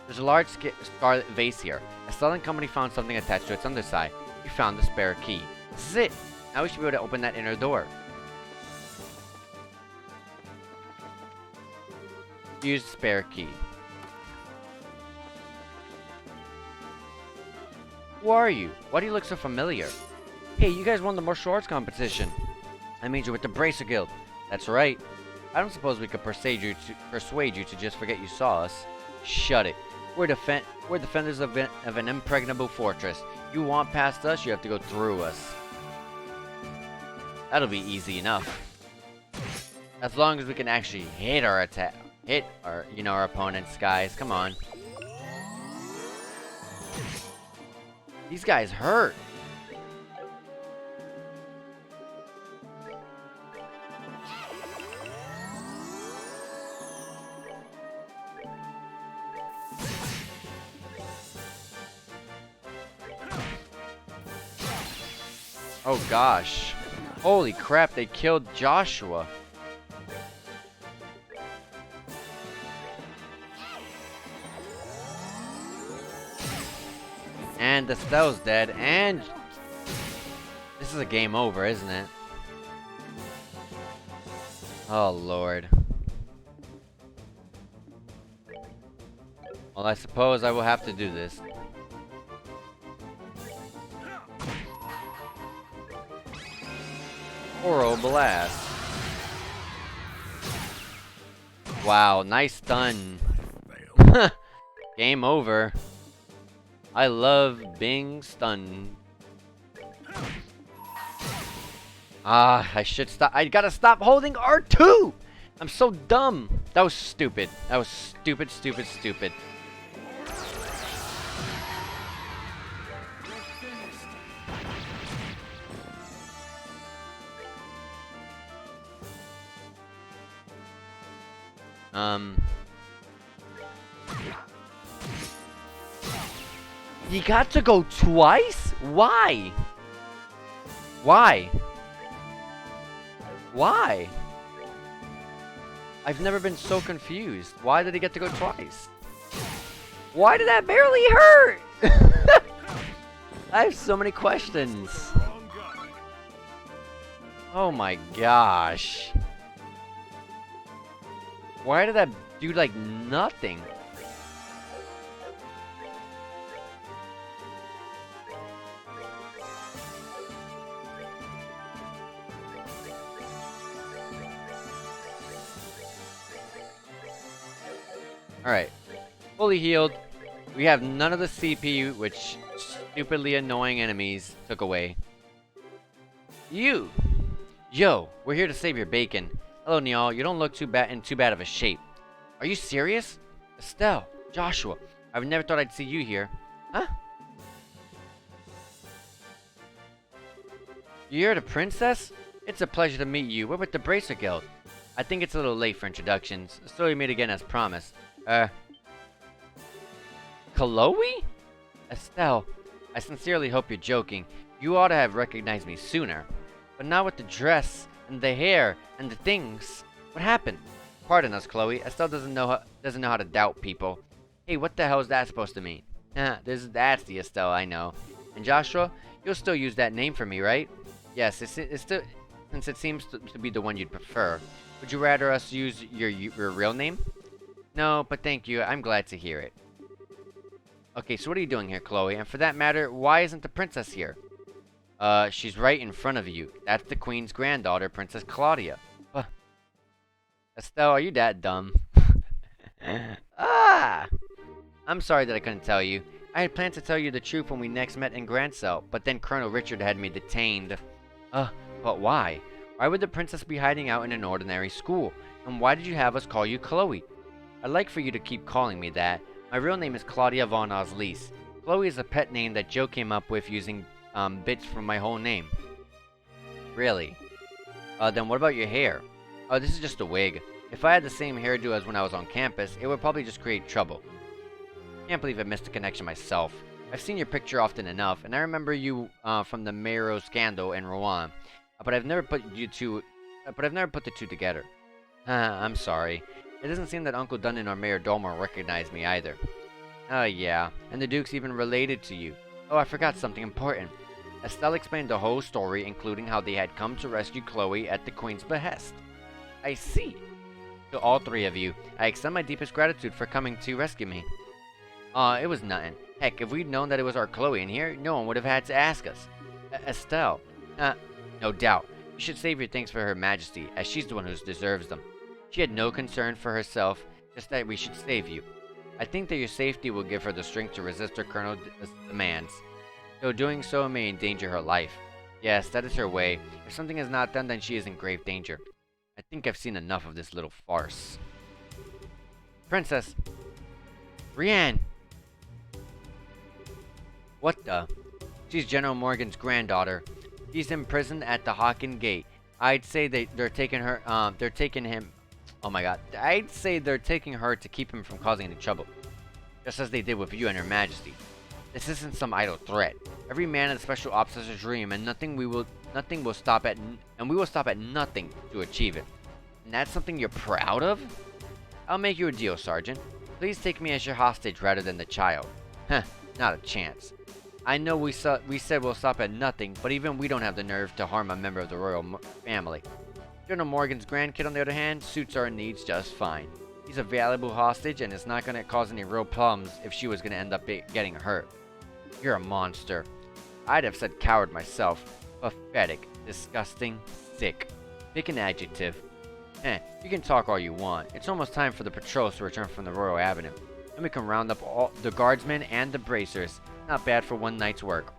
A: There's a large scarlet vase here. A selling company found something attached to its underside. We found the spare key. This is it. Now we should be able to open that inner door. Use spare key. Who are you? Why do you look so familiar? Hey, you guys won the martial arts competition. That means you're with the Bracer Guild. That's right. I don't suppose we could persuade you to just forget you saw us. Shut it. We're defenders of an impregnable fortress. You want past us, you have to go through us. That'll be easy enough. As long as we can actually hit our our opponents, guys. Come on. These guys hurt. Oh gosh. Holy crap, they killed Joshua. And Estelle's dead, and this is a game over, isn't it? Oh lord. Well, I suppose I will have to do this. Oro Blast. Wow, nice stun. Game over. I love being stunned. I should stop. I gotta stop holding R2! I'm so dumb. That was stupid. That was stupid, stupid, stupid. You got to go twice? Why? Why? Why? I've never been so confused. Why did he get to go twice? Why did that barely hurt? I have so many questions. Oh my gosh. Why did that do like nothing? Alright. Fully healed. We have none of the CP, which stupidly annoying enemies took away. You! Yo, we're here to save your bacon. Hello, Niall. You don't look in too bad of a shape. Are you serious? Estelle, Joshua, I never thought I'd see you here. Huh? You're the princess? It's a pleasure to meet you. We're with the Bracer Guild. I think it's a little late for introductions, so we meet again as promised. Chloe? Estelle, I sincerely hope you're joking. You ought to have recognized me sooner. But now with the dress, and the hair, and the things. What happened? Pardon us, Chloe. Estelle doesn't know how to doubt people. Hey, what the hell is that supposed to mean? That's the Estelle I know. And Joshua, you'll still use that name for me, right? Yes, it's still, since it seems to be the one you'd prefer. Would you rather us use your real name? No, but thank you. I'm glad to hear it. Okay, so what are you doing here, Chloe? And for that matter, why isn't the princess here? She's right in front of you. That's the queen's granddaughter, Princess Claudia. Estelle, are you that dumb? Ah! I'm sorry that I couldn't tell you. I had planned to tell you the truth when we next met in Grand Cell, but then Colonel Richard had me detained. But why? Why would the princess be hiding out in an ordinary school? And why did you have us call you Chloe? I'd like for you to keep calling me that. My real name is Claudia von Oslies. Chloe is a pet name that Joe came up with using bits from my whole name. Really? Then what about your hair? Oh, this is just a wig. If I had the same hairdo as when I was on campus, it would probably just create trouble. Can't believe I missed the connection myself. I've seen your picture often enough, and I remember you from the Mero scandal in Rouen, but I've never put the two together. I'm sorry. It doesn't seem that Uncle Dunnan or Mayor Dolmore recognized me either. Oh yeah, and the Duke's even related to you. Oh, I forgot something important. Estelle explained the whole story, including how they had come to rescue Chloe at the Queen's behest. I see. To all three of you, I extend my deepest gratitude for coming to rescue me. It was nothing. Heck, if we'd known that it was our Chloe in here, no one would have had to ask us. Estelle. No doubt. You should save your thanks for Her Majesty, as she's the one who deserves them. She had no concern for herself, just that we should save you. I think that your safety will give her the strength to resist her Colonel's demands. Though doing so may endanger her life. Yes, that is her way. If something is not done, then she is in grave danger. I think I've seen enough of this little farce. Princess! Brienne! What the? She's General Morgan's granddaughter. She's imprisoned at the Hawken Gate. I'd say they're taking her, oh my god. I'd say they're taking her to keep him from causing any trouble. Just as they did with you and Her Majesty. This isn't some idle threat. Every man in the Special Officer's dream, and we will stop at nothing to achieve it. And that's something you're proud of? I'll make you a deal, Sergeant. Please take me as your hostage rather than the child. Not a chance. I know we said we'll stop at nothing, but even we don't have the nerve to harm a member of the royal family. General Morgan's grandkid, on the other hand, suits our needs just fine. He's a valuable hostage, and it's not going to cause any real problems if she was going to end up getting hurt. You're a monster. I'd have said coward myself. Pathetic, disgusting, sick. Pick an adjective. You can talk all you want. It's almost time for the patrols to return from the Royal Avenue. Then we can round up all the guardsmen and the bracers. Not bad for one night's work.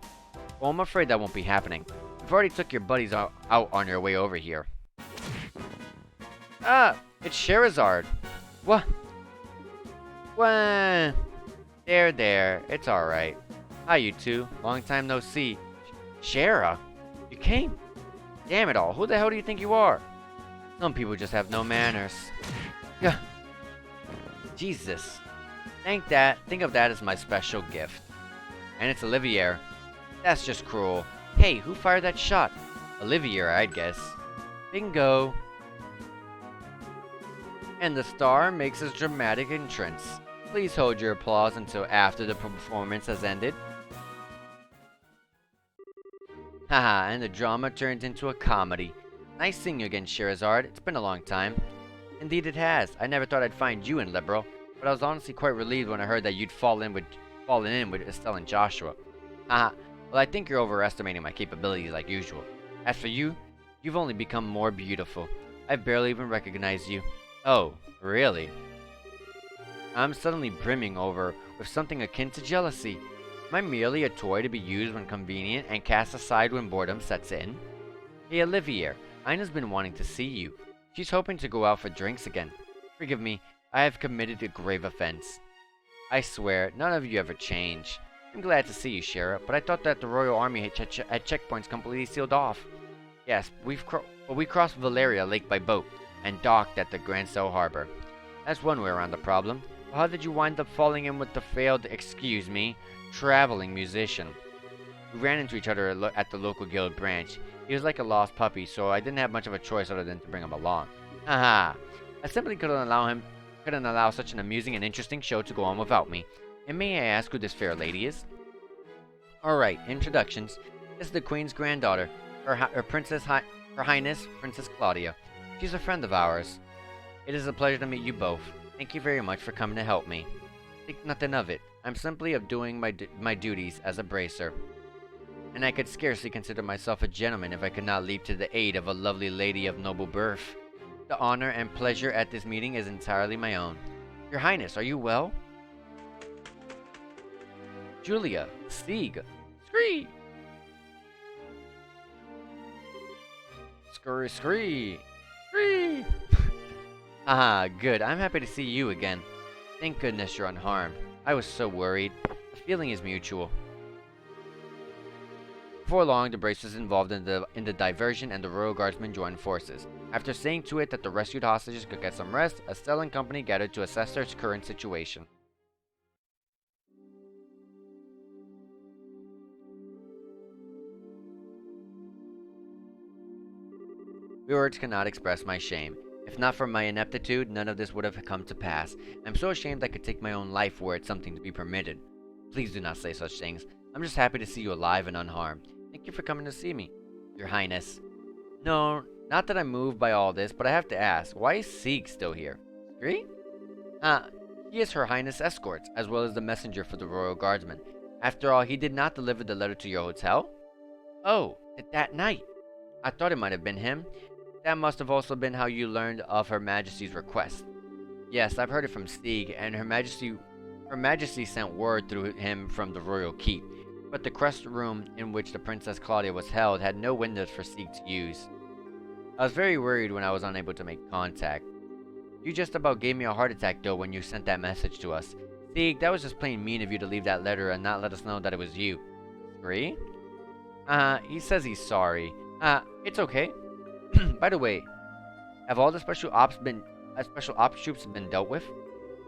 A: Well, I'm afraid that won't be happening. We've already took your buddies out on your way over here. It's Scheherazade. What? What? There. It's alright. Hi, you two. Long time no see. Shara? You came? Damn it all. Who the hell do you think you are? Some people just have no manners. Yeah. Jesus. Think of that as my special gift. And it's Olivier. That's just cruel. Hey, who fired that shot? Olivier, I'd guess. Bingo. And the star makes his dramatic entrance. Please hold your applause until after the performance has ended. Haha, and the drama turned into a comedy. Nice seeing you again, Scheherazade. It's been a long time. Indeed it has. I never thought I'd find you in Liberal, but I was honestly quite relieved when I heard that you'd fallen in with Estelle and Joshua. Haha, well I think you're overestimating my capabilities like usual. As for you, you've only become more beautiful. I barely even recognize you. Oh, really? I'm suddenly brimming over with something akin to jealousy. Am I merely a toy to be used when convenient and cast aside when boredom sets in? Hey Olivier, Ina's been wanting to see you. She's hoping to go out for drinks again. Forgive me, I have committed a grave offense. I swear, none of you ever change. I'm glad to see you, Shara, but I thought that the Royal Army had checkpoints completely sealed off. Yes, we crossed Valeria Lake by boat and docked at the Grand Cell Harbor. That's one way around the problem. But how did you wind up falling in with the failed, traveling musician? We ran into each other at the local guild branch. He was like a lost puppy, so I didn't have much of a choice other than to bring him along. Haha! I simply couldn't allow such an amusing and interesting show to go on without me. And may I ask who this fair lady is? Alright, introductions. This is the Queen's granddaughter, Her Highness, Princess Claudia. She's a friend of ours. It is a pleasure to meet you both. Thank you very much for coming to help me. Think nothing of it. I'm simply doing my duties as a bracer. And I could scarcely consider myself a gentleman if I could not leap to the aid of a lovely lady of noble birth. The honor and pleasure at this meeting is entirely my own. Your Highness, are you well? Julia, Sieg, Scree! Scree! Ah, good. I'm happy to see you again. Thank goodness you're unharmed. I was so worried. The feeling is mutual. Before long, the brace was involved in the diversion, and the Royal Guardsmen joined forces. After seeing to it that the rescued hostages could get some rest, Estelle and company gathered to assess their current situation. Words cannot express my shame. If not for my ineptitude, none of this would have come to pass. I'm so ashamed I could take my own life were it something to be permitted. Please do not say such things. I'm just happy to see you alive and unharmed. Thank you for coming to see me, Your Highness. No, not that I'm moved by all this, but I have to ask, why is Sieg still here? Scree? He is Her Highness' escort, as well as the messenger for the Royal Guardsmen. After all, he did not deliver the letter to your hotel? Oh, that night. I thought it might have been him. That must have also been how you learned of Her Majesty's request. Yes, I've heard it from Sieg, and Her Majesty sent word through him from the royal keep. But the Crest Room in which the Princess Claudia was held had no windows for Sieg to use. I was very worried when I was unable to make contact. You just about gave me a heart attack though when you sent that message to us. Sieg, that was just plain mean of you to leave that letter and not let us know that it was you. Scree? He says he's sorry. It's okay. By the way, have all the special ops troops been dealt with?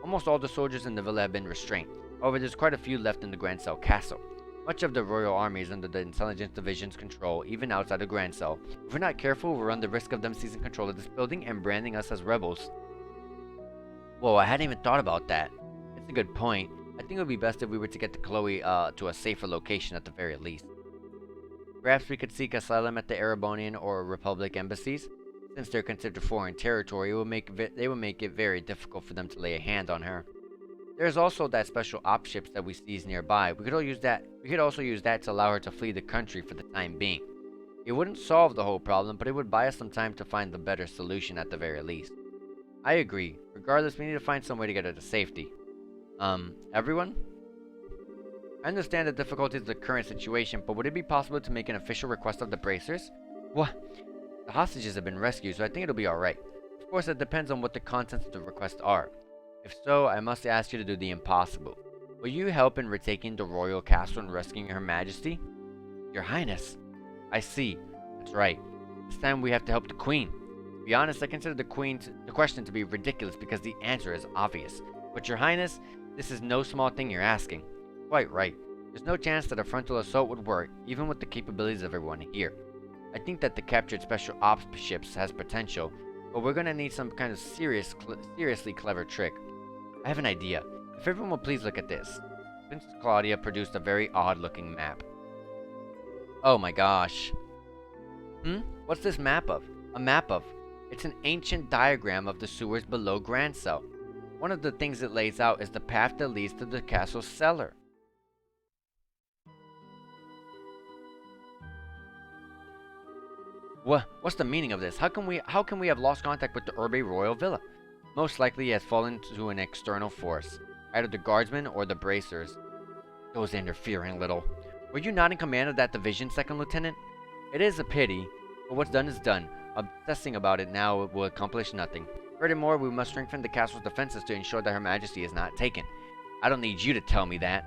A: Almost all the soldiers in the villa have been restrained. However, there's quite a few left in the Grand Cell Castle. Much of the Royal Army is under the Intelligence Division's control, even outside the Grand Cell. If we're not careful, we'll run the risk of them seizing control of this building and branding us as rebels. Whoa, I hadn't even thought about that. It's a good point. I think it would be best if we were to get to Chloe to a safer location at the very least. Perhaps we could seek asylum at the Erebonian or Republic embassies. Since they're considered foreign territory, they will make it very difficult for them to lay a hand on her. There's also that special op ships that we seized nearby. We could also use that to allow her to flee the country for the time being. It wouldn't solve the whole problem, but it would buy us some time to find the better solution at the very least. I agree. Regardless, we need to find some way to get her to safety. Everyone? I understand the difficulties of the current situation, but would it be possible to make an official request of the bracers? What? The hostages have been rescued, so I think it'll be alright. Of course, it depends on what the contents of the request are. If so, I must ask you to do the impossible. Will you help in retaking the royal castle and rescuing Her Majesty? Your Highness. I see. That's right. This time we have to help the Queen. To be honest, I consider the question to be ridiculous because the answer is obvious. But Your Highness, this is no small thing you're asking. Quite right. There's no chance that a frontal assault would work, even with the capabilities of everyone here. I think that the captured special ops ships has potential, but we're gonna need some kind of seriously clever trick. I have an idea. If everyone will please look at this. Princess Claudia produced a very odd-looking map. Oh my gosh. What's this map of? A map of? It's an ancient diagram of the sewers below Grand Cell. One of the things it lays out is the path that leads to the castle's cellar. What's the meaning of this? How can we have lost contact with the Orbeez Royal Villa? Most likely it has fallen to an external force, either the guardsmen or the bracers. Those interfering little. Were you not in command of that division, Second Lieutenant? It is a pity, but what's done is done. Obsessing about it now will accomplish nothing. Furthermore, we must strengthen the castle's defenses to ensure that Her Majesty is not taken. I don't need you to tell me that.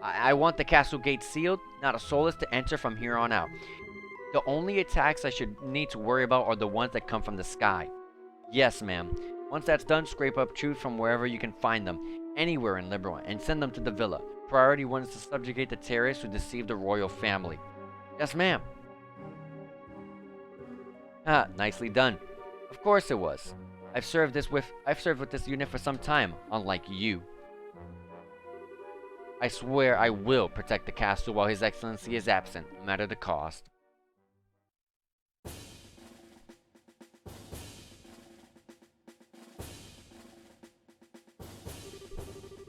A: I want the castle gates sealed. Not a soul is to enter from here on out. The only attacks I should need to worry about are the ones that come from the sky. Yes, ma'am. Once that's done, scrape up troops from wherever you can find them, anywhere in Liberal, and send them to the villa. Priority 1 is to subjugate the Terrace who deceived the royal family. Yes, ma'am. Nicely done. Of course it was. I've served with this unit for some time, unlike you. I swear I will protect the castle while His Excellency is absent, no matter the cost.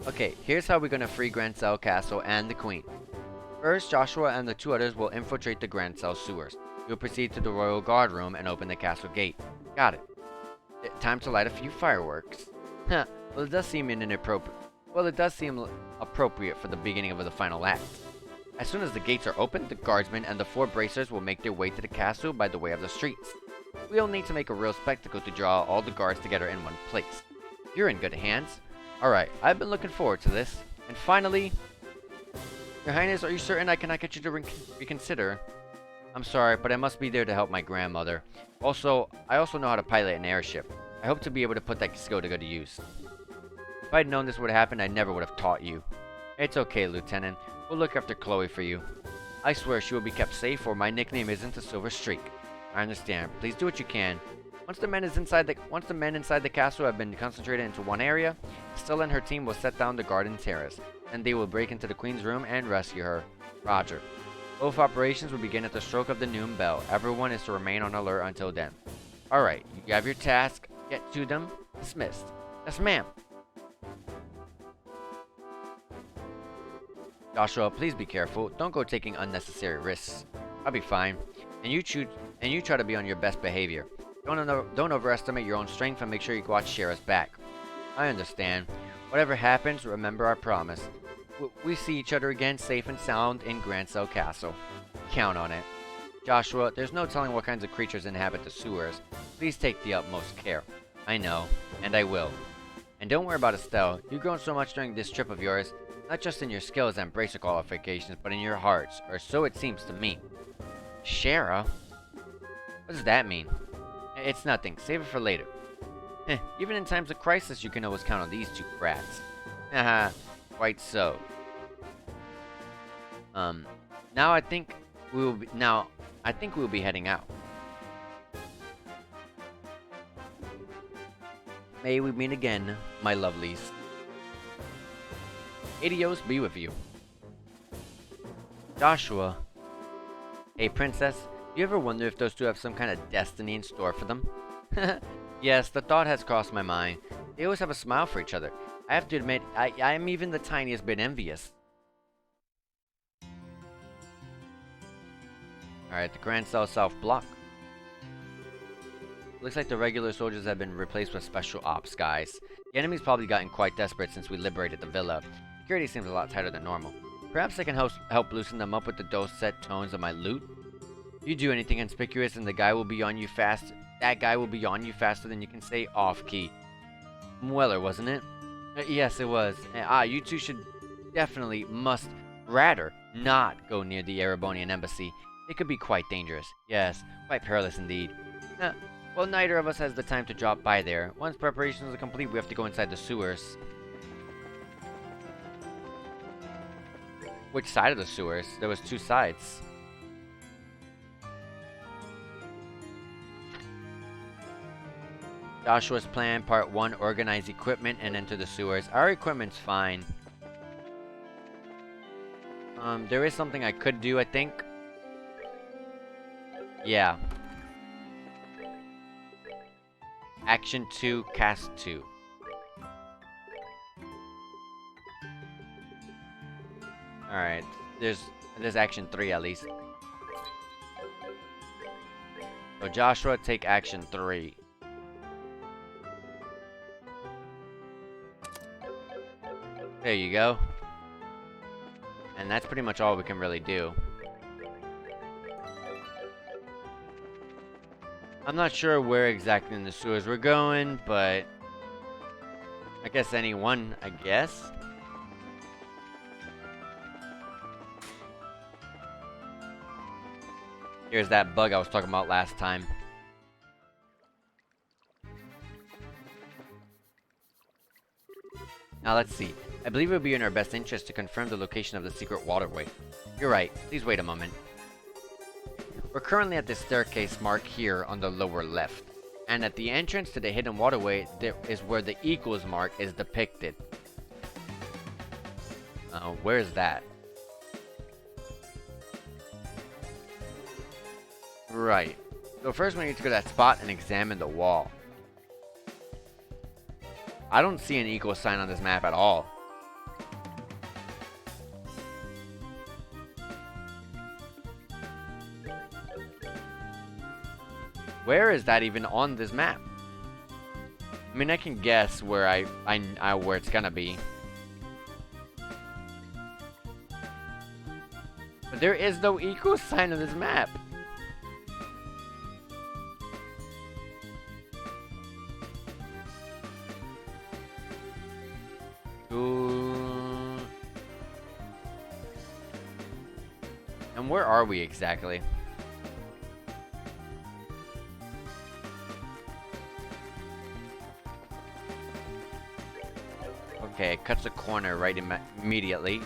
A: Okay, here's how we're gonna free Grand Cell Castle and the Queen. First, Joshua and the 2 others will infiltrate the Grand Cell sewers. You'll proceed to the Royal Guard Room and open the castle gate. Got it. Time to light a few fireworks. Huh, well it does seem inappropriate. Well, it does seem appropriate for the beginning of the final act. As soon as the gates are opened, the guardsmen and the 4 bracers will make their way to the castle by the way of the streets. We'll need to make a real spectacle to draw all the guards together in one place. You're in good hands. Alright, I've been looking forward to this. And finally, Your Highness, are you certain I cannot get you to reconsider? I'm sorry, but I must be there to help my grandmother. Also, I also know how to pilot an airship. I hope to be able to put that skill to good use. If I'd known this would happen, I never would have taught you. It's okay, Lieutenant. We'll look after Chloe for you. I swear she will be kept safe, or my nickname isn't the Silver Streak. I understand. Please do what you can. Once the men inside the castle have been concentrated into one area, Stella and her team will set down the guard in Terrace, and they will break into the Queen's room and rescue her. Roger. Both operations will begin at the stroke of the noon bell. Everyone is to remain on alert until then. Alright, you have your task. Get to them. Dismissed. Yes, ma'am. Joshua, please be careful. Don't go taking unnecessary risks. I'll be fine. And you try to be on your best behavior. Don't overestimate your own strength and make sure you watch Shara's back. I understand. Whatever happens, remember our promise. We see each other again safe and sound in Grand Cell Castle. Count on it. Joshua, there's no telling what kinds of creatures inhabit the sewers. Please take the utmost care. I know, and I will. And don't worry about Estelle. You've grown so much during this trip of yours, not just in your skills and bracer qualifications, but in your hearts, or so it seems to me. Shara? What does that mean? It's nothing. Save it for later. Even in times of crisis, you can always count on these 2 brats. Haha, quite so. Now I think we'll be heading out. May we meet again, my lovelies. Adios be with you. Joshua. Hey, Princess. Do you ever wonder if those 2 have some kind of destiny in store for them? Yes, the thought has crossed my mind. They always have a smile for each other. I have to admit, I am even the tiniest bit envious. Alright, the Grand Cell South block. Looks like the regular soldiers have been replaced with special ops guys. The enemy's probably gotten quite desperate since we liberated the villa. Security seems a lot tighter than normal. Perhaps I can help loosen them up with the dulcet tones of my lute? You do anything conspicuous and that guy will be on you faster than you can say off-key. Mueller, wasn't it? Yes, it was. You 2 should must rather not go near the Erebonian embassy. It could be quite dangerous. Yes, quite perilous indeed. Well, neither of us has the time to drop by there. Once preparations are complete, we have to go inside the sewers. Which side of the sewers? There was 2 sides. Joshua's plan, part 1, organize equipment and enter the sewers. Our equipment's fine. There is something I could do, I think. Yeah. Action 2, Cast 2. Alright, there's Action 3 at least. So Joshua, take Action 3. There you go. And that's pretty much all we can really do. I'm not sure where exactly in the sewers we're going, but I guess any one, I guess. Here's that bug I was talking about last time. Now let's see. I believe it would be in our best interest to confirm the location of the secret waterway. You're right. Please wait a moment. We're currently at this staircase marked here on the lower left. And at the entrance to the hidden waterway, there is where the equals mark is depicted. Where is that? Right. So first we need to go to that spot and examine the wall. I don't see an equal sign on this map at all. Where is that even on this map? I mean, I can guess where where it's gonna be. But there is no equal sign on this map. And where are we exactly? Okay, it cuts the corner right immediately.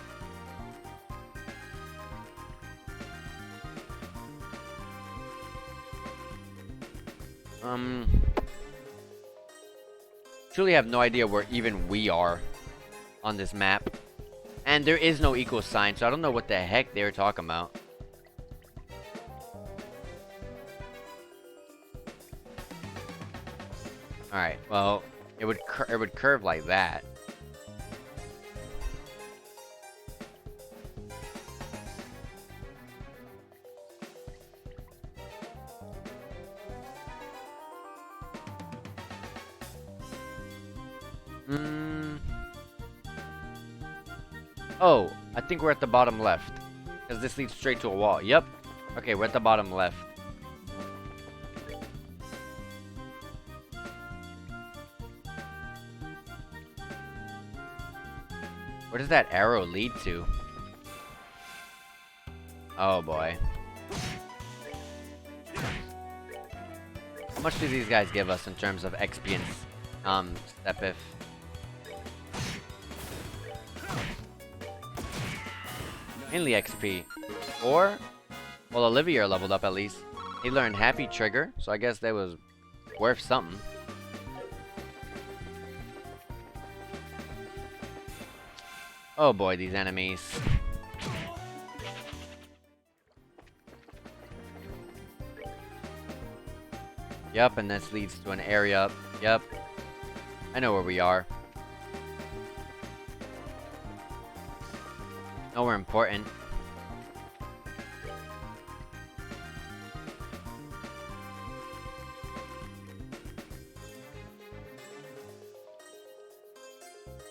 A: Truly have no idea where even we are on this map. And there is no equal sign, so I don't know what the heck they were talking about. Alright, well, it would curve like that. Oh, I think we're at the bottom left. Because this leads straight to a wall. Yep. Okay, we're at the bottom left. Where does that arrow lead to? Oh boy. How much do these guys give us in terms of XP and step if? Mainly XP. Or, well, Olivia leveled up at least. He learned Happy Trigger, so I guess that was worth something. Oh boy, these enemies. Yep, and this leads to an area. Yep. I know where we are. Nowhere important.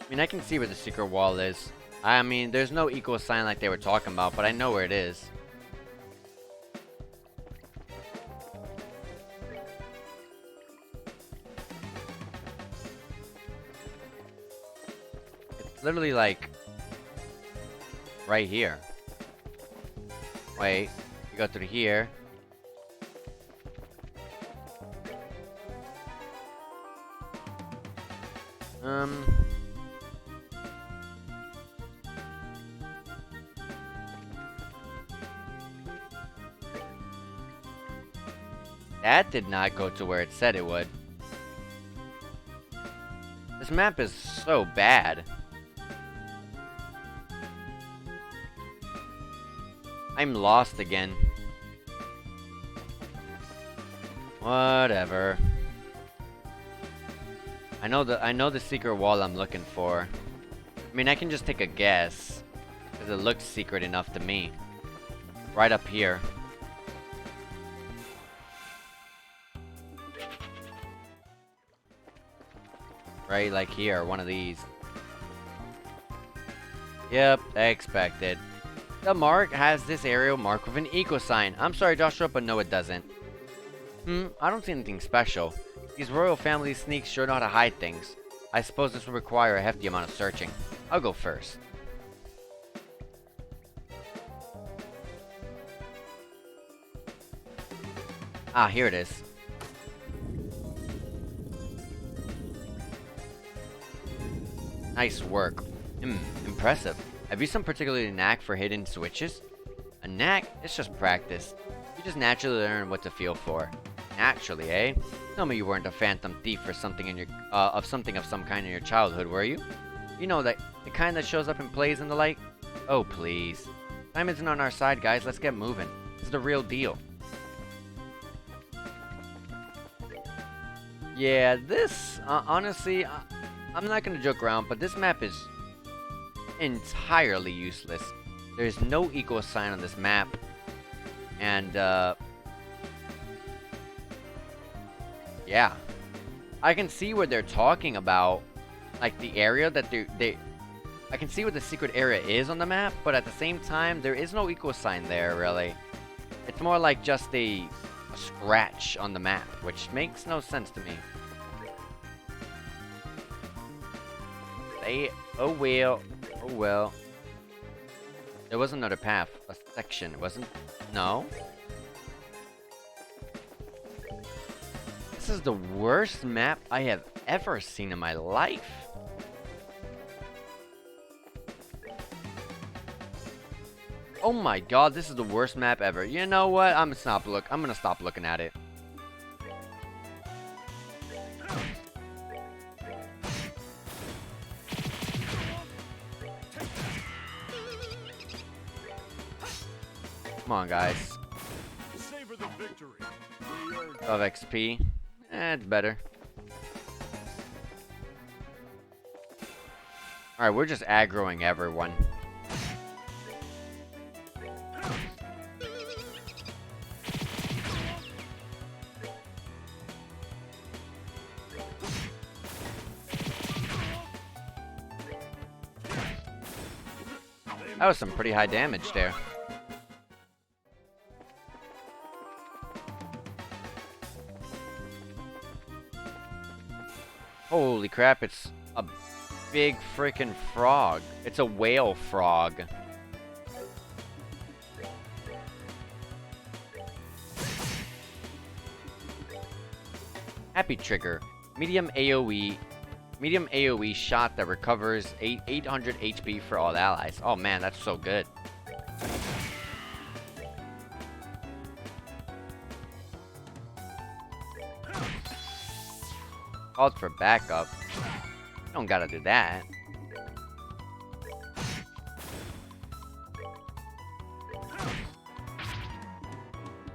A: I mean, I can see where the secret wall is. I mean, there's no equal sign like they were talking about, but I know where it is. It's literally like right here. Wait, you go through here. That did not go to where it said it would. This map is so bad. I'm lost again. Whatever. I know the secret wall I'm looking for. I mean, I can just take a guess, because it looks secret enough to me. Right up here. Right, like here, one of these. Yep, I expected. The mark has this aerial mark with an equal sign. I'm sorry, Joshua, but no, it doesn't. I don't see anything special. These royal family sneaks sure know how to hide things. I suppose this will require a hefty amount of searching. I'll go first. Ah, here it is. Nice work. Impressive. Have you some particular knack for hidden switches? A knack? It's just practice. You just naturally learn what to feel for. Naturally, eh? Tell me you weren't a phantom thief or something in your of some kind in your childhood, were you? You know that the kind that shows up in plays and the like? Oh, please. Time isn't on our side, guys. Let's get moving. This is the real deal. Yeah, this honestly, I'm not gonna joke around, but this map is entirely useless. There's no equal sign on this map, and yeah, I can see where they're talking about, like the area that I can see what the secret area is on the map, but at the same time, there is no equal sign there, really. It's more like just a scratch on the map, which makes no sense to me. Oh well. Oh well. There was another path. A section, wasn't? No? This is the worst map I have ever seen in my life. Oh my god, this is the worst map ever. You know what? I'm gonna stop looking at it. Come on, guys.
B: Savor the victory.
A: 12 XP. It's better. Alright, we're just aggroing everyone. That was some pretty high damage there. Holy crap, it's a big freaking frog. It's a whale frog. Happy Trigger. Medium AoE shot that recovers 800 HP for all allies. Oh man, that's so good. Called for backup. You don't gotta do that.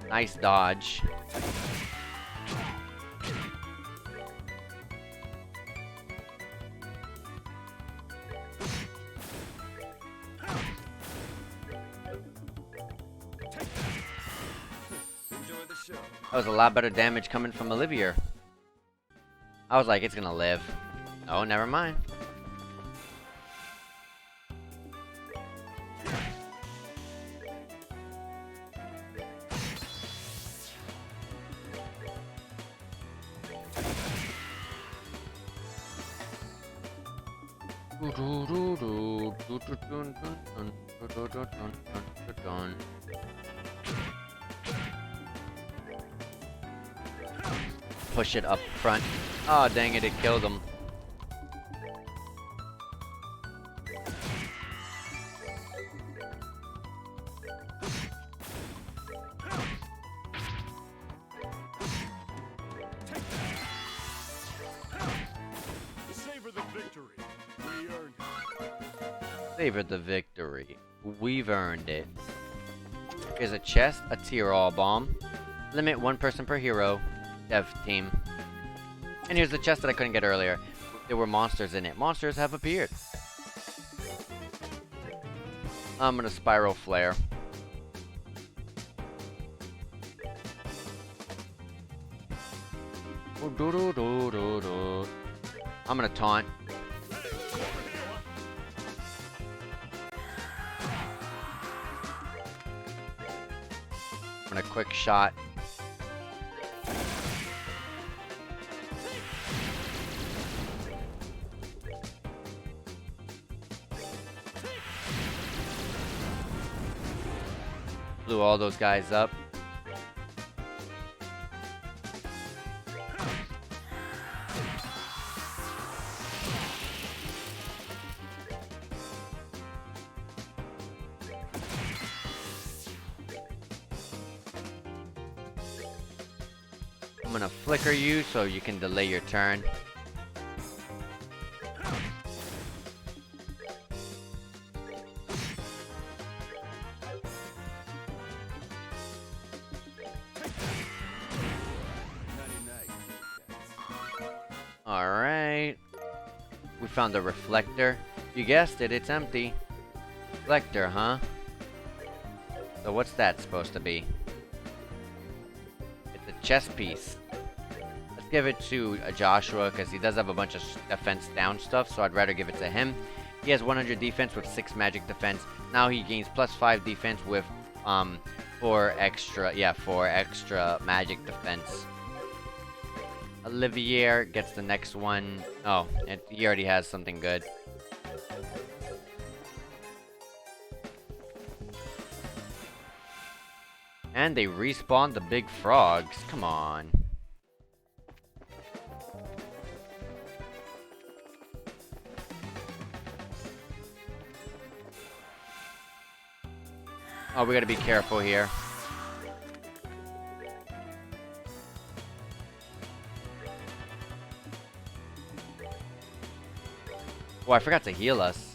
A: Nice dodge. That was a lot better damage coming from Olivia. I was like, it's gonna live. Oh, never mind. Push it up front. Oh, dang it, it killed him.
B: Savor the victory. We earned it.
A: Savor the victory. We've earned it. Here's a chest, a tier-all bomb. Limit one person per hero. Dev team. And here's the chest that I couldn't get earlier. There were monsters in it. Monsters have appeared. I'm gonna spiral flare. I'm gonna taunt. I'm gonna quick shot. Blew all those guys up. gonna flicker you so you can delay your turn. Alright. We found a reflector. You guessed it, it's empty. Reflector, huh? So what's that supposed to be? It's a chess piece. Let's give it to Joshua, because he does have a bunch of defense down stuff, so I'd rather give it to him. He has 100 defense with 6 magic defense. Now he gains +5 defense with 4 extra magic defense. Olivier gets the next one. Oh, he already has something good. And they respawn the big frogs. Come on. Oh, we gotta be careful here. Oh, I forgot to heal us.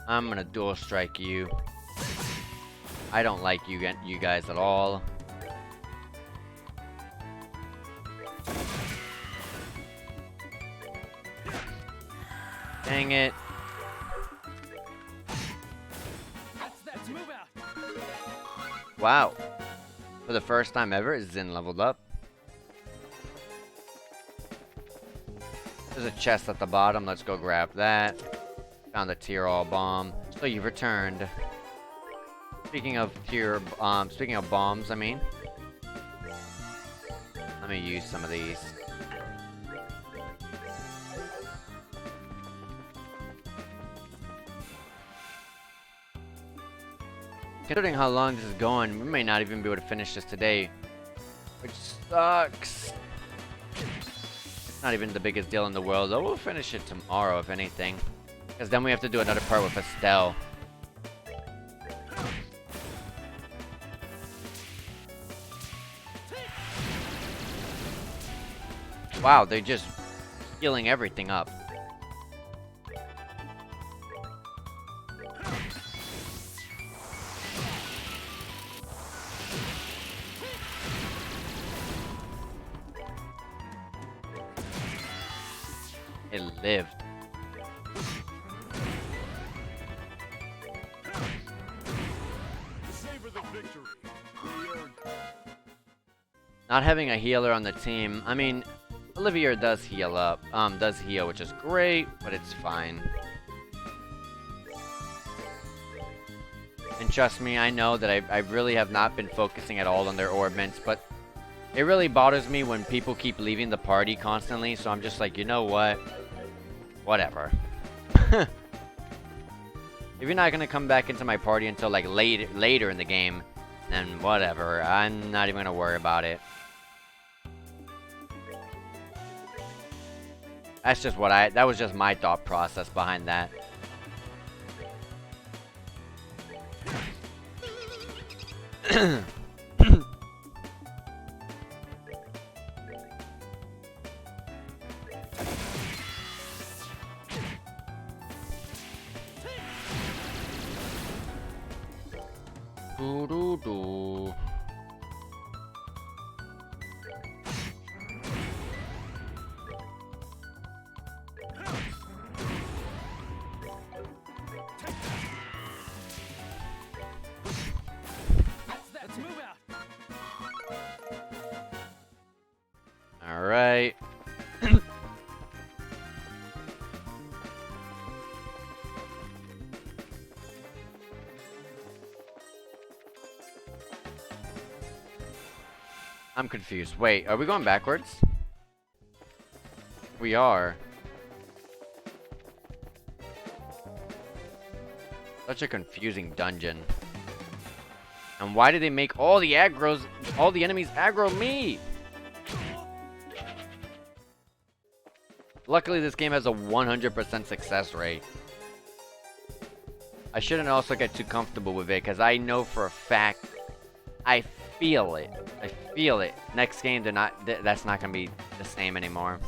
A: I'm gonna dual strike you. I don't like you guys at all. Dang it. Wow. For the first time ever, Zin leveled up. There's a chest at the bottom. Let's go grab that. Found a tier all bomb. So you've returned. Speaking of bombs, I mean. Let me use some of these. Considering how long this is going, we may not even be able to finish this today. Which sucks. It's not even the biggest deal in the world, though we'll finish it tomorrow, if anything. Because then we have to do another part with Estelle. Wow, they're just healing everything up. It lived.
B: Savor the victory. We earned it.
A: Not having a healer on the team, I mean, Olivier does heal up, which is great, but it's fine. And trust me, I know that I really have not been focusing at all on their orbments, but it really bothers me when people keep leaving the party constantly, so I'm just like, you know what? Whatever. If you're not gonna come back into my party until like later in the game, then whatever. I'm not even gonna worry about it. That's just that was just my thought process behind that. Doo-doo-doo.
C: Let's move out.
A: All right. I'm confused. Wait, are we going backwards? We are. Such a confusing dungeon. And why do they make all the enemies aggro me? Luckily, this game has a 100% success rate. I shouldn't also get too comfortable with it, because I know for a fact, I feel it. I feel it. Next game, that's not going to be the same anymore.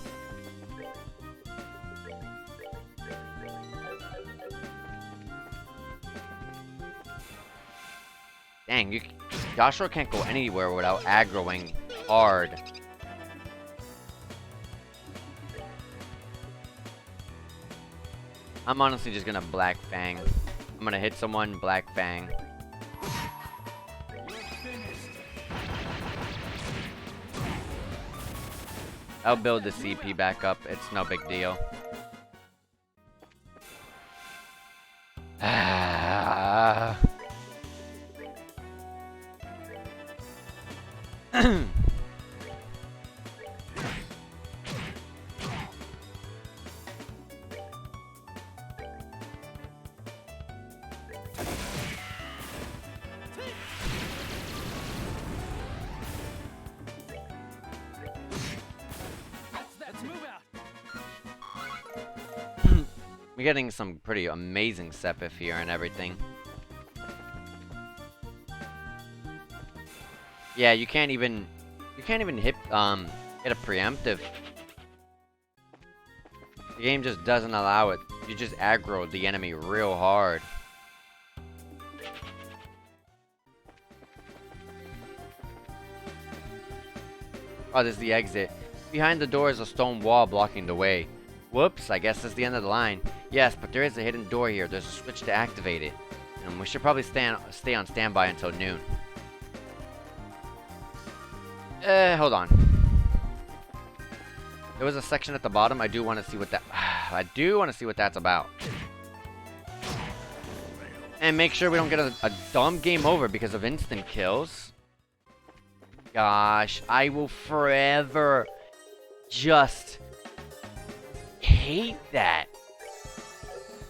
A: Dang, Joshua can't go anywhere without aggroing hard. I'm honestly just gonna Black Fang. I'm gonna hit someone, Black Fang. I'll build the CP back up. It's no big deal. Ah.
C: Let's move out.
A: We're getting some pretty amazing Sepith here and everything. Yeah, you can't even hit a preemptive. The game just doesn't allow it. You just aggro the enemy real hard. Oh, this is the exit. Behind the door is a stone wall blocking the way. Whoops, I guess that's the end of the line. Yes, but there is a hidden door here. There's a switch to activate it. And we should probably stay on standby until noon. Hold on. There was a section at the bottom. I do want to see what that's about. And make sure we don't get a dumb game over because of instant kills. Gosh, I will forever just hate that.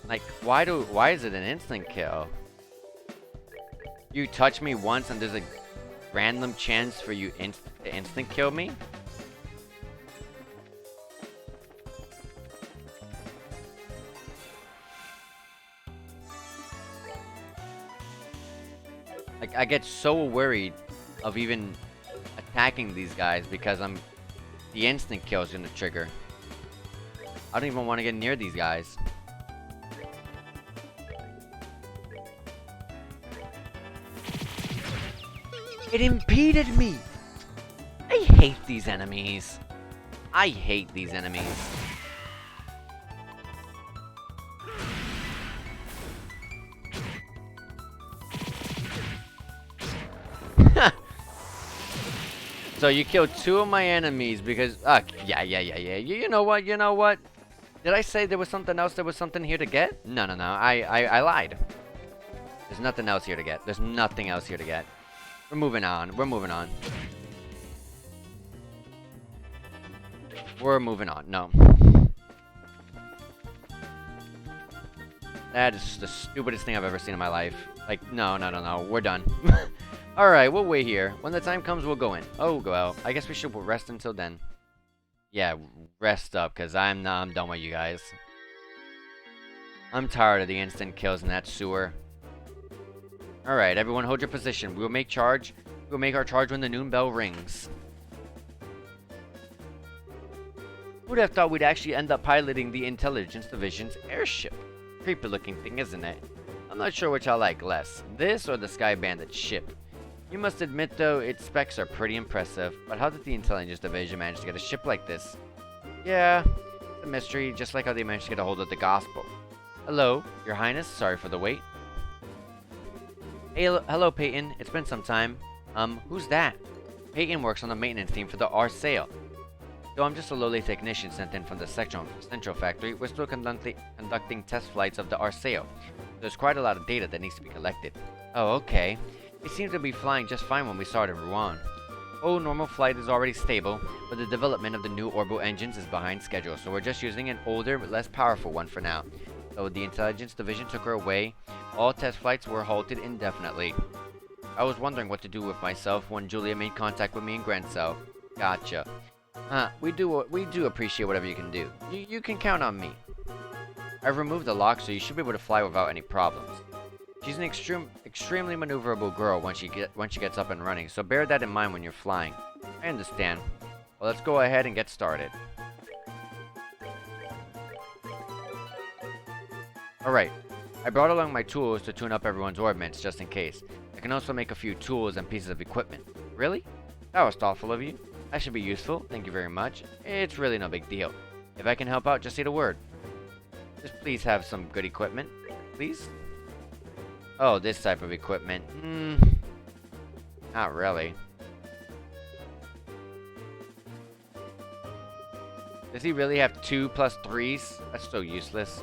A: Like, why is it an instant kill? You touch me once and there's a random chance for you to instant kill me? Like, I get so worried of even attacking these guys because the instant kill is gonna trigger. I don't even want to get near these guys. It impeded me! I hate these enemies. I hate these enemies. So you killed 2 of my enemies because... yeah. You know what? Did I say there was something else? There was something here to get? No. I lied. There's nothing else here to get. There's nothing else here to get. We're moving on. We're moving on. No. That is the stupidest thing I've ever seen in my life. Like, no. We're done. Alright, we'll wait here. When the time comes, we'll go in. Oh, well, I guess we should rest until then. Yeah, rest up, because I'm done with you guys. I'm tired of the instant kills in that sewer. Alright, everyone hold your position. We'll make our charge when the noon bell rings. Who'd have thought we'd actually end up piloting the Intelligence Division's airship? Creepy looking thing, isn't it? I'm not sure which I like less, this or the Sky Bandit ship. You must admit though, its specs are pretty impressive, but how did the Intelligence Division manage to get a ship like this? Yeah, it's a mystery, just like how they managed to get a hold of the Gospel. Hello, Your Highness, sorry for the wait. Hey, hello Peyton, it's been some time. Who's that? Peyton works on the maintenance team for the Arsail. Though I'm just a lowly technician sent in from the Central Factory, we're still conducting test flights of the Arsail. There's quite a lot of data that needs to be collected. Oh, okay. It seemed to be flying just fine when we saw it in Rouen. Oh, normal flight is already stable, but the development of the new orbital engines is behind schedule, so we're just using an older, but less powerful one for now. So the Intelligence Division took her away. All test flights were halted indefinitely. I was wondering what to do with myself when Julia made contact with me in Grand Cell. Gotcha. We do appreciate whatever you can do. You can count on me. I've removed the lock, so you should be able to fly without any problems. She's an extremely maneuverable girl when she gets up and running, so bear that in mind when you're flying. I understand. Well, let's go ahead and get started. Alright, I brought along my tools to tune up everyone's orbments just in case. I can also make a few tools and pieces of equipment. Really? That was thoughtful of you. That should be useful, thank you very much. It's really no big deal. If I can help out, just say the word. Just please have some good equipment, please? Oh, this type of equipment. Not really. Does he really have 2 plus 3s? That's so useless.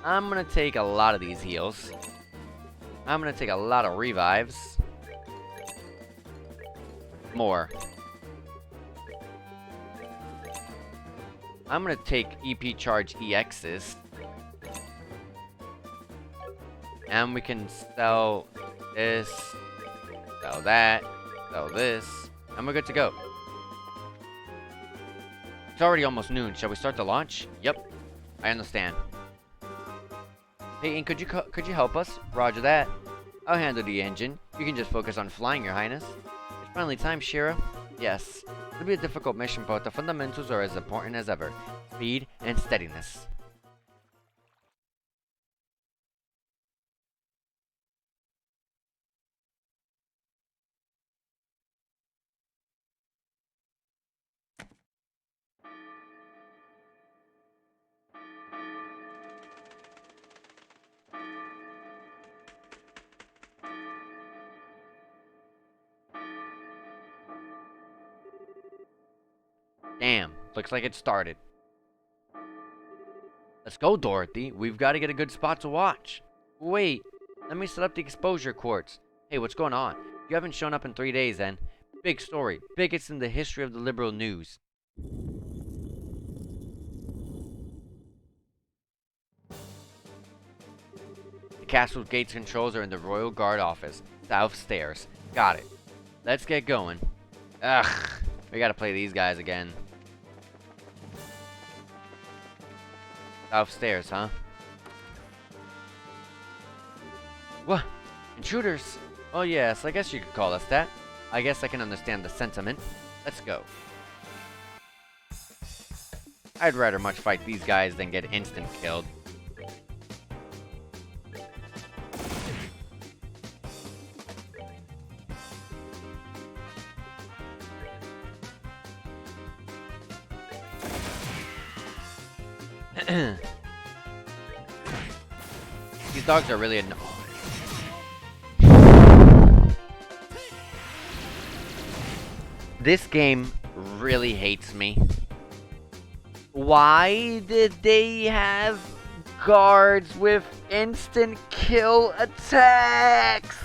A: I'm gonna take a lot of these heals. I'm gonna take a lot of revives. More. I'm gonna take EP charge EXs. And we can sell this, sell that, sell this, and we're good to go. It's already almost noon. Shall we start the launch? Yep, I understand. Hey, Ink, could you help us? Roger that. I'll handle the engine. You can just focus on flying, Your Highness. It's finally time, Shira. Yes, it'll be a difficult mission, but the fundamentals are as important as ever. Speed and steadiness. Damn, looks like it started. Let's go, Dorothy. We've got to get a good spot to watch. Wait, let me set up the exposure quartz. Hey, what's going on? You haven't shown up in 3 days, then. Big story. Biggest in the history of the liberal news. The castle's gates controls are in the Royal Guard office. South stairs. Got it. Let's get going. Ugh. We gotta play these guys again. Upstairs, huh? What? Intruders? Oh yes, I guess you could call us that. I guess I can understand the sentiment. Let's go. I'd rather much fight these guys than get instant killed. These dogs are really annoying. This game really hates me. Why did they have guards with instant kill attacks?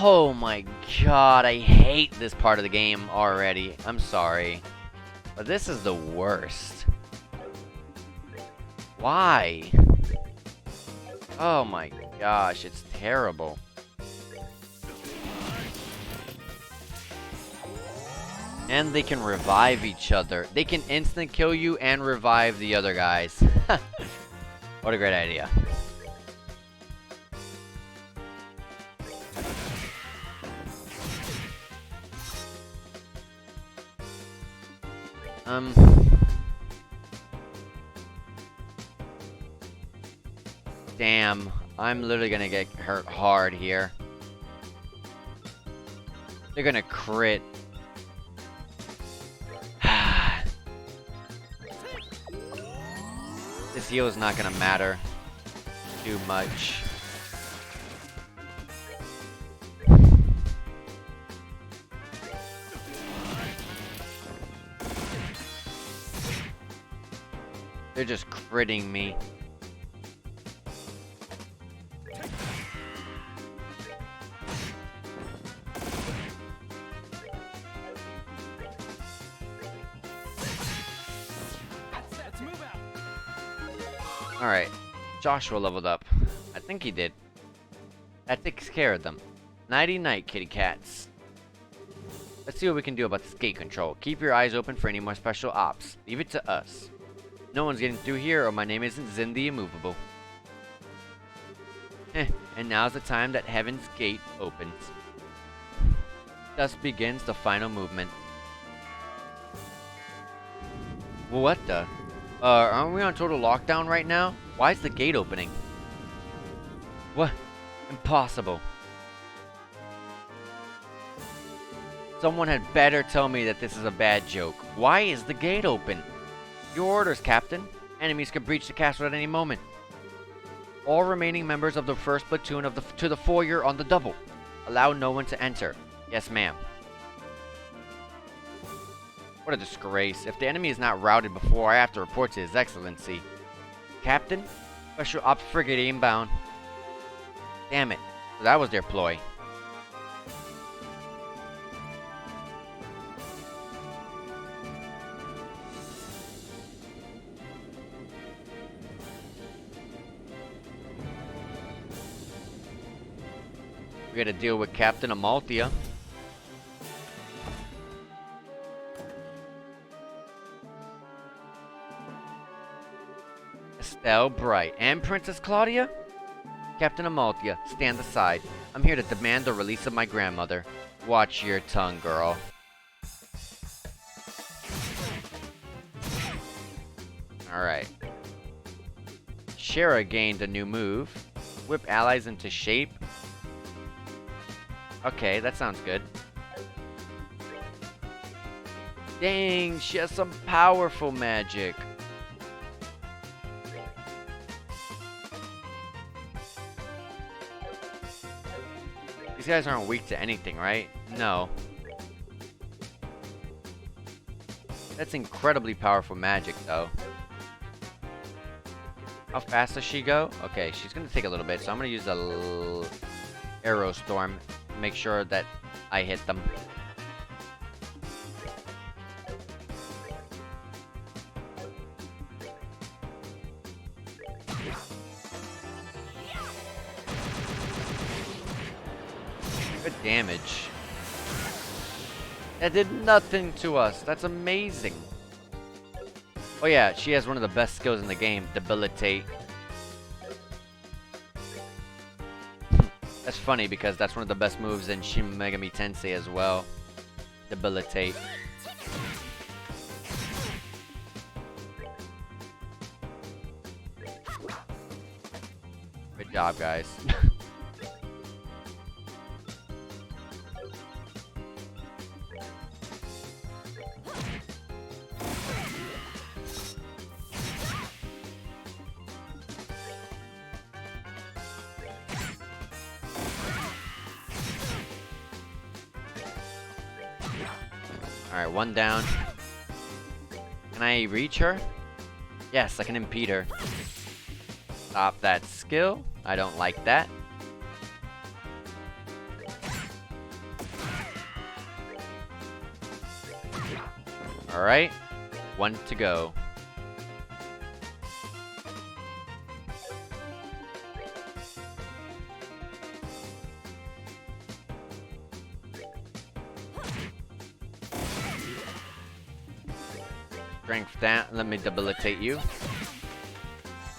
A: Oh my god, I hate this part of the game already. I'm sorry. But this is the worst. Why? Oh my gosh, it's terrible. And they can revive each other. They can instant kill you and revive the other guys. What a great idea. Damn, I'm literally gonna get hurt hard here. They're gonna crit. This heal is not gonna matter too much. They're just critting me. Alright, Joshua leveled up at think he did. That takes care of them. Nighty-night, kitty cats. Let's see what we can do about this gate control. Keep your eyes open for any more special ops. Leave it to us. No one's getting through here, or my name isn't Zin the Immovable. And now's the time that Heaven's Gate opens. Thus begins the final movement. What the? Aren't we on total lockdown right now? Why is the gate opening? What? Impossible. Someone had better tell me that this is a bad joke. Why is the gate open? Your orders, Captain. Enemies could breach the castle at any moment. All remaining members of the first platoon to the foyer on the double. Allow no one to enter. Yes, ma'am. What a disgrace. If the enemy is not routed before, I have to report to His Excellency. Captain, Special Ops Frigate inbound. Damn it. So that was their ploy. We gotta deal with Captain Amalthea. Estelle Bright and Princess Claudia? Captain Amalthea, stand aside. I'm here to demand the release of my grandmother. Watch your tongue, girl. Alright. Shara gained a new move. Whip allies into shape. Okay, that sounds good. Dang, she has some powerful magic. These guys aren't weak to anything, right? No. That's incredibly powerful magic, though. How fast does she go? Okay, she's gonna take a little bit, so I'm gonna use a Arrow Storm. Make sure that I hit them. Good damage. That did nothing to us. That's amazing. Oh yeah, she has one of the best skills in the game, Debilitate. That's funny because that's one of the best moves in Shin Megami Tensei as well. Debilitate. Good job, guys. Alright, one down. Can I reach her? Yes, I can impede her. Stop that skill. I don't like that. Alright, one to go. Strength down. Let me debilitate you.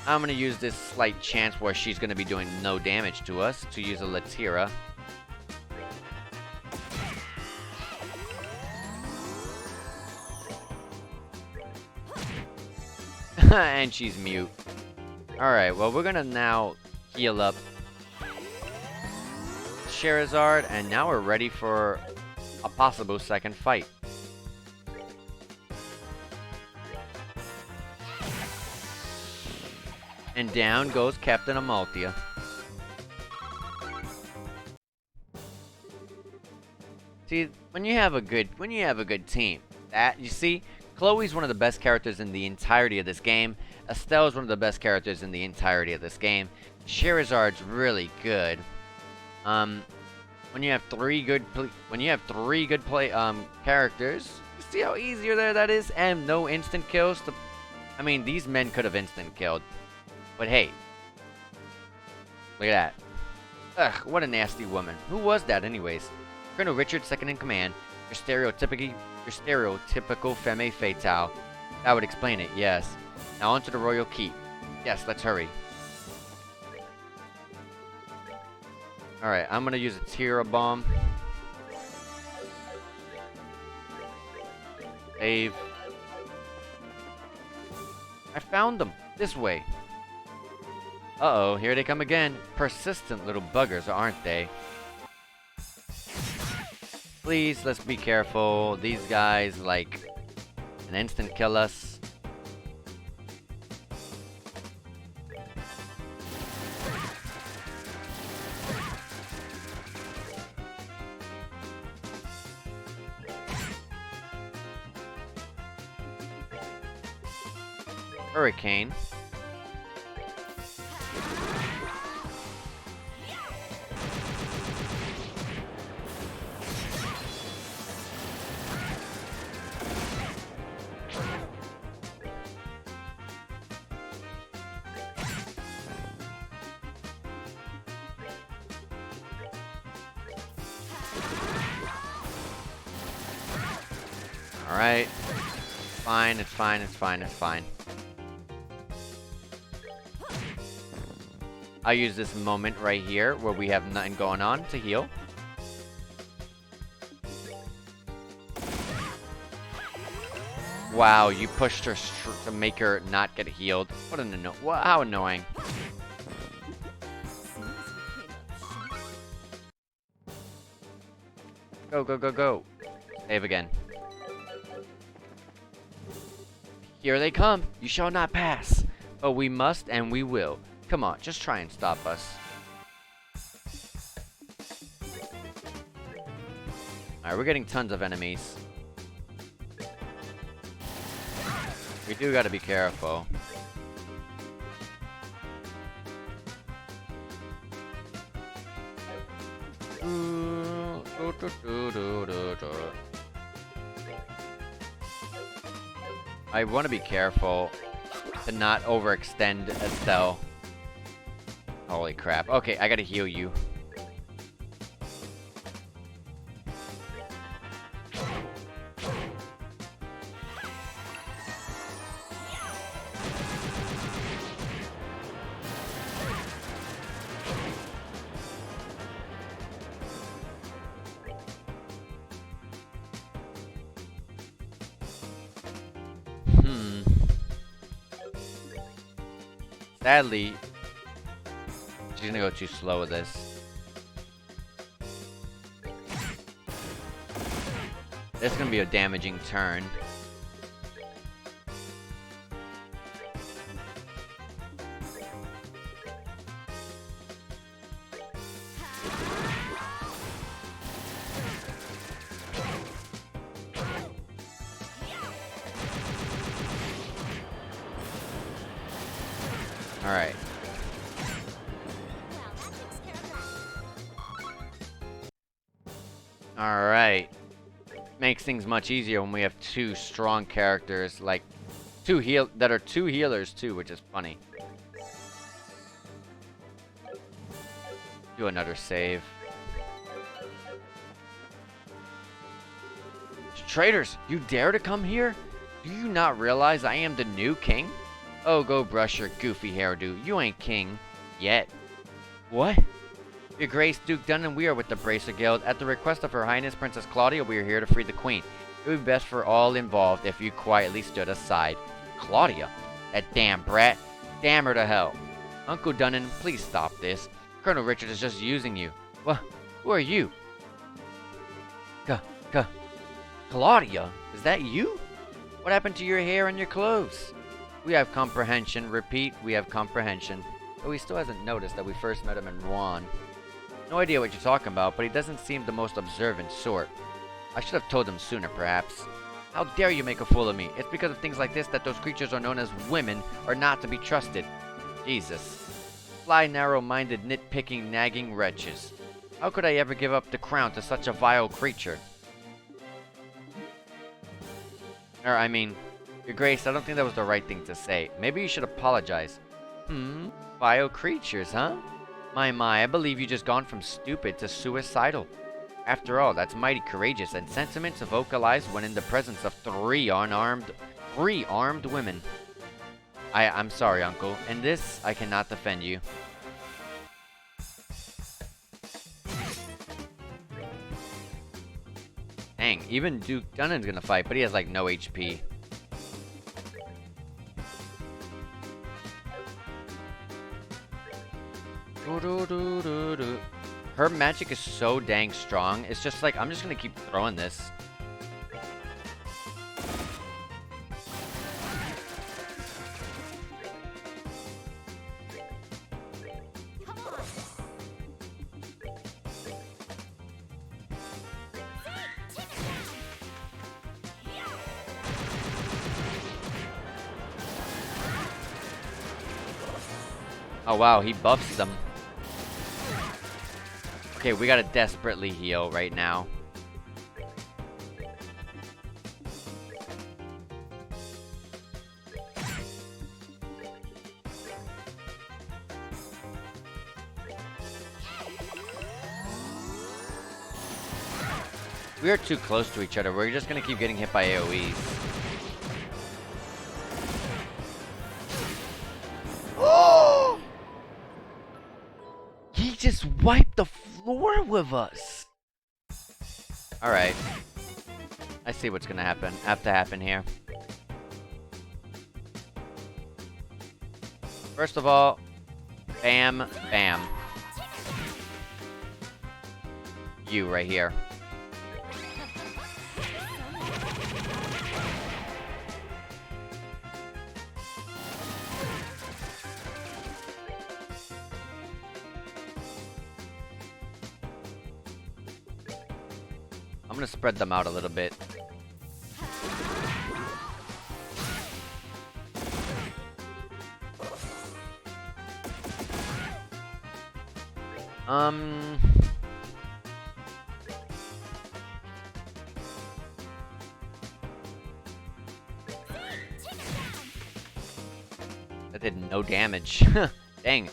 A: I'm gonna use this slight chance where she's gonna be doing no damage to us to use a Latira. And she's mute. Alright, well we're gonna now heal up Charizard, and now we're ready for a possible second fight. And down goes Captain Amalthea. See, when you have a good team, that you see, Chloe's one of the best characters in the entirety of this game. Estelle's one of the best characters in the entirety of this game. Charizard's really good. When you have three good characters, you see how easier that is, and no instant kills. I mean, these men could have instant killed. But hey, Look at that. Ugh, what a nasty woman. Who was that anyways? Colonel Richard, second in command. Your stereotypical femme fatale. That would explain it, yes. Now onto the royal keep. Yes, let's hurry. Alright, I'm gonna use a Tira bomb. Save. I found them! This way! Uh-oh, here they come again. Persistent little buggers, aren't they? Please, let's be careful. These guys, like, an instant kill us. Hurricane. Alright. Fine, it's fine, it's fine, it's fine. I'll use this moment right here where we have nothing going on to heal. Wow, you pushed her to make her not get healed. What an how annoying. Go, go, go, go. Save again. Here they come. You shall not pass. But we must and we will. Come on, just try and stop us. Alright, we're getting tons of enemies. We do gotta be careful. I want to be careful to not overextend Estelle. Holy crap. Okay, I gotta heal you. Sadly, she's gonna go too slow with this. This is gonna be a damaging turn. Alright. Alright. Makes things much easier when we have two strong characters, like two healers too, which is funny. Do another save. Traitors, you dare to come here? Do you not realize I am the new king? Oh, go brush your goofy hairdo. You ain't king. Yet. What? Your Grace, Duke Dunn and we are with the Bracer Guild. At the request of Her Highness Princess Claudia, we are here to free the Queen. It would be best for all involved if you quietly stood aside. Claudia? That damn brat. Damn her to hell. Uncle Dunnan, please stop this. Colonel Richard is just using you. What? Who are you? Claudia? Is that you? What happened to your hair and your clothes? We have comprehension. Repeat, we have comprehension. Though he still hasn't noticed that we first met him in Rouen. No idea what you're talking about, but he doesn't seem the most observant sort. I should have told him sooner, perhaps. How dare you make a fool of me? It's because of things like this that those creatures are known as women are not to be trusted. Jesus. Fly, narrow-minded, nitpicking, nagging wretches. How could I ever give up the crown to such a vile creature? Or, I mean, Your Grace, I don't think that was the right thing to say. Maybe you should apologize. Vile creatures, huh? My, I believe you just gone from stupid to suicidal. After all, that's mighty courageous and sentiments vocalized when in the presence of three armed women. I'm sorry, Uncle. In this, I cannot defend you. Dang, even Duke Dunnan's gonna fight, but he has like no HP. Her magic is so dang strong. It's just like, I'm just gonna keep throwing this. Oh wow, he buffs them. Okay, we gotta desperately heal right now. We are too close to each other. We're just gonna keep getting hit by AoEs. Oh! He just wiped the floor with us. Alright. I see what's gonna have to happen here. First of all, bam, bam. You right here. I'm gonna spread them out a little bit. That did no damage. Dang.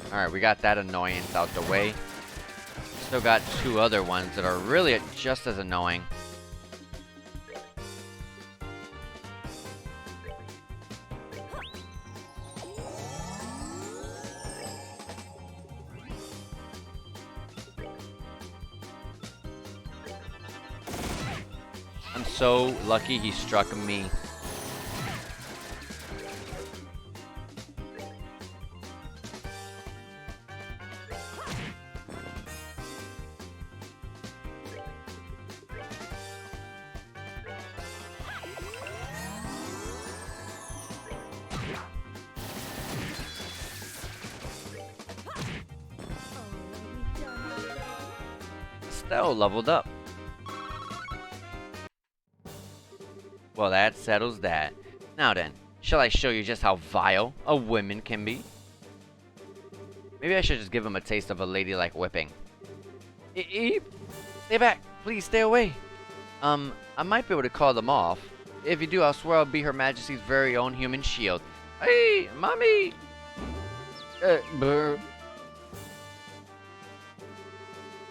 A: Alright, we got that annoyance out the way. Still got two other ones that are really just as annoying. I'm so lucky he struck me. Still leveled up. Well, that settles that. Now then, shall I show you just how vile a woman can be? Maybe I should just give him a taste of a ladylike whipping. Stay back! Please stay away! I might be able to call them off. If you do, I'll swear I'll be Her Majesty's very own human shield. Hey, mommy! Brr.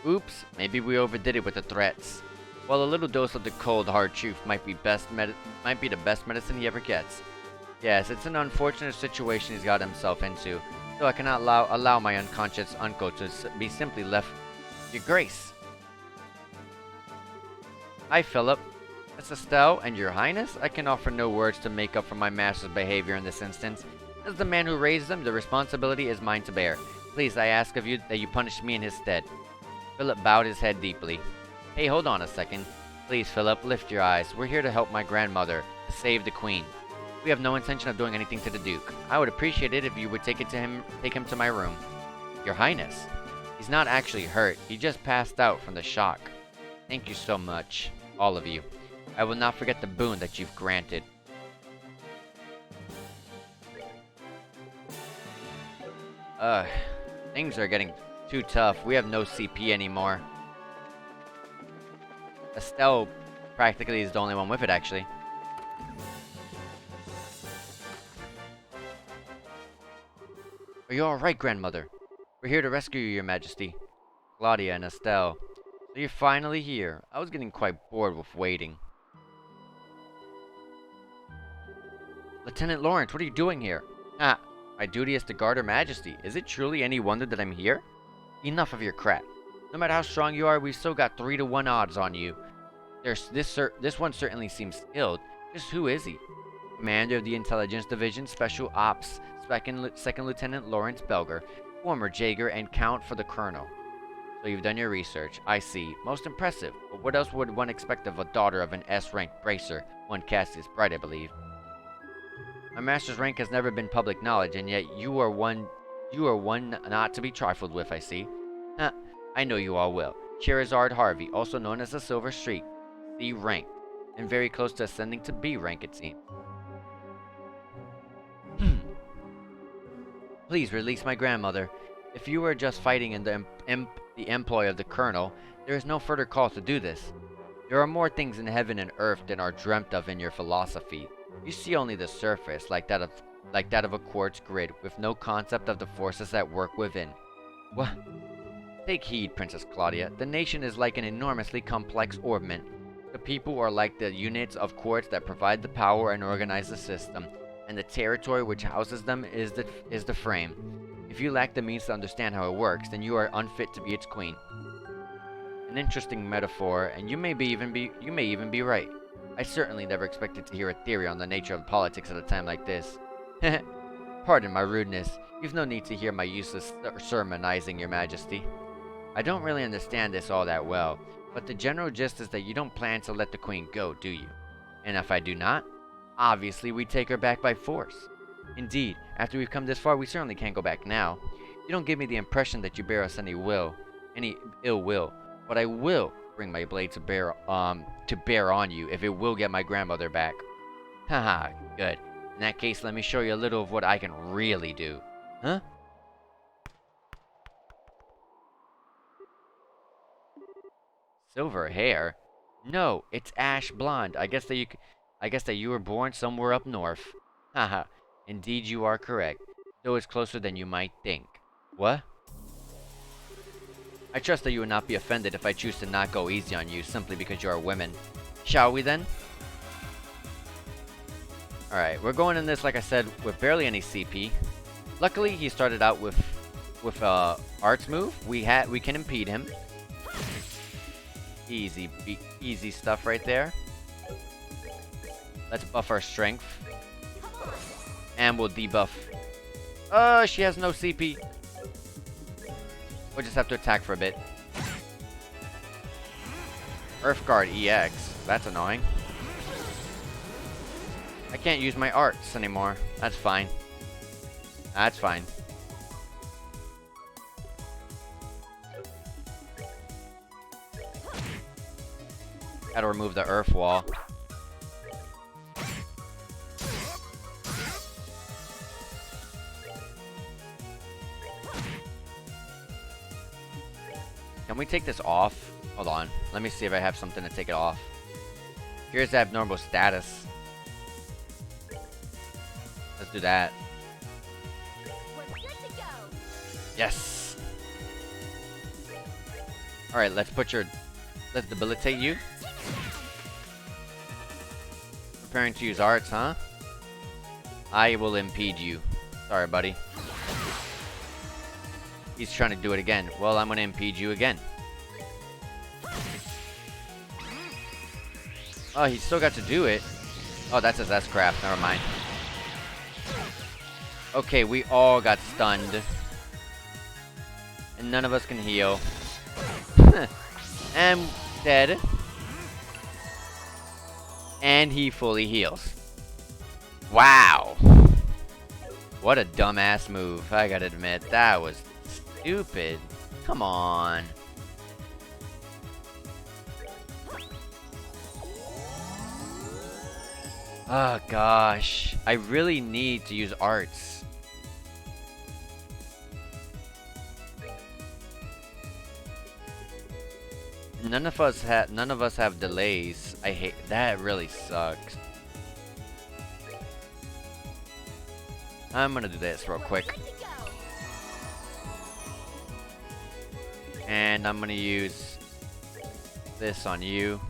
A: Oops, maybe we overdid it with the threats. Well, a little dose of the cold, hard truth might be the best medicine he ever gets. Yes, it's an unfortunate situation he's got himself into, so I cannot allow my unconscious uncle to be simply left. Your Grace. Hi, Philip. Miss Estelle and Your Highness, I can offer no words to make up for my master's behavior in this instance. As the man who raised them, the responsibility is mine to bear. Please, I ask of you that you punish me in his stead. Philip bowed his head deeply. Hey, hold on a second. Please, Philip, lift your eyes. We're here to help my grandmother, to save the Queen. We have no intention of doing anything to the Duke. I would appreciate it if you would take him to my room. Your Highness. He's not actually hurt. He just passed out from the shock. Thank you so much, all of you. I will not forget the boon that you've granted. Things are getting too tough. We have no CP anymore. Estelle practically is the only one with it, actually. Are you alright, grandmother? We're here to rescue you, your majesty. Claudia and Estelle. So you're finally here. I was getting quite bored with waiting. Lieutenant Lawrence, what are you doing here? Ah, my duty is to guard her majesty. Is it truly any wonder that I'm here? Enough of your crap. No matter how strong you are, we've still got 3-to-1 odds on you. This one certainly seems skilled. Just who is he? Commander of the Intelligence Division, Special Ops, Second Lieutenant Lawrence Belger, former Jaeger and Count for the Colonel. So you've done your research. I see. Most impressive. But what else would one expect of a daughter of an S-rank bracer? One Cassius Bright, I believe. My master's rank has never been public knowledge, and yet you are one not to be trifled with, I see. Huh, I know you all well. Charizard Harvey, also known as the Silver Streak, C rank, and very close to ascending to B rank, it seems. Please release my grandmother. If you were just fighting in the employ of the Colonel, there is no further call to do this. There are more things in heaven and earth than are dreamt of in your philosophy. You see only the surface, like that of a quartz grid, with no concept of the forces at work within. What? Take heed, Princess Claudia. The nation is like an enormously complex orbment. The people are like the units of quartz that provide the power and organize the system, and the territory which houses them is the frame. If you lack the means to understand how it works, then you are unfit to be its queen. An interesting metaphor, and you may even be right. I certainly never expected to hear a theory on the nature of politics at a time like this. Pardon my rudeness. You've no need to hear my useless sermonizing, your majesty. I don't really understand this all that well, but the general gist is that you don't plan to let the queen go, do you? And if I do not, obviously we take her back by force. Indeed, after we've come this far, we certainly can't go back now. You don't give me the impression that you bear us any ill will, but I will bring my blade to bear on you if it will get my grandmother back. Haha, good. In that case, let me show you a little of what I can really do. Huh? Silver hair? No, it's ash blonde. I guess that you were born somewhere up north. Haha, indeed you are correct. Though it's closer than you might think. What? I trust that you would not be offended if I choose to not go easy on you simply because you are women. Shall we then? Alright, we're going in this, like I said, with barely any CP. Luckily, he started out with arts move. We can impede him. Easy stuff right there. Let's buff our strength. And we'll debuff. She has no CP. We'll just have to attack for a bit. Earth Guard EX. That's annoying. I can't use my arts anymore. That's fine. That's fine. Gotta remove the earth wall. Can we take this off? Hold on. Let me see if I have something to take it off. Here's the abnormal status. Let's do that.
D: We're good to go.
A: Yes. Alright, let's debilitate you. Preparing to use arts, huh? I will impede you. Sorry, buddy. He's trying to do it again. Well, I'm going to impede you again. Oh, he still got to do it. Oh, that's his S-craft. Never mind. Okay, we all got stunned. And none of us can heal. And dead. And he fully heals. Wow. What a dumbass move. I gotta admit, that was stupid. Come on. Oh gosh. I really need to use arts. none of us have delays. I hate that. Really sucks. I'm gonna do this real quick.
D: Good to go.
A: And I'm gonna use this on you.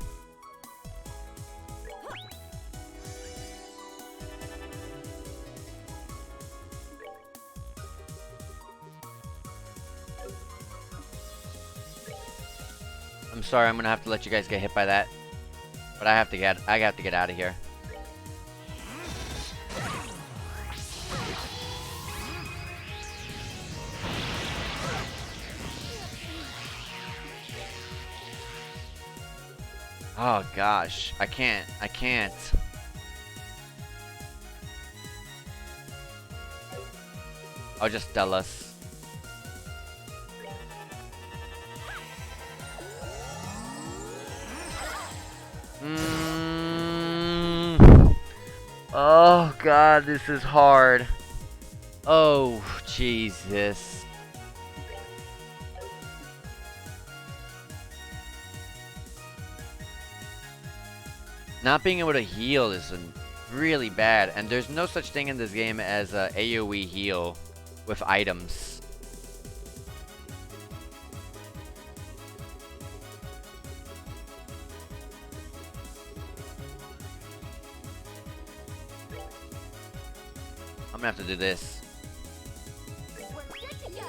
A: I'm sorry, I'm gonna have to let you guys get hit by that. But I have to get out of here. Oh gosh, I can't. I'll just Stella's. Oh god, this is hard. Oh, Jesus. Not being able to heal is really bad, and there's no such thing in this game as a AoE heal with items. I'm gonna have to do this.
D: We're good to go.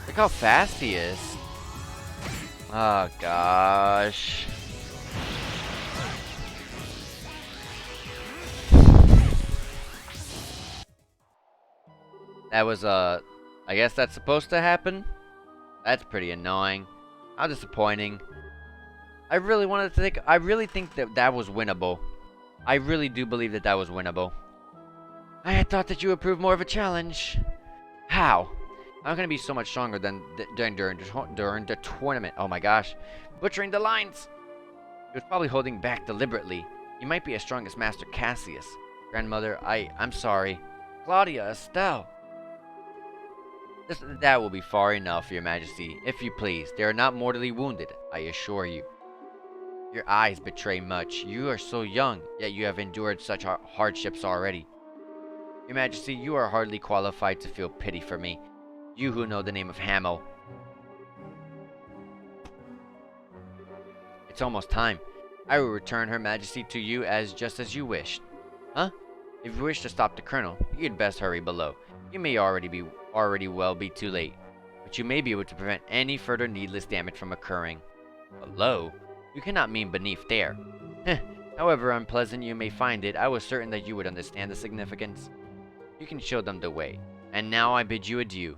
A: Look how fast he is. Oh gosh. That was I guess that's supposed to happen. That's pretty annoying. How disappointing. I really think that was winnable. I really do believe that was winnable. I had thought that you would prove more of a challenge. How? I'm gonna be so much stronger than during the tournament. Oh my gosh. Butchering the lines! He was probably holding back deliberately. You might be as strong as Master Cassius. Grandmother, I'm sorry. Claudia, Estelle. That will be far enough, Your Majesty. If you please, they are not mortally wounded, I assure you. Your eyes betray much. You are so young, yet you have endured such hardships already. Your Majesty, you are hardly qualified to feel pity for me. You who know the name of Hamel. It's almost time. I will return Her Majesty to you just as you wished. Huh? If you wish to stop the Colonel, you'd best hurry below. You may already be too late, but you may be able to prevent any further needless damage from occurring. Below? You cannot mean beneath there. However unpleasant you may find it, I was certain that you would understand the significance. You can show them the way. And now I bid you adieu.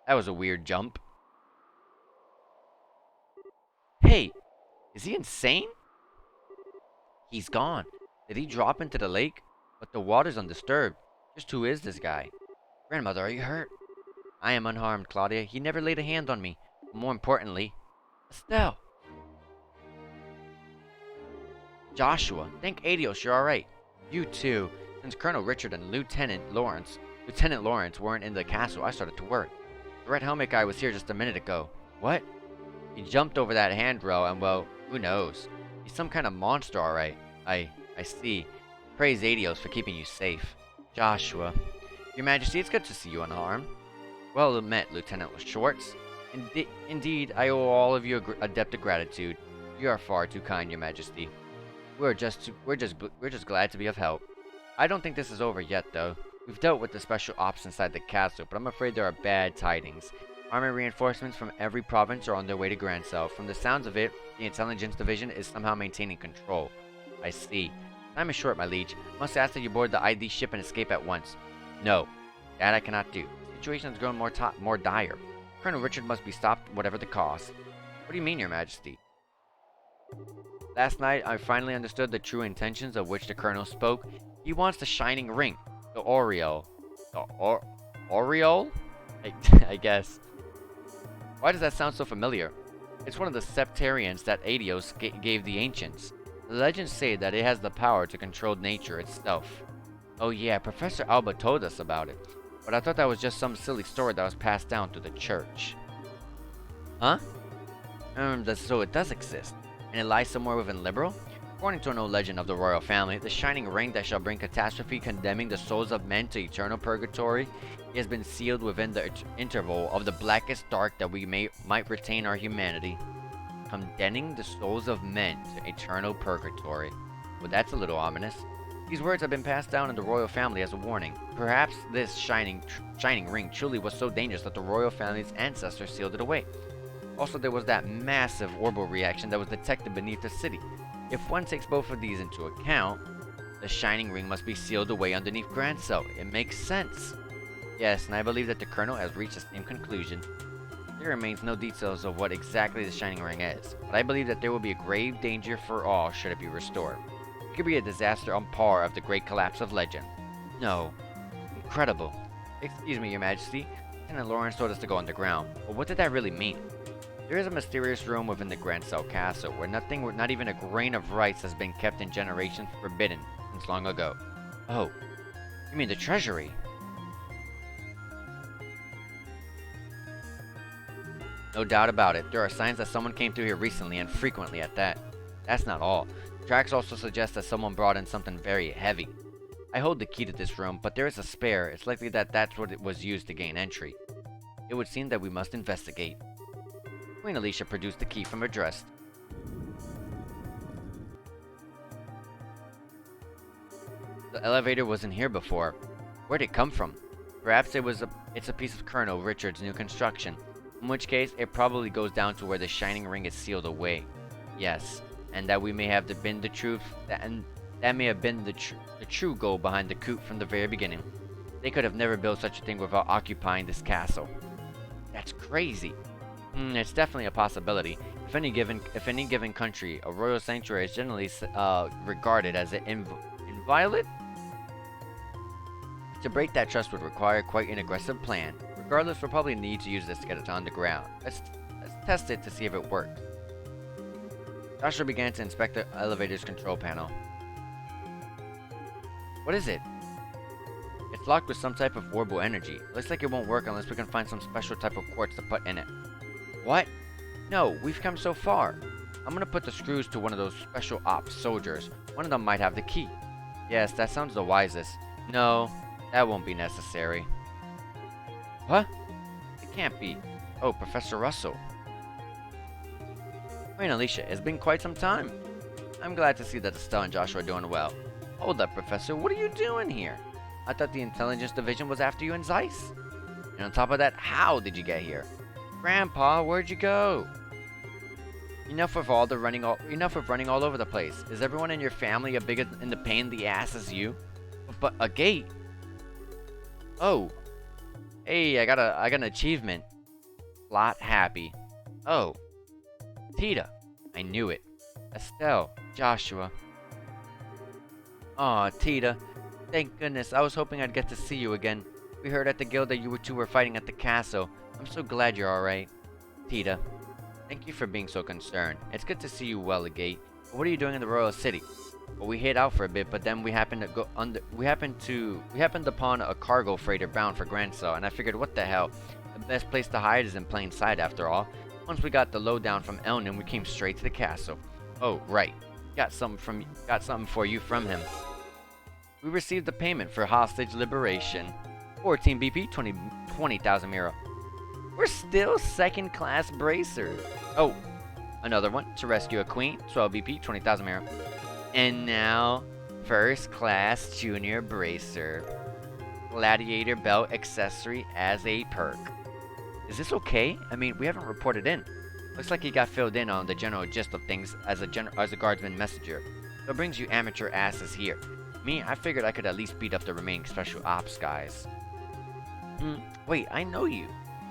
A: That was a weird jump. Hey, is he insane? He's gone. Did he drop into the lake? But the water's undisturbed. Just who is this guy? Grandmother, are you hurt? I am unharmed, Claudia. He never laid a hand on me. More importantly, Estelle. Joshua, thank Adios you're alright. You too. Since Colonel Richard and Lieutenant Lawrence weren't in the castle, I started to worry. The red helmet guy was here just a minute ago. What? He jumped over that handrail and, well, who knows? He's some kind of monster, alright. I see. Praise Adios for keeping you safe. Joshua. Your Majesty, it's good to see you unharmed. Well met, Lieutenant Schwartz. Indeed, I owe all of you a debt of gratitude. You are far too kind, Your Majesty. We're just glad to be of help. I don't think this is over yet, though. We've dealt with the special ops inside the castle, but I'm afraid there are bad tidings. Army reinforcements from every province are on their way to Grand Cell. From the sounds of it, the Intelligence Division is somehow maintaining control. I see. Time is short, my liege. Must ask that you board the ID ship and escape at once. No, that I cannot do. The situation has grown more dire. Colonel Richard must be stopped, whatever the cost. What do you mean, Your Majesty? Last night, I finally understood the true intentions of which the Colonel spoke. He wants the Shining Ring, the Aureole. The Aureole? I guess. Why does that sound so familiar? It's one of the septarians that Adios gave the ancients. The legends say that it has the power to control nature itself. Oh yeah, Professor Alba told us about it, but I thought that was just some silly story that was passed down through the church. Huh? So it does exist, and it lies somewhere within Liberal? According to an old legend of the royal family, the shining ring that shall bring catastrophe, condemning the souls of men to eternal purgatory, has been sealed within the interval of the blackest dark that we might retain our humanity. Condemning the souls of men to eternal purgatory. Well, that's a little ominous. These words have been passed down in the royal family as a warning. Perhaps this shining ring truly was so dangerous that the royal family's ancestors sealed it away. Also, there was that massive orbital reaction that was detected beneath the city. If one takes both of these into account, the shining ring must be sealed away underneath Grand Cell. It makes sense. Yes, and I believe that the Colonel has reached the same conclusion. There remains no details of what exactly the shining ring is, but I believe that there will be a grave danger for all should it be restored. It could be a disaster on par of the great collapse of legend. No. Incredible. Excuse me, Your Majesty. Lieutenant Lawrence told us to go underground, but what did that really mean? There is a mysterious room within the Grand Cell Castle where not even a grain of rice has been kept in generations forbidden since long ago. Oh, you mean the treasury? No doubt about it. There are signs that someone came through here recently and frequently at that. That's not all. Tracks also suggest that someone brought in something very heavy. I hold the key to this room, but there is a spare. It's likely that that's what it was used to gain entry. It would seem that we must investigate. Queen Alicia produced the key from her dress. The elevator wasn't here before. Where'd it come from? Perhaps it's a piece of Colonel Richard's new construction. In which case, it probably goes down to where the shining ring is sealed away. Yes, and that may have been the truth, and that may have been the true goal behind the coup from the very beginning. They could have never built such a thing without occupying this castle. That's crazy. It's definitely a possibility. If any given country, a royal sanctuary is generally regarded as inviolate. To break that trust would require quite an aggressive plan. Regardless, we'll probably need to use this to get it underground. Let's test it to see if it works. Joshua began to inspect the elevator's control panel. What is it? It's locked with some type of orbital energy. Looks like it won't work unless we can find some special type of quartz to put in it. What? No, we've come so far. I'm gonna put the screws to one of those special ops soldiers. One of them might have the key. Yes, that sounds the wisest. No, that won't be necessary. What? It can't be. Oh, Professor Russell. Queen Alicia, it's been quite some time. I'm glad to see that Estelle and Joshua are doing well. Hold up, Professor, what are you doing here? I thought the Intelligence Division was after you in Zeiss. And on top of that, how did you get here? Grandpa, where'd you go? Enough with running all over the place. Is everyone in your family as big in the pain in the ass as you? But a gate? Oh. Hey, I got an achievement. Plot happy. Oh. Tita. I knew it. Estelle. Joshua. Aw, Tita. Thank goodness. I was hoping I'd get to see you again. We heard at the guild that you two were fighting at the castle. I'm so glad you're alright. Tita. Thank you for being so concerned. It's good to see you well, Agate. But what are you doing in the Royal City? Well, we hid out for a bit, but then we happened upon a cargo freighter bound for Grandsell, and I figured, what the hell? The best place to hide is in plain sight, after all. Once we got the lowdown from Elnan, we came straight to the castle. Oh, right. Got something for you from him. We received the payment for hostage liberation. 14 BP, 20,000 Mira. We're still second-class bracers. Oh, another one to rescue a queen. 12 BP, 20,000 Mira. And now, first-class junior bracer. Gladiator belt accessory as a perk. Is this okay? I mean, we haven't reported in. Looks like he got filled in on the general gist of things as a guardsman messenger. So it brings you amateur asses here. Me, I figured I could at least beat up the remaining special ops guys. Wait, I know you.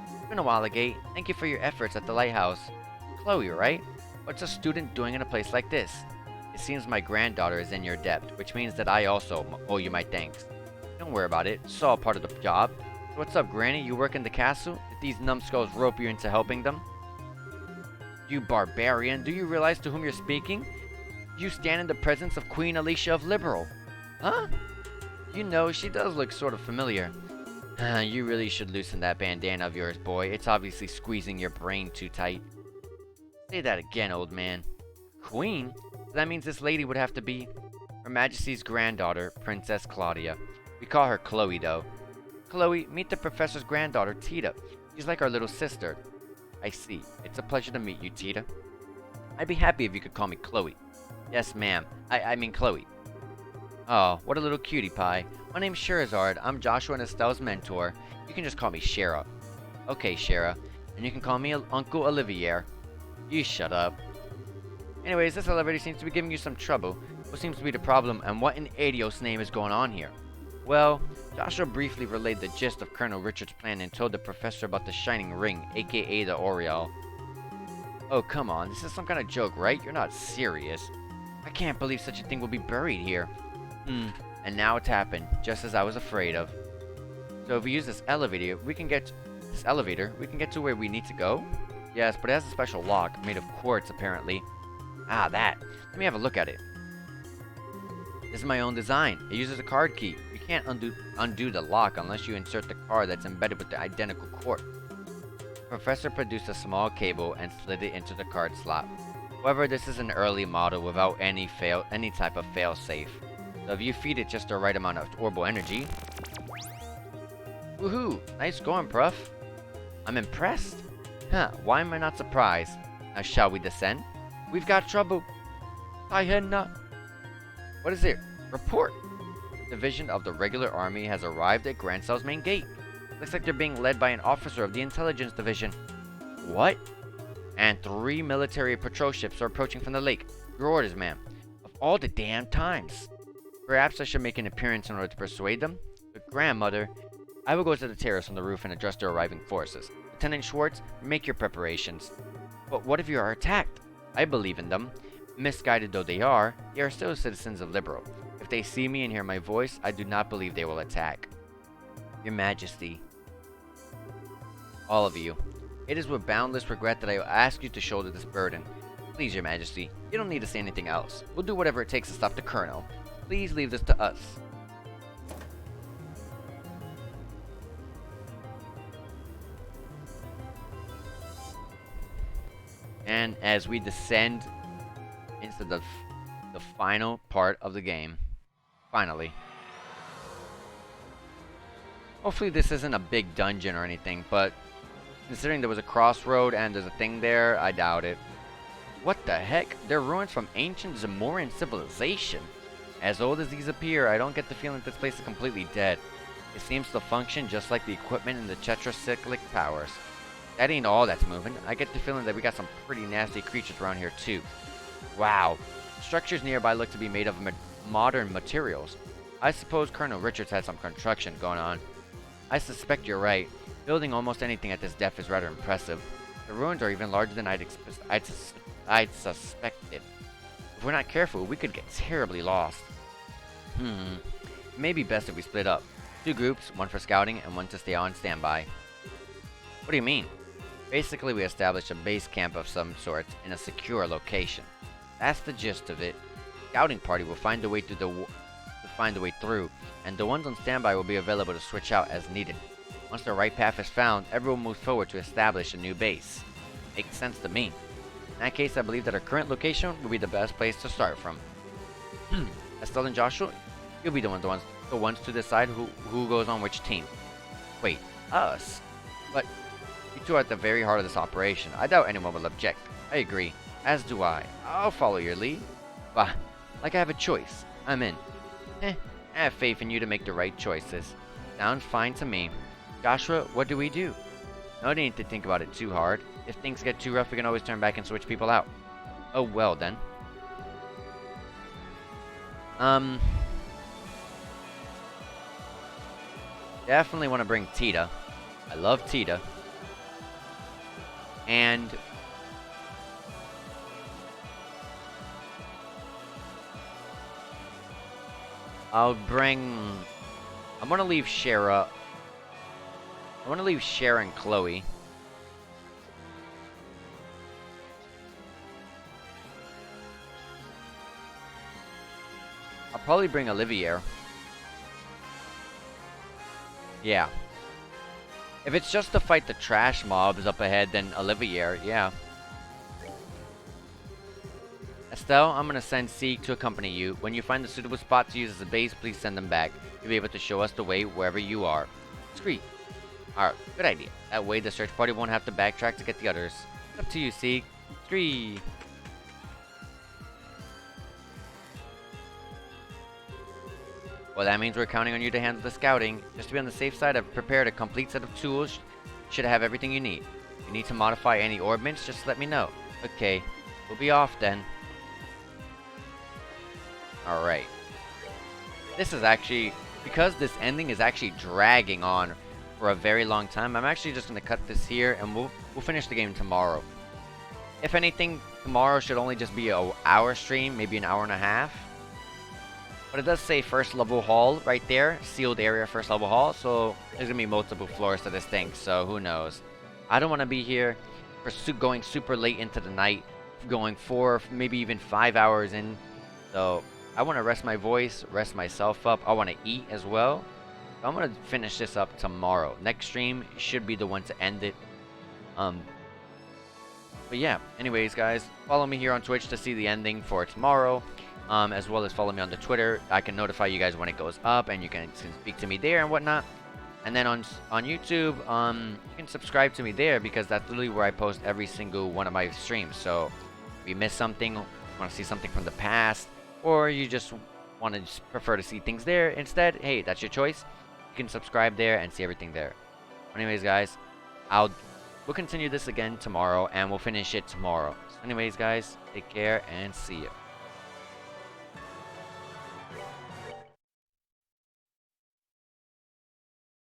A: It's been a while, Agate. Thank you for your efforts at the lighthouse. Chloe, right? What's a student doing in a place like this? It seems my granddaughter is in your debt, which means that I also owe you my thanks. Don't worry about it. It's all part of the job. So what's up, Granny? You work in the castle? Did these numbskulls rope you into helping them? You barbarian, do you realize to whom you're speaking? You stand in the presence of Queen Alicia of Liberal. Huh? You know, she does look sort of familiar. You really should loosen that bandana of yours, boy. It's obviously squeezing your brain too tight. Say that again, old man. Queen? That means this lady would have to be Her Majesty's granddaughter, Princess Claudia. We call her Chloe, though. Chloe, meet the professor's granddaughter, Tita. She's like our little sister. I see. It's a pleasure to meet you, Tita. I'd be happy if you could call me Chloe. Yes, ma'am. I mean Chloe. Oh, what a little cutie pie. My name's Sherazard. I'm Joshua and Estelle's mentor. You can just call me Shara. Okay, Shara. And you can call me Uncle Olivier. You shut up. Anyways, this elevator seems to be giving you some trouble. What seems to be the problem, and what in Adios name is going on here? Well, Joshua briefly relayed the gist of Colonel Richard's plan and told the professor about the Shining Ring, aka the Aureole. Oh, come on. This is some kind of joke, right? You're not serious. I can't believe such a thing will be buried here. And now it's happened, just as I was afraid of. So if we use this elevator, we can get to where we need to go? Yes, but it has a special lock, made of quartz, apparently. Ah, that. Let me have a look at it. This is my own design. It uses a card key. You can't undo the lock unless you insert the card that's embedded with the identical quartz. The professor produced a small cable and slid it into the card slot. However, this is an early model without any type of fail-safe. So if you feed it just the right amount of orbital energy... Woohoo! Nice going, Prof. I'm impressed. Huh, why am I not surprised? Now shall we descend? We've got trouble. Taihenna. What is it? Report. Division of the regular army has arrived at Grand Cell's main gate. Looks like they're being led by an officer of the intelligence division. What? And 3 military patrol ships are approaching from the lake. Your orders, ma'am. Of all the damn times. Perhaps I should make an appearance in order to persuade them? But grandmother, I will go to the terrace on the roof and address their arriving forces. Lieutenant Schwartz, make your preparations. But what if you are attacked? I believe in them. Misguided though they are still citizens of Liberal. If they see me and hear my voice, I do not believe they will attack. Your Majesty. All of you. It is with boundless regret that I ask you to shoulder this burden. Please, Your Majesty, you don't need to say anything else. We'll do whatever it takes to stop the Colonel. Please leave this to us. And as we descend into the final part of the game, finally. Hopefully this isn't a big dungeon or anything, but considering there was a crossroad and there's a thing there, I doubt it. What the heck? They're ruins from ancient Zamoran civilization. As old as these appear, I don't get the feeling this place is completely dead. It seems to function just like the equipment in the tetracyclic towers. That ain't all that's moving. I get the feeling that we got some pretty nasty creatures around here too. Wow. Structures nearby look to be made of modern materials. I suppose Colonel Richards had some construction going on. I suspect you're right. Building almost anything at this depth is rather impressive. The ruins are even larger than I'd suspected. If we're not careful, we could get terribly lost. It may be best if we split up. 2 groups, one for scouting and one to stay on standby. What do you mean? Basically, we establish a base camp of some sort in a secure location. That's the gist of it. Scouting party will find a way through, and the ones on standby will be available to switch out as needed. Once the right path is found, everyone moves forward to establish a new base. Makes sense to me. In that case, I believe that our current location will be the best place to start from. Estelle and Joshua, you'll be the ones to decide who goes on which team. Wait, us? But you two are at the very heart of this operation. I doubt anyone will object. I agree. As do I. I'll follow your lead. Bah, like I have a choice. I'm in. I have faith in you to make the right choices. Sounds fine to me. Joshua, what do we do? No need to think about it too hard. If things get too rough, we can always turn back and switch people out. Oh, well then. Definitely want to bring Tita. I love Tita. And I'm gonna leave Shara. I want to leave Shara and Chloe. I'll probably bring Olivier. Yeah. If it's just to fight the trash mobs up ahead, then Olivier, yeah. Estelle, I'm gonna send Sieg to accompany you. When you find the suitable spot to use as a base, please send them back. You'll be able to show us the way wherever you are. Screet. Alright, good idea. That way the search party won't have to backtrack to get the others. Up to you, Sieg. Screet. Well, that means we're counting on you to handle the scouting. Just to be on the safe side, I've prepared a complete set of tools. Should have everything you need. If you need to modify any orbments, just let me know. Okay, we'll be off then. Alright. This is actually, because this ending is actually dragging on for a very long time, I'm actually just going to cut this here and we'll finish the game tomorrow. If anything, tomorrow should only just be an hour stream, maybe an hour and a half. But it does say first level hall right there, sealed area first level hall, so there's going to be multiple floors to this thing, so who knows. I don't want to be here for going super late into the night, going 4, maybe even 5 hours in, so I want to rest my voice, rest myself up. I want to eat as well. So I'm going to finish this up tomorrow. Next stream should be the one to end it. But yeah, anyways, guys, follow me here on Twitch to see the ending for tomorrow. As well as follow me on the Twitter. I can notify you guys when it goes up, and you can speak to me there and whatnot. And then on YouTube, you can subscribe to me there because that's literally where I post every single one of my streams. So if you miss something, want to see something from the past, or you just want to prefer to see things there instead, hey, that's your choice. You can subscribe there and see everything there. Anyways, guys, we'll continue this again tomorrow, and we'll finish it tomorrow. So anyways, guys, take care and see you.